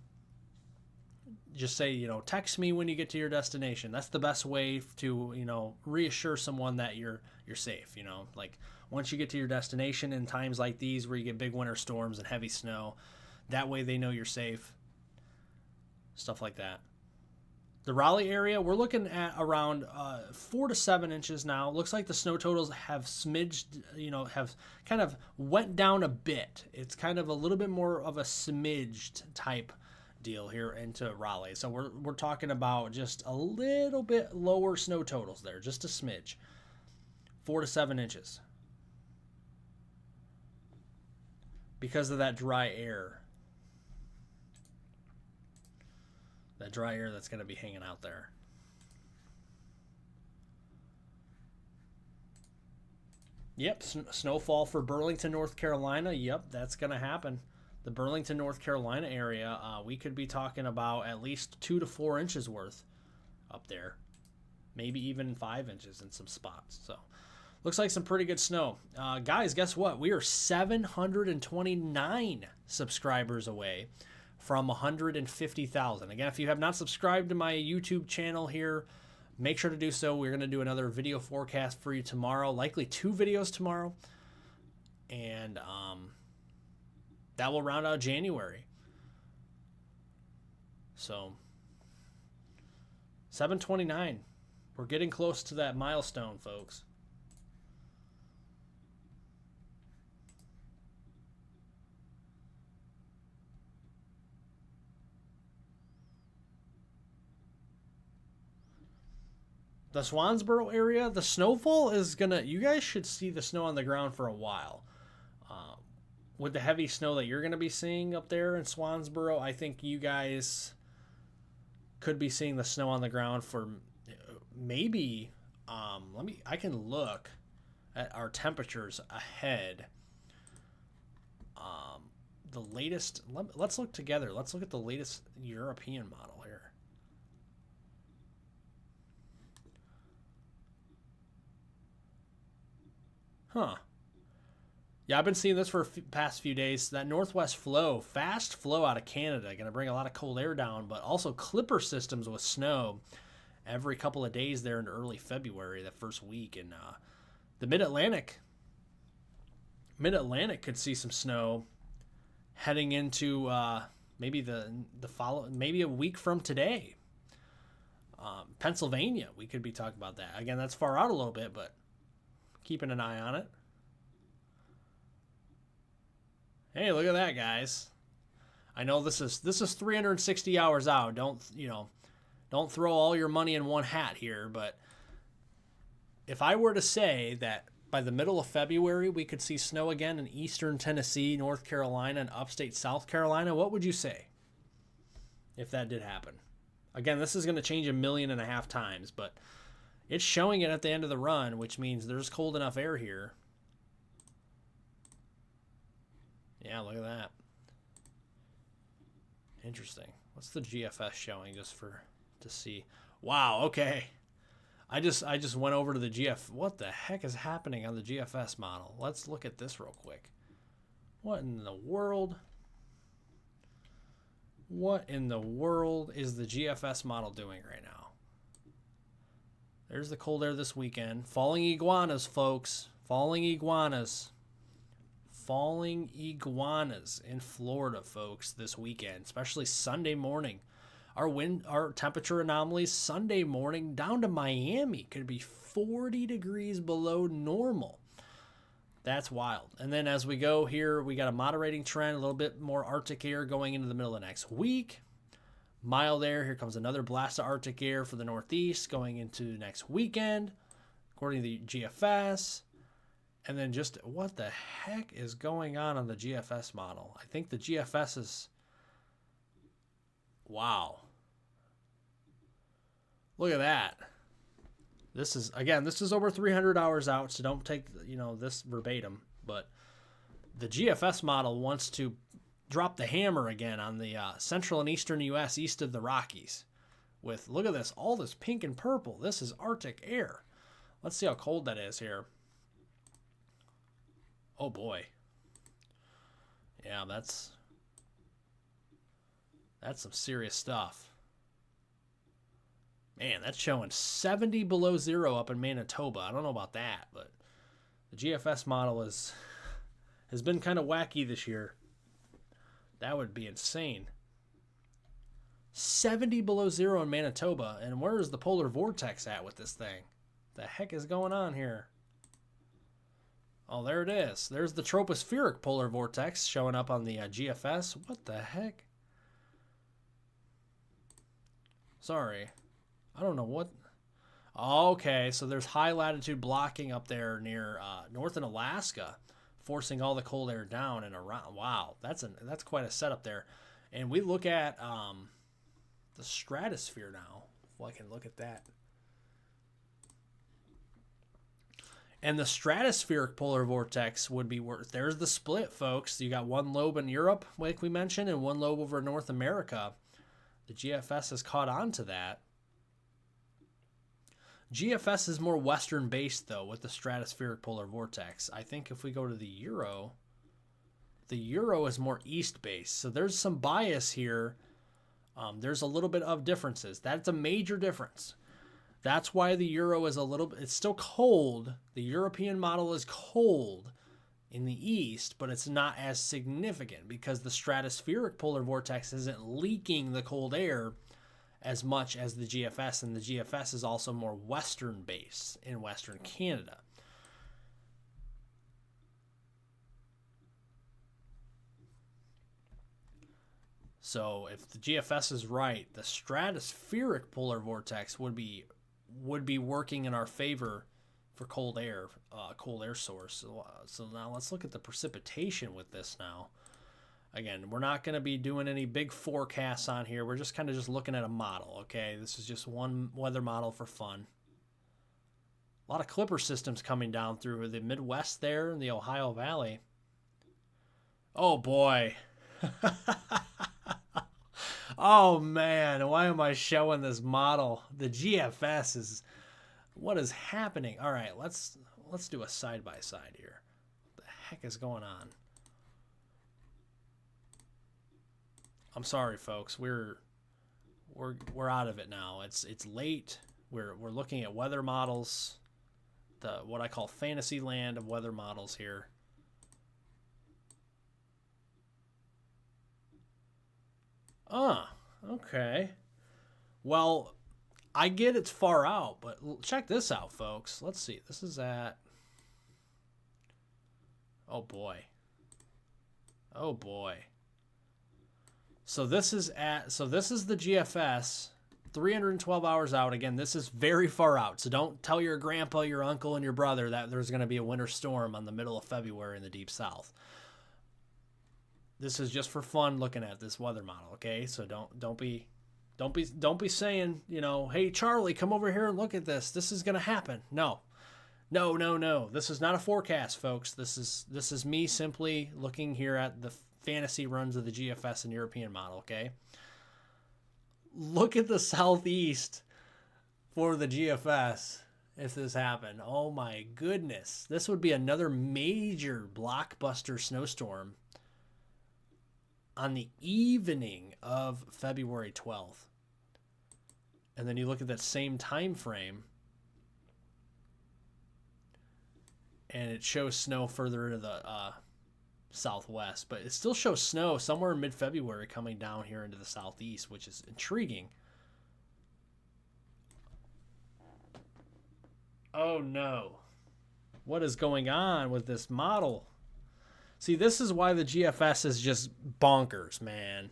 just say, text me when you get to your destination. That's the best way to, reassure someone that you're safe, like once you get to your destination in times like these where you get big winter storms and heavy snow, that way they know you're safe, stuff like that. The Raleigh area, we're looking at around 4 to 7 inches now. Looks like the snow totals have smidged, have kind of went down a bit. It's kind of a little bit more of a smidged type deal here into Raleigh. So we're talking about just a little bit lower snow totals there, just a smidge. 4 to 7 inches. Because of that dry air. That dry air that's going to be hanging out there. Yep, snowfall for Burlington, North Carolina. Yep, that's going to happen. The Burlington, North Carolina area, we could be talking about at least 2 to 4 inches worth up there. Maybe even 5 inches in some spots. So, looks like some pretty good snow. Guys, guess what? We are 729 subscribers away from 150,000. Again, if you have not subscribed to my YouTube channel here, make sure to do so. We're going to do another video forecast for you tomorrow, likely 2 videos tomorrow. And that will round out January. So 729. We're getting close to that milestone, folks. The Swansboro area, the snowfall is gonna, you guys should see the snow on the ground for a while. With the heavy snow that you're gonna be seeing up there in Swansboro, I think you guys could be seeing the snow on the ground for maybe, I can look at our temperatures ahead. The latest, let's look together. Let's look at the latest European model here. Huh. Yeah, I've been seeing this for the past few days. That northwest flow, fast flow out of Canada, going to bring a lot of cold air down, but also clipper systems with snow every couple of days there in early February, that first week. And the Mid-Atlantic could see some snow heading into maybe maybe a week from today. Pennsylvania, we could be talking about that. Again, that's far out a little bit, but keeping an eye on it. Hey, look at that, guys. I know this is 360 hours out. Don't throw all your money in one hat here, but if I were to say that by the middle of February we could see snow again in eastern Tennessee, North Carolina, and upstate South Carolina, what would you say if that did happen? Again, this is going to change 1.5 million times, but it's showing it at the end of the run, which means there's cold enough air here. Yeah, look at that. Interesting. What's the GFS showing just to see? Wow, okay. I just went over to the GF. What the heck is happening on the GFS model? Let's look at this real quick. What in the world? What in the world is the GFS model doing right now? There's the cold air this weekend. Falling iguanas, folks. Falling iguanas. Falling iguanas in Florida, folks, this weekend, especially Sunday morning. Our temperature anomalies Sunday morning down to Miami could be 40 degrees below normal. That's wild. And then as we go here, we got a moderating trend, a little bit more Arctic air going into the middle of next week. Mild air. Here comes another blast of Arctic air for the Northeast going into next weekend, according to the GFS. And then just what the heck is going on the GFS model? I think the GFS is, wow. Look at that. This is over 300 hours out, so don't take, this verbatim. But the GFS model wants to drop the hammer again on the central and eastern U.S. east of the Rockies. With, look at this, all this pink and purple. This is Arctic air. Let's see how cold that is here. Oh boy. Yeah, that's some serious stuff. Man, that's showing 70 below zero up in Manitoba. I don't know about that, but the GFS model has been kind of wacky this year. That would be insane. 70 below zero in Manitoba, and where is the polar vortex at with this thing? The heck is going on here? Oh, there it is. There's the tropospheric polar vortex showing up on the GFS. What the heck? Sorry. I don't know what. Okay, so there's high latitude blocking up there near north in Alaska, forcing all the cold air down and around. Wow, that's quite a setup there. And we look at the stratosphere now. If I can look at that. And the stratospheric polar vortex would be where there's the split, folks. You got one lobe in Europe, like we mentioned, and one lobe over North America. The GFS has caught on to that. GFS is more western based, though, with the stratospheric polar vortex. I think if we go to the Euro is more east based. So there's some bias here. There's a little bit of differences. That's a major difference. That's why the Euro is a little bit, it's still cold. The European model is cold in the east, but it's not as significant because the stratospheric polar vortex isn't leaking the cold air as much as the GFS, and the GFS is also more western based in Western Canada. So if the GFS is right, the stratospheric polar vortex would be working in our favor for cold air source. So now let's look at the precipitation with this now. Again, we're not going to be doing any big forecasts on here. We're just kind of just looking at a model, okay? This is just one weather model for fun. A lot of clipper systems coming down through the Midwest there in the Ohio Valley. Oh, boy. Oh, man. Why am I showing this model? The GFS is... What is happening? All right, let's do a side-by-side here. What the heck is going on? I'm sorry, folks. We're out of it now. It's late. We're looking at weather models, what I call fantasy land of weather models here. Okay. Well, I get it's far out, but check this out, folks. Let's see. This is at... Oh, boy. Oh, boy. So this is the GFS, 312 hours out. Again, this is very far out. So don't tell your grandpa, your uncle, and your brother that there's going to be a winter storm on the middle of February in the deep south. This is just for fun looking at this weather model, okay? So don't be saying, you know, hey Charlie, come over here and look at this. This is going to happen. No. This is not a forecast, folks. This is me simply looking here at the fantasy runs of the GFS and European model, okay? Look at the southeast for the GFS if this happened. Oh my goodness. This would be another major blockbuster snowstorm on the evening of February 12th. And then you look at that same time frame and it shows snow further into the southwest, but it still shows snow somewhere in mid-February coming down here into the southeast, which is intriguing. Oh no. What is going on with this model? See, this is why the GFS is just bonkers, man.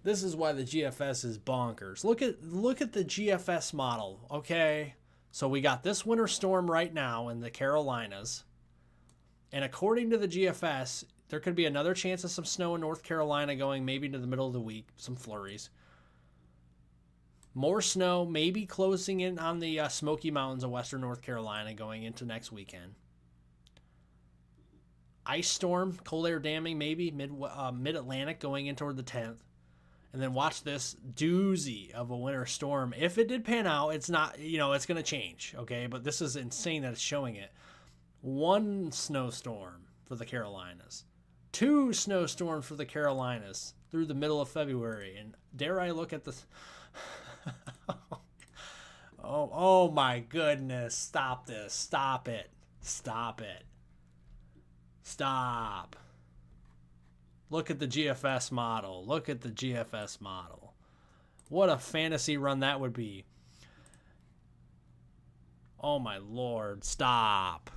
This is why the GFS is bonkers. Look at the GFS model, okay? So we got this winter storm right now in the Carolinas. And according to the GFS, there could be another chance of some snow in North Carolina going maybe to the middle of the week, some flurries. More snow, maybe closing in on the Smoky Mountains of western North Carolina going into next weekend. Ice storm, cold air damming, maybe mid-Atlantic going in toward the 10th. And then watch this doozy of a winter storm. If it did pan out, it's not, it's going to change, okay? But this is insane that it's showing it. 1 snowstorm for the Carolinas. 2 snowstorms for the Carolinas through the middle of February. And dare I look at the... oh my goodness. Stop this. Stop it. Stop it. Stop. Look at the GFS model. Look at the GFS model. What a fantasy run that would be. Oh my Lord. Stop.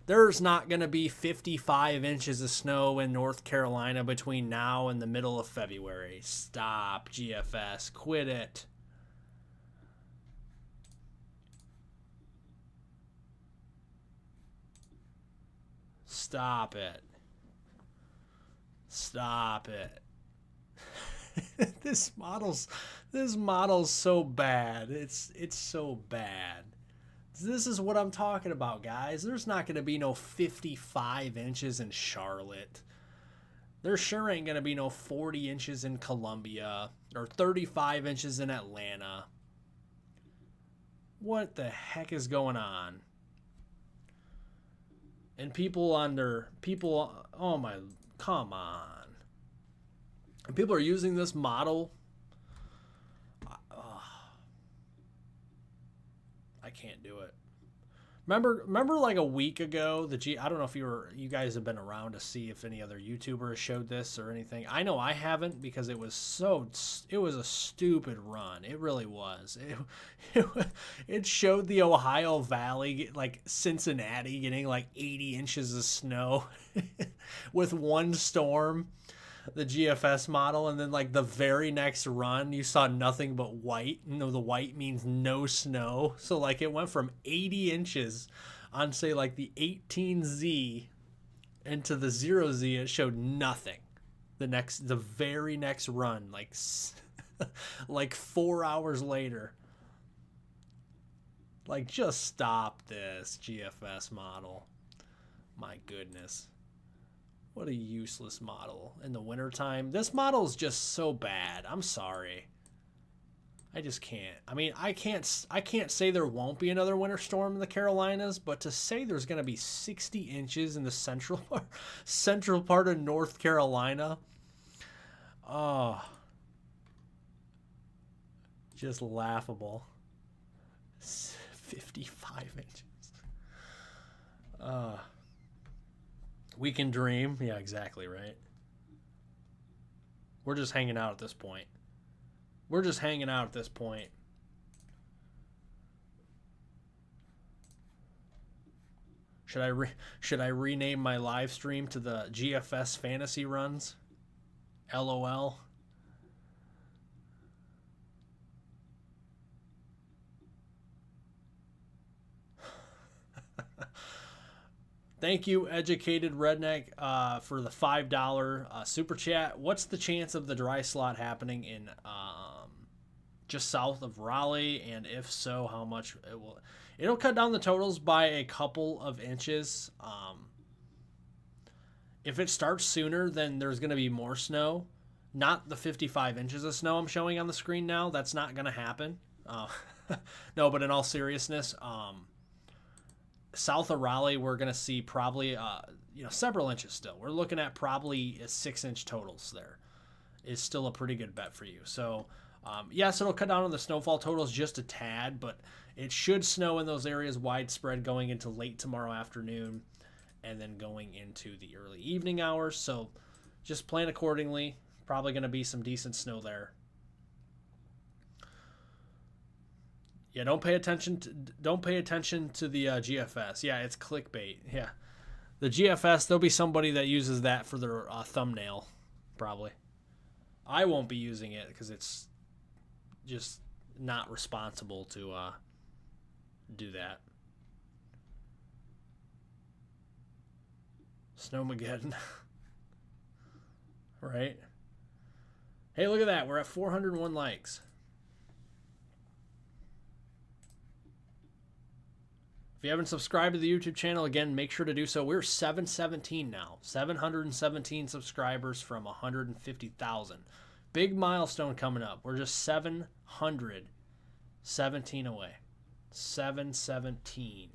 There's not going to be 55 inches of snow in North Carolina between now and the middle of February. Stop, GFS. Quit it. Stop it. Stop it. This model's so bad. It's so bad. This is what I'm talking about, guys. There's not going to be no 55 inches in Charlotte. There sure ain't going to be no 40 inches in Columbia or 35 inches in Atlanta. What the heck is going on? And come on. And people are using this model. Remember like a week ago, I don't know if you guys have been around to see if any other YouTubers showed this or anything. I know I haven't because it was a stupid run. It really was. It showed the Ohio Valley, like Cincinnati, getting like 80 inches of snow with one storm, the GFS model, and then like the very next run you saw nothing but white. The white means no snow, so like it went from 80 inches on say like the 18Z into the 0Z. It showed nothing the very next run, like like 4 hours later. Like, just stop this GFS model. My goodness. What a useless model in the wintertime. This model is just so bad. I'm sorry. I just can't. I mean, I can't say there won't be another winter storm in the Carolinas, but to say there's going to be 60 inches in the central part of North Carolina, oh, just laughable. 55 inches. We can dream. Yeah, exactly, right? We're just hanging out at this point. Should I rename my live stream to the GFS fantasy runs? LOL. Thank you, Educated Redneck, for the $5 super chat. What's the chance of the dry slot happening in just south of Raleigh? And if so, how much it will? It'll cut down the totals by a couple of inches. If it starts sooner, then there's going to be more snow. Not the 55 inches of snow I'm showing on the screen now. That's not going to happen. No, but in all seriousness, south of Raleigh, we're going to see probably, several inches still. We're looking at probably 6-inch totals there. Is still a pretty good bet for you. So, yes, it'll cut down on the snowfall totals just a tad, but it should snow in those areas widespread going into late tomorrow afternoon and then going into the early evening hours. So just plan accordingly. Probably going to be some decent snow there. Yeah, don't pay attention to the GFS. Yeah, it's clickbait. Yeah, the GFS. There'll be somebody that uses that for their thumbnail, probably. I won't be using it because it's just not responsible to do that. Snowmageddon, right? Hey, look at that. We're at 401 likes. If you haven't subscribed to the YouTube channel, again, make sure to do so. We're 717 now. 717 subscribers from 150,000. Big milestone coming up. We're just 717 away. 717.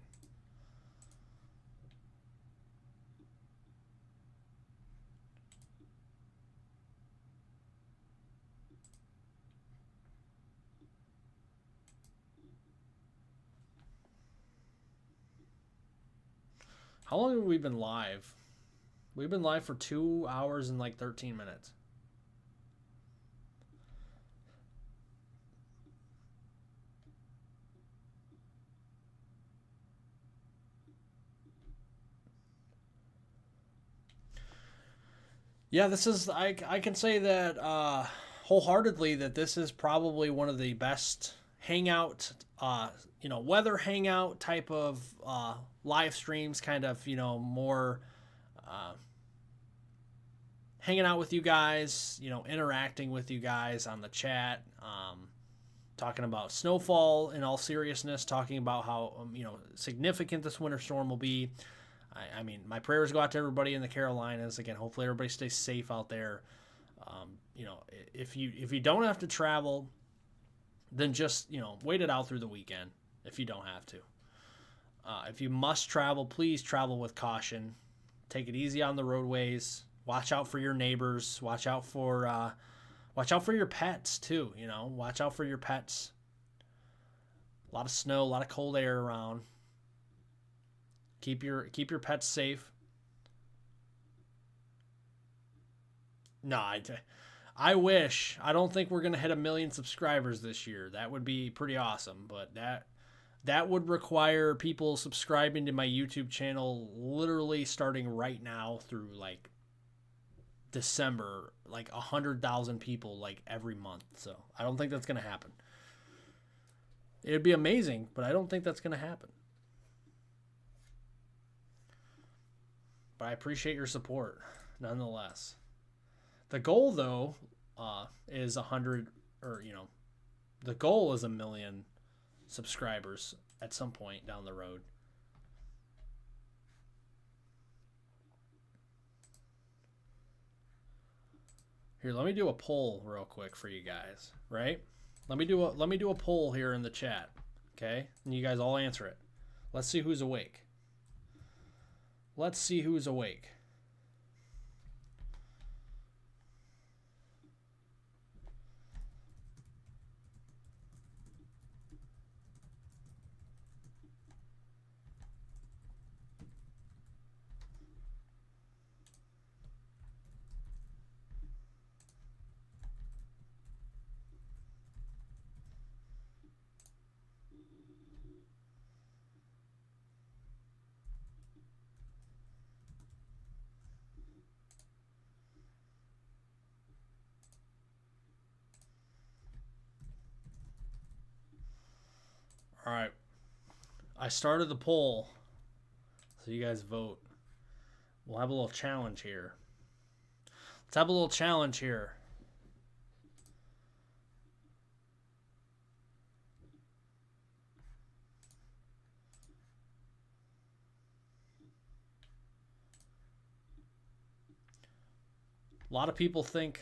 How long have we been live? We've been live for 2 hours and like 13 minutes. Yeah, this is, I can say that wholeheartedly that this is probably one of the best hangout, weather hangout type of live streams, kind of, more hanging out with you guys, interacting with you guys on the chat, talking about snowfall in all seriousness, talking about how, significant this winter storm will be. I mean, my prayers go out to everybody in the Carolinas. Again, hopefully everybody stays safe out there. If you don't have to travel, then just, wait it out through the weekend if you don't have to. If you must travel, please travel with caution. Take it easy on the roadways. Watch out for your neighbors. Watch out for your pets too. Watch out for your pets. A lot of snow, a lot of cold air around. Keep your pets safe. No, I wish. I don't think we're gonna hit 1 million subscribers this year. That would be pretty awesome, but that would require people subscribing to my YouTube channel literally starting right now through like December, like 100,000 people like every month. So I don't think that's gonna happen. It'd be amazing, but I don't think that's gonna happen. But I appreciate your support nonetheless. The goal, though, is 100, or, the goal is 1 million subscribers at some point down the road. Here, let me do a poll real quick for you guys, right? Let me do a poll here in the chat, okay? And you guys all answer it. Let's see who's awake. Let's see who's awake. All right. I started the poll, so you guys vote. We'll have a little challenge here. Let's have a little challenge here. A lot of people think...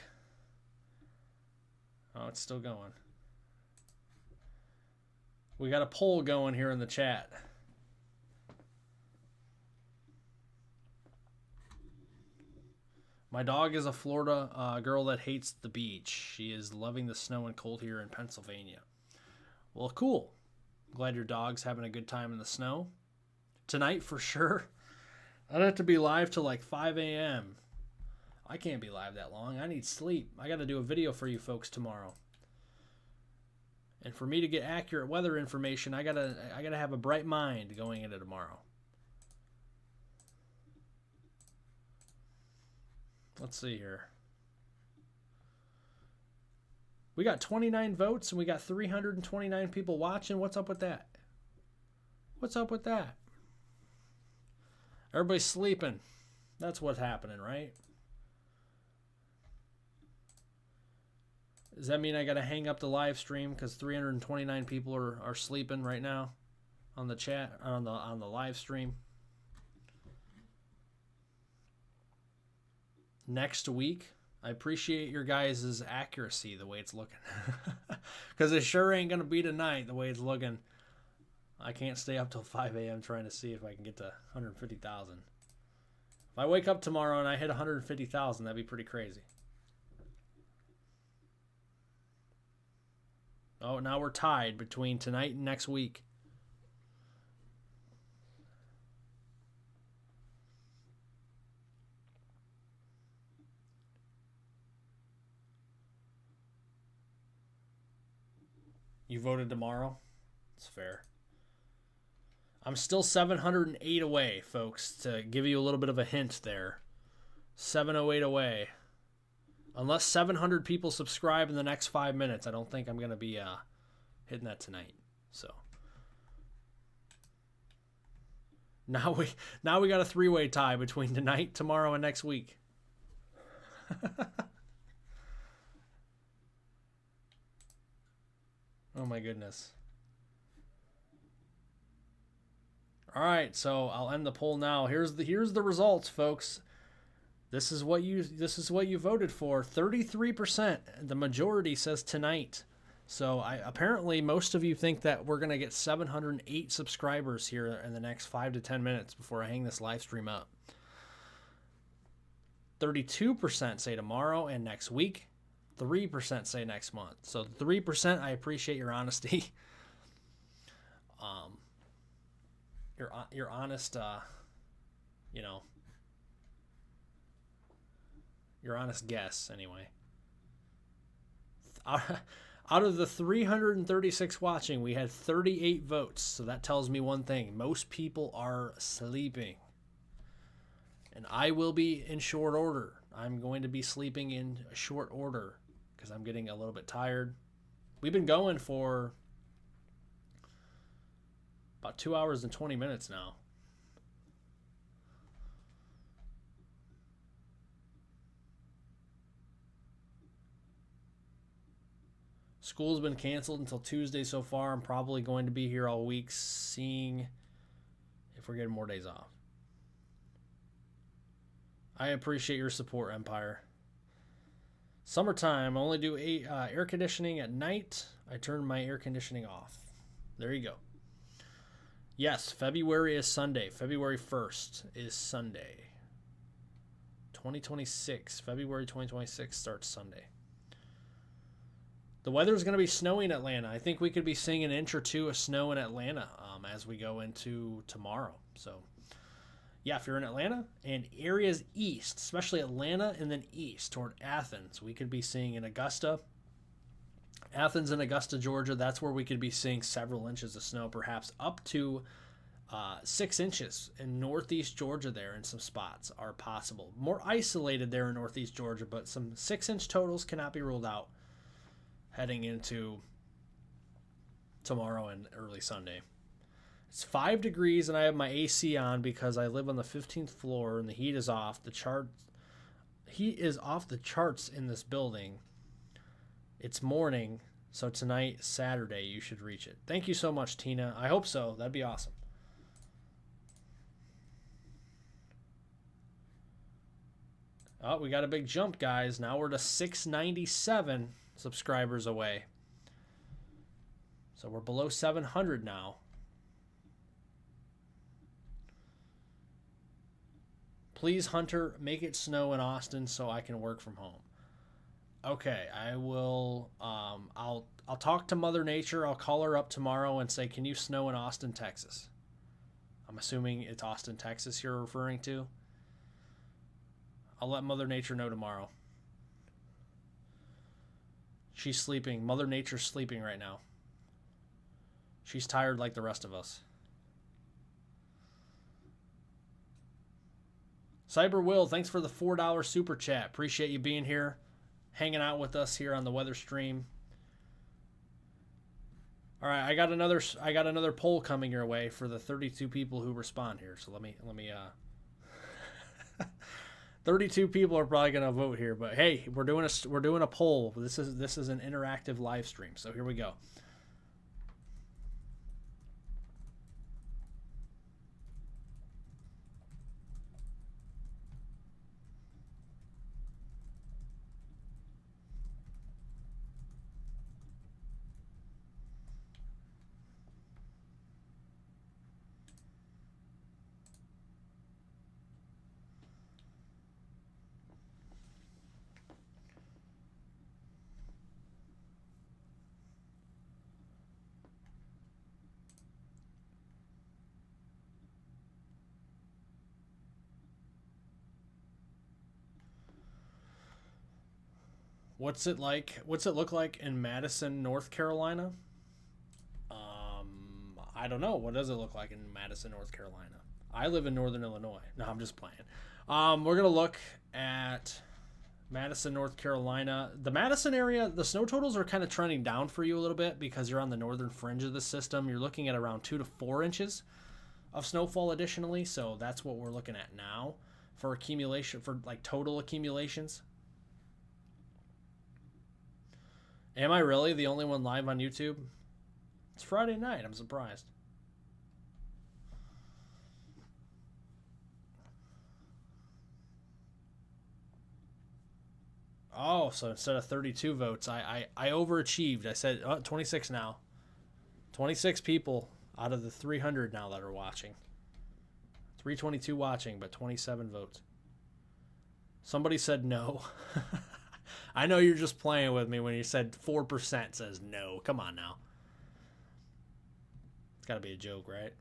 Oh, it's still going. We got a poll going here in the chat. My dog is a Florida girl that hates the beach. She is loving the snow and cold here in Pennsylvania. Well, cool. Glad your dog's having a good time in the snow. Tonight, for sure. I'd have to be live till like 5 a.m. I can't be live that long. I need sleep. I got to do a video for you folks tomorrow. And for me to get accurate weather information, I gotta have a bright mind going into tomorrow. Let's see here. We got 29 votes and we got 329 people watching. What's up with that? What's up with that? Everybody's sleeping. That's what's happening, right? Does that mean I got to hang up the live stream because 329 people are sleeping right now on the chat, on the live stream? Next week, I appreciate your guys' accuracy the way it's looking. Because it sure ain't going to be tonight the way it's looking. I can't stay up till 5 a.m. trying to see if I can get to 150,000. If I wake up tomorrow and I hit 150,000, that'd be pretty crazy. Oh, now we're tied between tonight and next week. You voted tomorrow? It's fair. I'm still 708 away, folks, to give you a little bit of a hint there. 708 away. Unless 700 people subscribe in the next 5 minutes, I don't think I'm going to be hitting that tonight. So now we got a three-way tie between tonight, tomorrow, and next week. Oh my goodness. All right, so I'll end the poll now. Here's the results, folks. This is what you voted for. 33%. The majority says tonight. So apparently most of you think that we're gonna get 708 subscribers here in the next 5 to 10 minutes before I hang this live stream up. 32% say tomorrow and next week. 3% say next month. So 3%, I appreciate your honesty. your honest, you know, your honest guess anyway. Out of the 336 watching, we had 38 votes. So that tells me one thing. Most people are sleeping. And I will be in short order. I'm going to be sleeping in short order because I'm getting a little bit tired. We've been going for about 2 hours and 20 minutes now. School's been canceled until Tuesday so far. I'm probably going to be here all week seeing if we're getting more days off. I appreciate your support, Empire. Summertime, I only do air conditioning at night. I turn my air conditioning off. There you go. Yes, February is Sunday. February 1st is Sunday. 2026. February 2026 starts Sunday. The weather is going to be snowy in Atlanta. I think we could be seeing an inch or two of snow in Atlanta as we go into tomorrow. So, yeah, if you're in Atlanta and areas east, especially Atlanta and then east toward Athens, we could be seeing in Augusta. Athens and Augusta, Georgia, that's where we could be seeing several inches of snow, perhaps up to 6 inches in northeast Georgia there in some spots are possible. More isolated there in northeast Georgia, but some 6-inch totals cannot be ruled out heading into tomorrow and early Sunday. It's 5 degrees and I have my AC on because I live on the 15th floor and the heat is off. Heat is off the charts in this building. It's morning, so tonight, Saturday, you should reach it. Thank you so much, Tina. I hope so. That'd be awesome. Oh, we got a big jump, guys. Now we're to 697 subscribers away. So we're below 700 now. Please, Hunter, make it snow in Austin so I can work from home. Okay, I will. I'll talk to Mother Nature. I'll call her up tomorrow and say, "Can you snow in Austin, Texas?" I'm assuming it's Austin, Texas you're referring to. I'll let Mother Nature know tomorrow. She's sleeping. Mother Nature's sleeping right now. She's tired like the rest of us. Cyber Will, thanks for the $4 super chat. Appreciate you being here, hanging out with us here on the weather stream. All right, I got another poll coming your way for the 32 people who respond here. So let me 32 people are probably going to vote here, but hey, we're doing a poll. This is an interactive live stream. So here we go. What's it like? What's it look like in Madison, North Carolina? I don't know. What does it look like in Madison, North Carolina? I live in Northern Illinois. No, I'm just playing. We're gonna look at Madison, North Carolina. The Madison area, the snow totals are kind of trending down for you a little bit because you're on the northern fringe of the system. You're looking at around 2 to 4 inches of snowfall additionally. So that's what we're looking at now for accumulation, for like total accumulations. Am I really the only one live on YouTube? It's Friday night. I'm surprised. Oh, so instead of 32 votes, I overachieved. I said 26 now. 26 people out of the 300 now that are watching. 322 watching, but 27 votes. Somebody said no. I know you're just playing with me when you said 4% says no. Come on now. It's got to be a joke, right?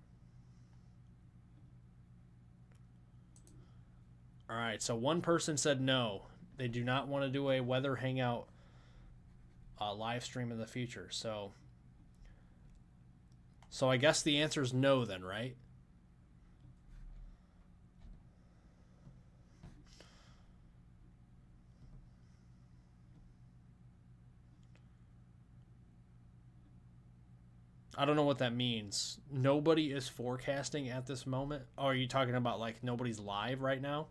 All right, so one person said no. They do not want to do a weather hangout live stream in the future. So I guess the answer is no then, right? I don't know what that means. Nobody is forecasting at this moment. Oh, are you talking about like nobody's live right now?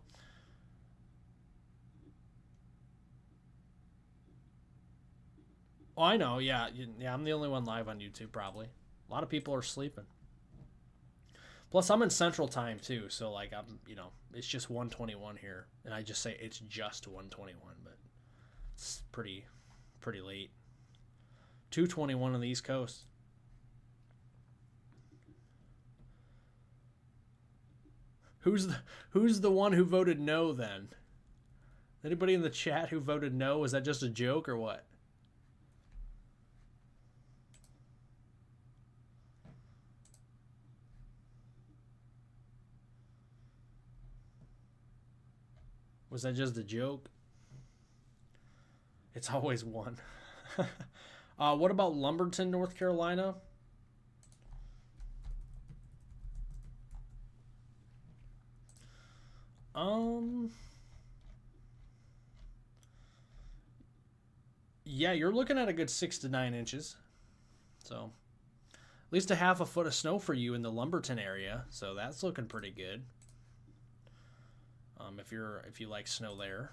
Oh, I know. Yeah, yeah. I'm the only one live on YouTube probably. A lot of people are sleeping. Plus, I'm in Central Time too, so like it's just 1:21 here, and I just say it's just 1:21, but it's pretty late. 2:21 on the East Coast. Who's the one who voted no then? Anybody in the chat who voted no? Was that just a joke or what? Was that just a joke? It's always one. What about Lumberton, North Carolina? Yeah, you're looking at a good 6 to 9 inches. So, at least a half a foot of snow for you in the Lumberton area. So that's looking pretty good. If you like snow there.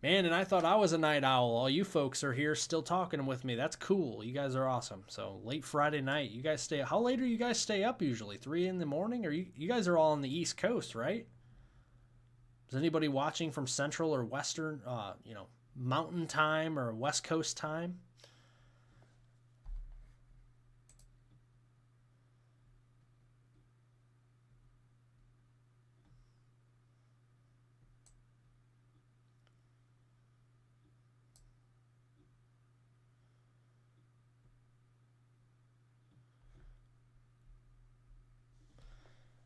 Man, and I thought I was a night owl. All you folks are here still talking with me. That's cool. You guys are awesome. So late Friday night, you guys stay. How late do you guys stay up usually? 3 in the morning? Or you guys are all on the East Coast, right? Is anybody watching from Central or Western, Mountain Time or West Coast time?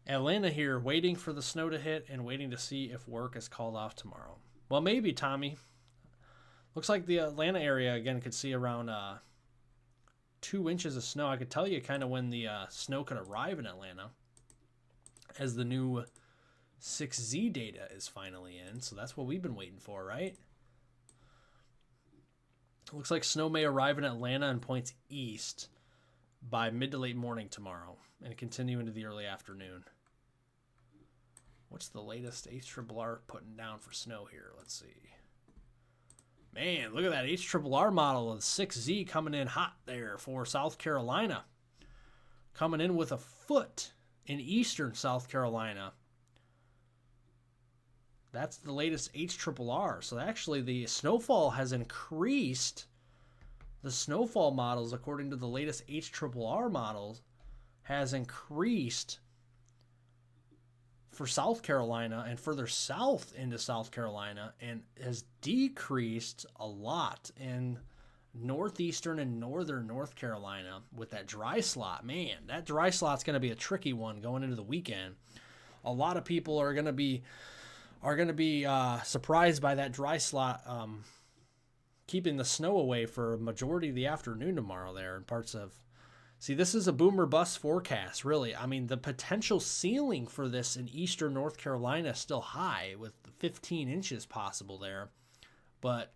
Atlanta here, waiting for the snow to hit and waiting to see if work is called off tomorrow. Well, maybe, Tommy. Looks like the Atlanta area, again, could see around 2 inches of snow. I could tell you kind of when the snow could arrive in Atlanta as the new 6Z data is finally in. So that's what we've been waiting for, right? Looks like snow may arrive in Atlanta and points east by mid to late morning tomorrow and continue into the early afternoon. What's the latest HRRR putting down for snow here? Let's see. Man, look at that HRRR model of 6Z coming in hot there for South Carolina. Coming in with a foot in eastern South Carolina. That's the latest HRRR. So actually the snowfall has increased. The snowfall models, according to the latest HRRR models, has increased for South Carolina and further south into South Carolina, and has decreased a lot in northeastern and northern North Carolina with that dry slot. Man, that dry slot's going to be a tricky one going into the weekend. A lot of people are going to be surprised by that dry slot keeping the snow away for a majority of the afternoon tomorrow there in parts of. See, this is a boomer bust forecast, really. I mean, the potential ceiling for this in eastern North Carolina is still high with 15 inches possible there. But,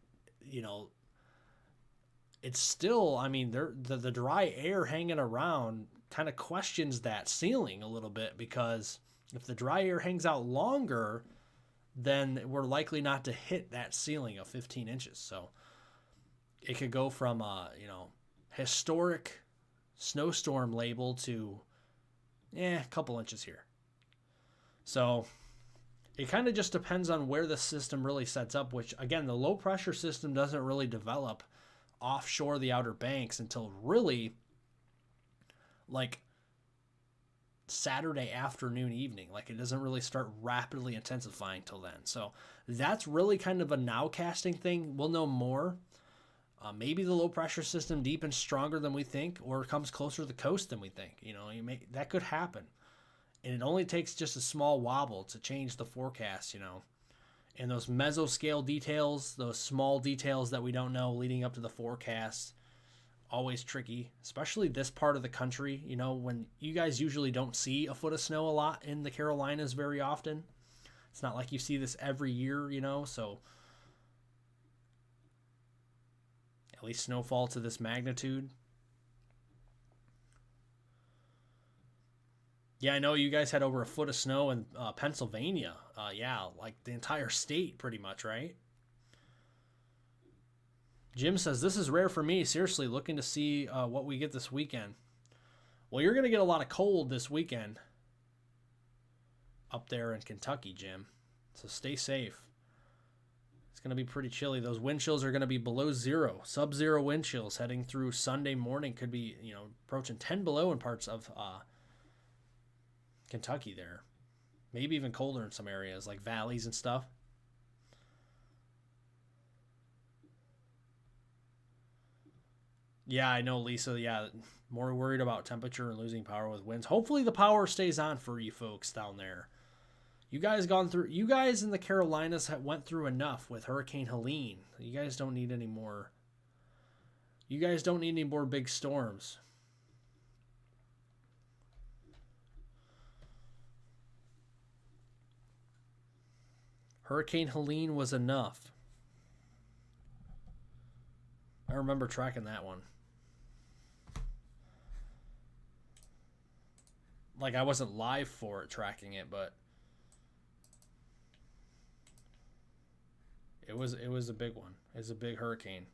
it's still, I mean, the dry air hanging around kind of questions that ceiling a little bit, because if the dry air hangs out longer, then we're likely not to hit that ceiling of 15 inches. So it could go from, historic snowstorm label to a couple inches here. So it kind of just depends on where the system really sets up, which again, the low pressure system doesn't really develop offshore the Outer Banks until really like Saturday afternoon, evening. Like it doesn't really start rapidly intensifying till then. So that's really kind of a nowcasting thing. We'll know more Maybe the low pressure system deepens stronger than we think, or comes closer to the coast than we think. That could happen, and it only takes just a small wobble to change the forecast. And those mesoscale details, those small details that we don't know leading up to the forecast, always tricky, especially this part of the country. When you guys usually don't see a foot of snow a lot in the Carolinas very often. It's not like you see this every year, so at least snowfall to this magnitude. Yeah, I know you guys had over a foot of snow in Pennsylvania. Yeah, like the entire state pretty much, right? Jim says, this is rare for me. Seriously, looking to see what we get this weekend. Well, you're going to get a lot of cold this weekend up there in Kentucky, Jim. So stay safe. It's going to be pretty chilly. Those wind chills are going to be below zero. Sub-zero wind chills heading through Sunday morning. Could be, approaching 10 below in parts of Kentucky there. Maybe even colder in some areas like valleys and stuff. Yeah, I know, Lisa. Yeah, more worried about temperature and losing power with winds. Hopefully the power stays on for you folks down there. You guys in the Carolinas went through enough with Hurricane Helene. You guys don't need any more. You guys don't need any more big storms. Hurricane Helene was enough. I remember tracking that one. Like, I wasn't live for it, tracking it, but it was a big one. It was a big hurricane.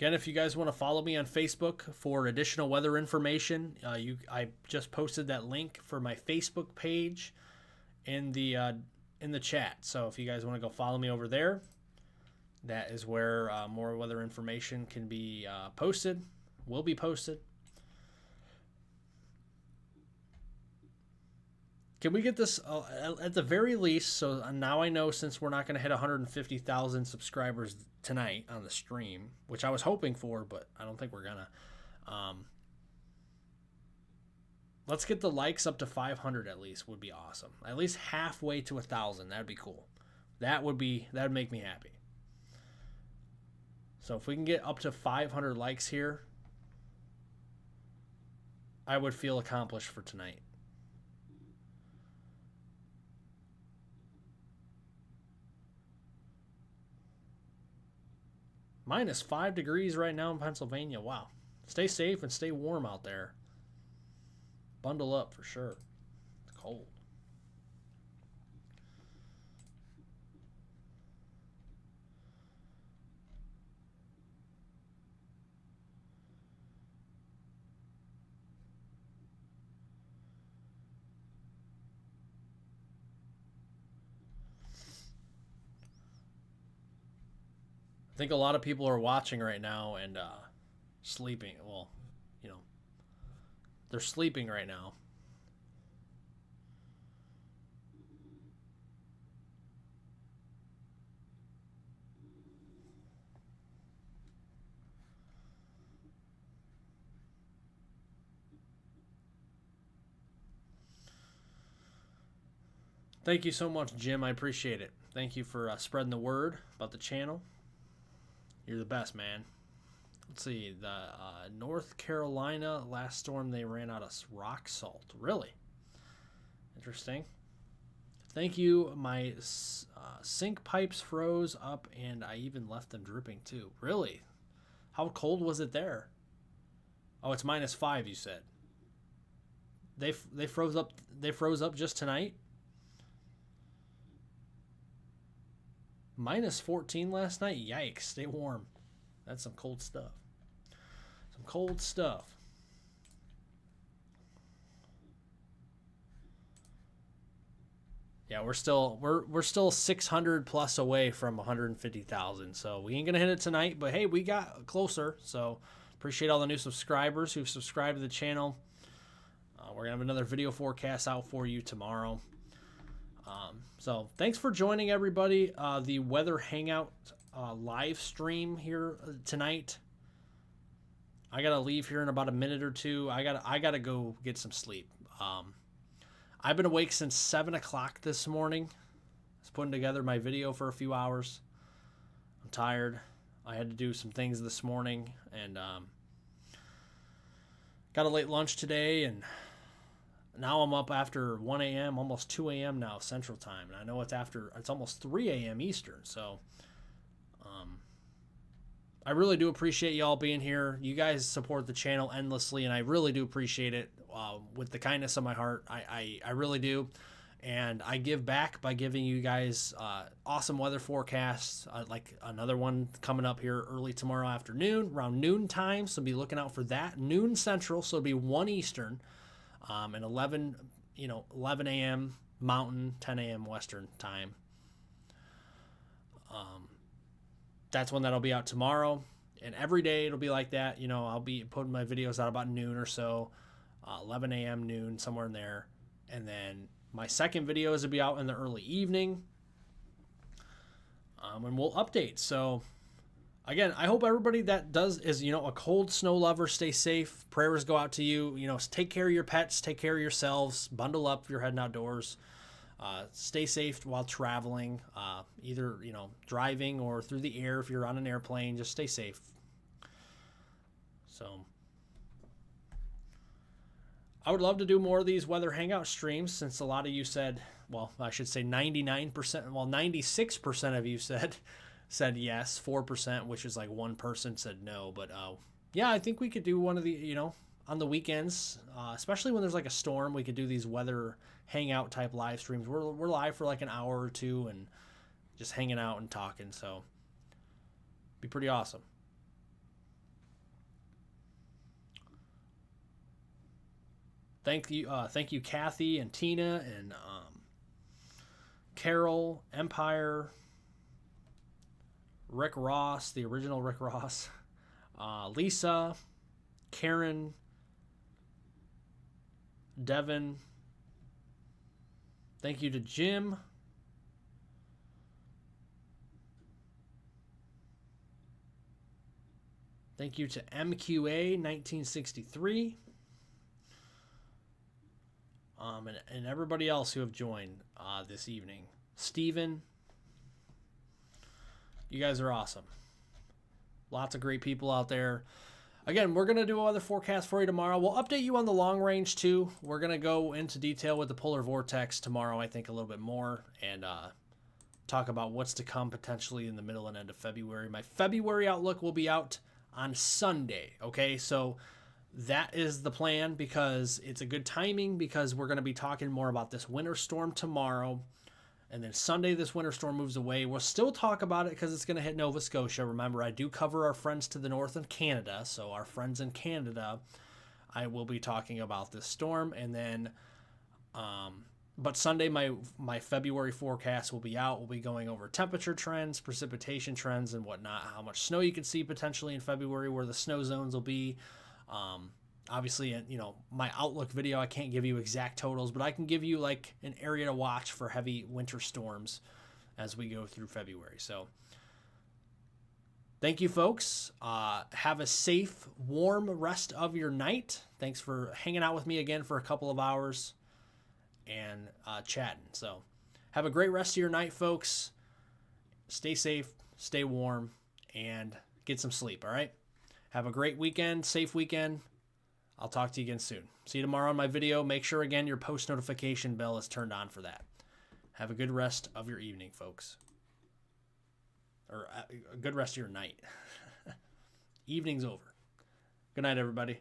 Again, if you guys want to follow me on Facebook for additional weather information, I just posted that link for my Facebook page in the chat. So if you guys want to go follow me over there, that is where more weather information can be posted, will be posted. Can we get this at the very least? So now I know, since we're not going to hit 150,000 subscribers tonight on the stream, which I was hoping for, but I don't think we're going to. Let's get the likes up to 500 at least, would be awesome. At least halfway to 1,000. That'd be cool. That would make me happy. So if we can get up to 500 likes here, I would feel accomplished for tonight. Minus 5 degrees right now in Pennsylvania. Wow. Stay safe and stay warm out there. Bundle up for sure. It's cold. I think a lot of people are watching right now and sleeping. Well, they're sleeping right now. Thank you so much, Jim. I appreciate it. Thank you for spreading the word about the channel. You're the best, man. Let's see. The North Carolina last storm, they ran out of rock salt. Really? Interesting. Thank you. My sink pipes froze up, and I even left them dripping too. Really? How cold was it there? Oh, it's minus 5. You said. They froze up. They froze up just tonight. Minus 14 last night. Yikes. Stay warm. That's some cold stuff. So Cold stuff. Yeah, we're still 600 plus away from 150,000. So we ain't gonna hit it tonight, but hey, we got closer. So appreciate all the new subscribers who've subscribed to the channel. We're gonna have another video forecast out for you tomorrow. So thanks for joining, everybody. The weather hangout live stream here tonight. I gotta leave here in about a minute or two. I gotta go get some sleep. I've been awake since 7 o'clock this morning. I was putting together my video for a few hours. I'm tired. I had to do some things this morning, and got a late lunch today, and now I'm up after 1 a.m., almost 2 a.m. now, Central Time. And I know it's almost 3 a.m. Eastern. So I really do appreciate y'all being here. You guys support the channel endlessly, and I really do appreciate it with the kindness of my heart. I really do. And I give back by giving you guys awesome weather forecasts, like another one coming up here early tomorrow afternoon, around noon time. So be looking out for that. Noon Central, so it'll be 1 Eastern, and 11 a.m. Mountain, 10 a.m. Western time. That's when that'll be out tomorrow, and every day it'll be like that. I'll be putting my videos out about noon or so, 11 a.m., noon, somewhere in there. And then my second videos will be out in the early evening, and we'll update. So again, I hope everybody that is a cold snow lover, stay safe. Prayers go out to you. Take care of your pets, take care of yourselves, bundle up if you're heading outdoors. Stay safe while traveling, either driving or through the air. If you're on an airplane, just stay safe. So I would love to do more of these weather hangout streams, since a lot of you said, well, I should say 99%, well, 96% of you said yes. 4%, which is like one person, said no. But yeah, I think we could do one of the on the weekends, especially when there's like a storm. We could do these weather hangout type live streams. We're live for like an hour or two and just hanging out and talking. So be pretty awesome. Thank you, Kathy and Tina and Carol, Empire, Rick Ross, the original Rick Ross, Lisa, Karen, Devin. Thank you to Jim. Thank you to MQA 1963. And everybody else who have joined this evening. Steven. You guys are awesome. Lots of great people out there. Again, we're going to do a weather forecast for you tomorrow. We'll update you on the long range too. We're going to go into detail with the polar vortex tomorrow, I think a little bit more, and talk about what's to come potentially in the middle and end of February. My February outlook will be out on Sunday, okay? So that is the plan, because it's a good timing, because we're going to be talking more about this winter storm tomorrow. And then Sunday, this winter storm moves away. We'll still talk about it because it's going to hit Nova Scotia. Remember, I do cover our friends to the north in Canada. So our friends in Canada, I will be talking about this storm. And then, but Sunday, my February forecast will be out. We'll be going over temperature trends, precipitation trends, and whatnot. How much snow you can see potentially in February, where the snow zones will be. Obviously, my outlook video, I can't give you exact totals, but I can give you like an area to watch for heavy winter storms as we go through February. So thank you, folks. Have a safe, warm rest of your night. Thanks for hanging out with me again for a couple of hours and chatting. So have a great rest of your night, folks. Stay safe, stay warm, and get some sleep, all right? Have a great weekend, safe weekend. I'll talk to you again soon. See you tomorrow on my video. Make sure, again, your post notification bell is turned on for that. Have a good rest of your evening, folks. Or a good rest of your night. Evening's over. Good night, everybody.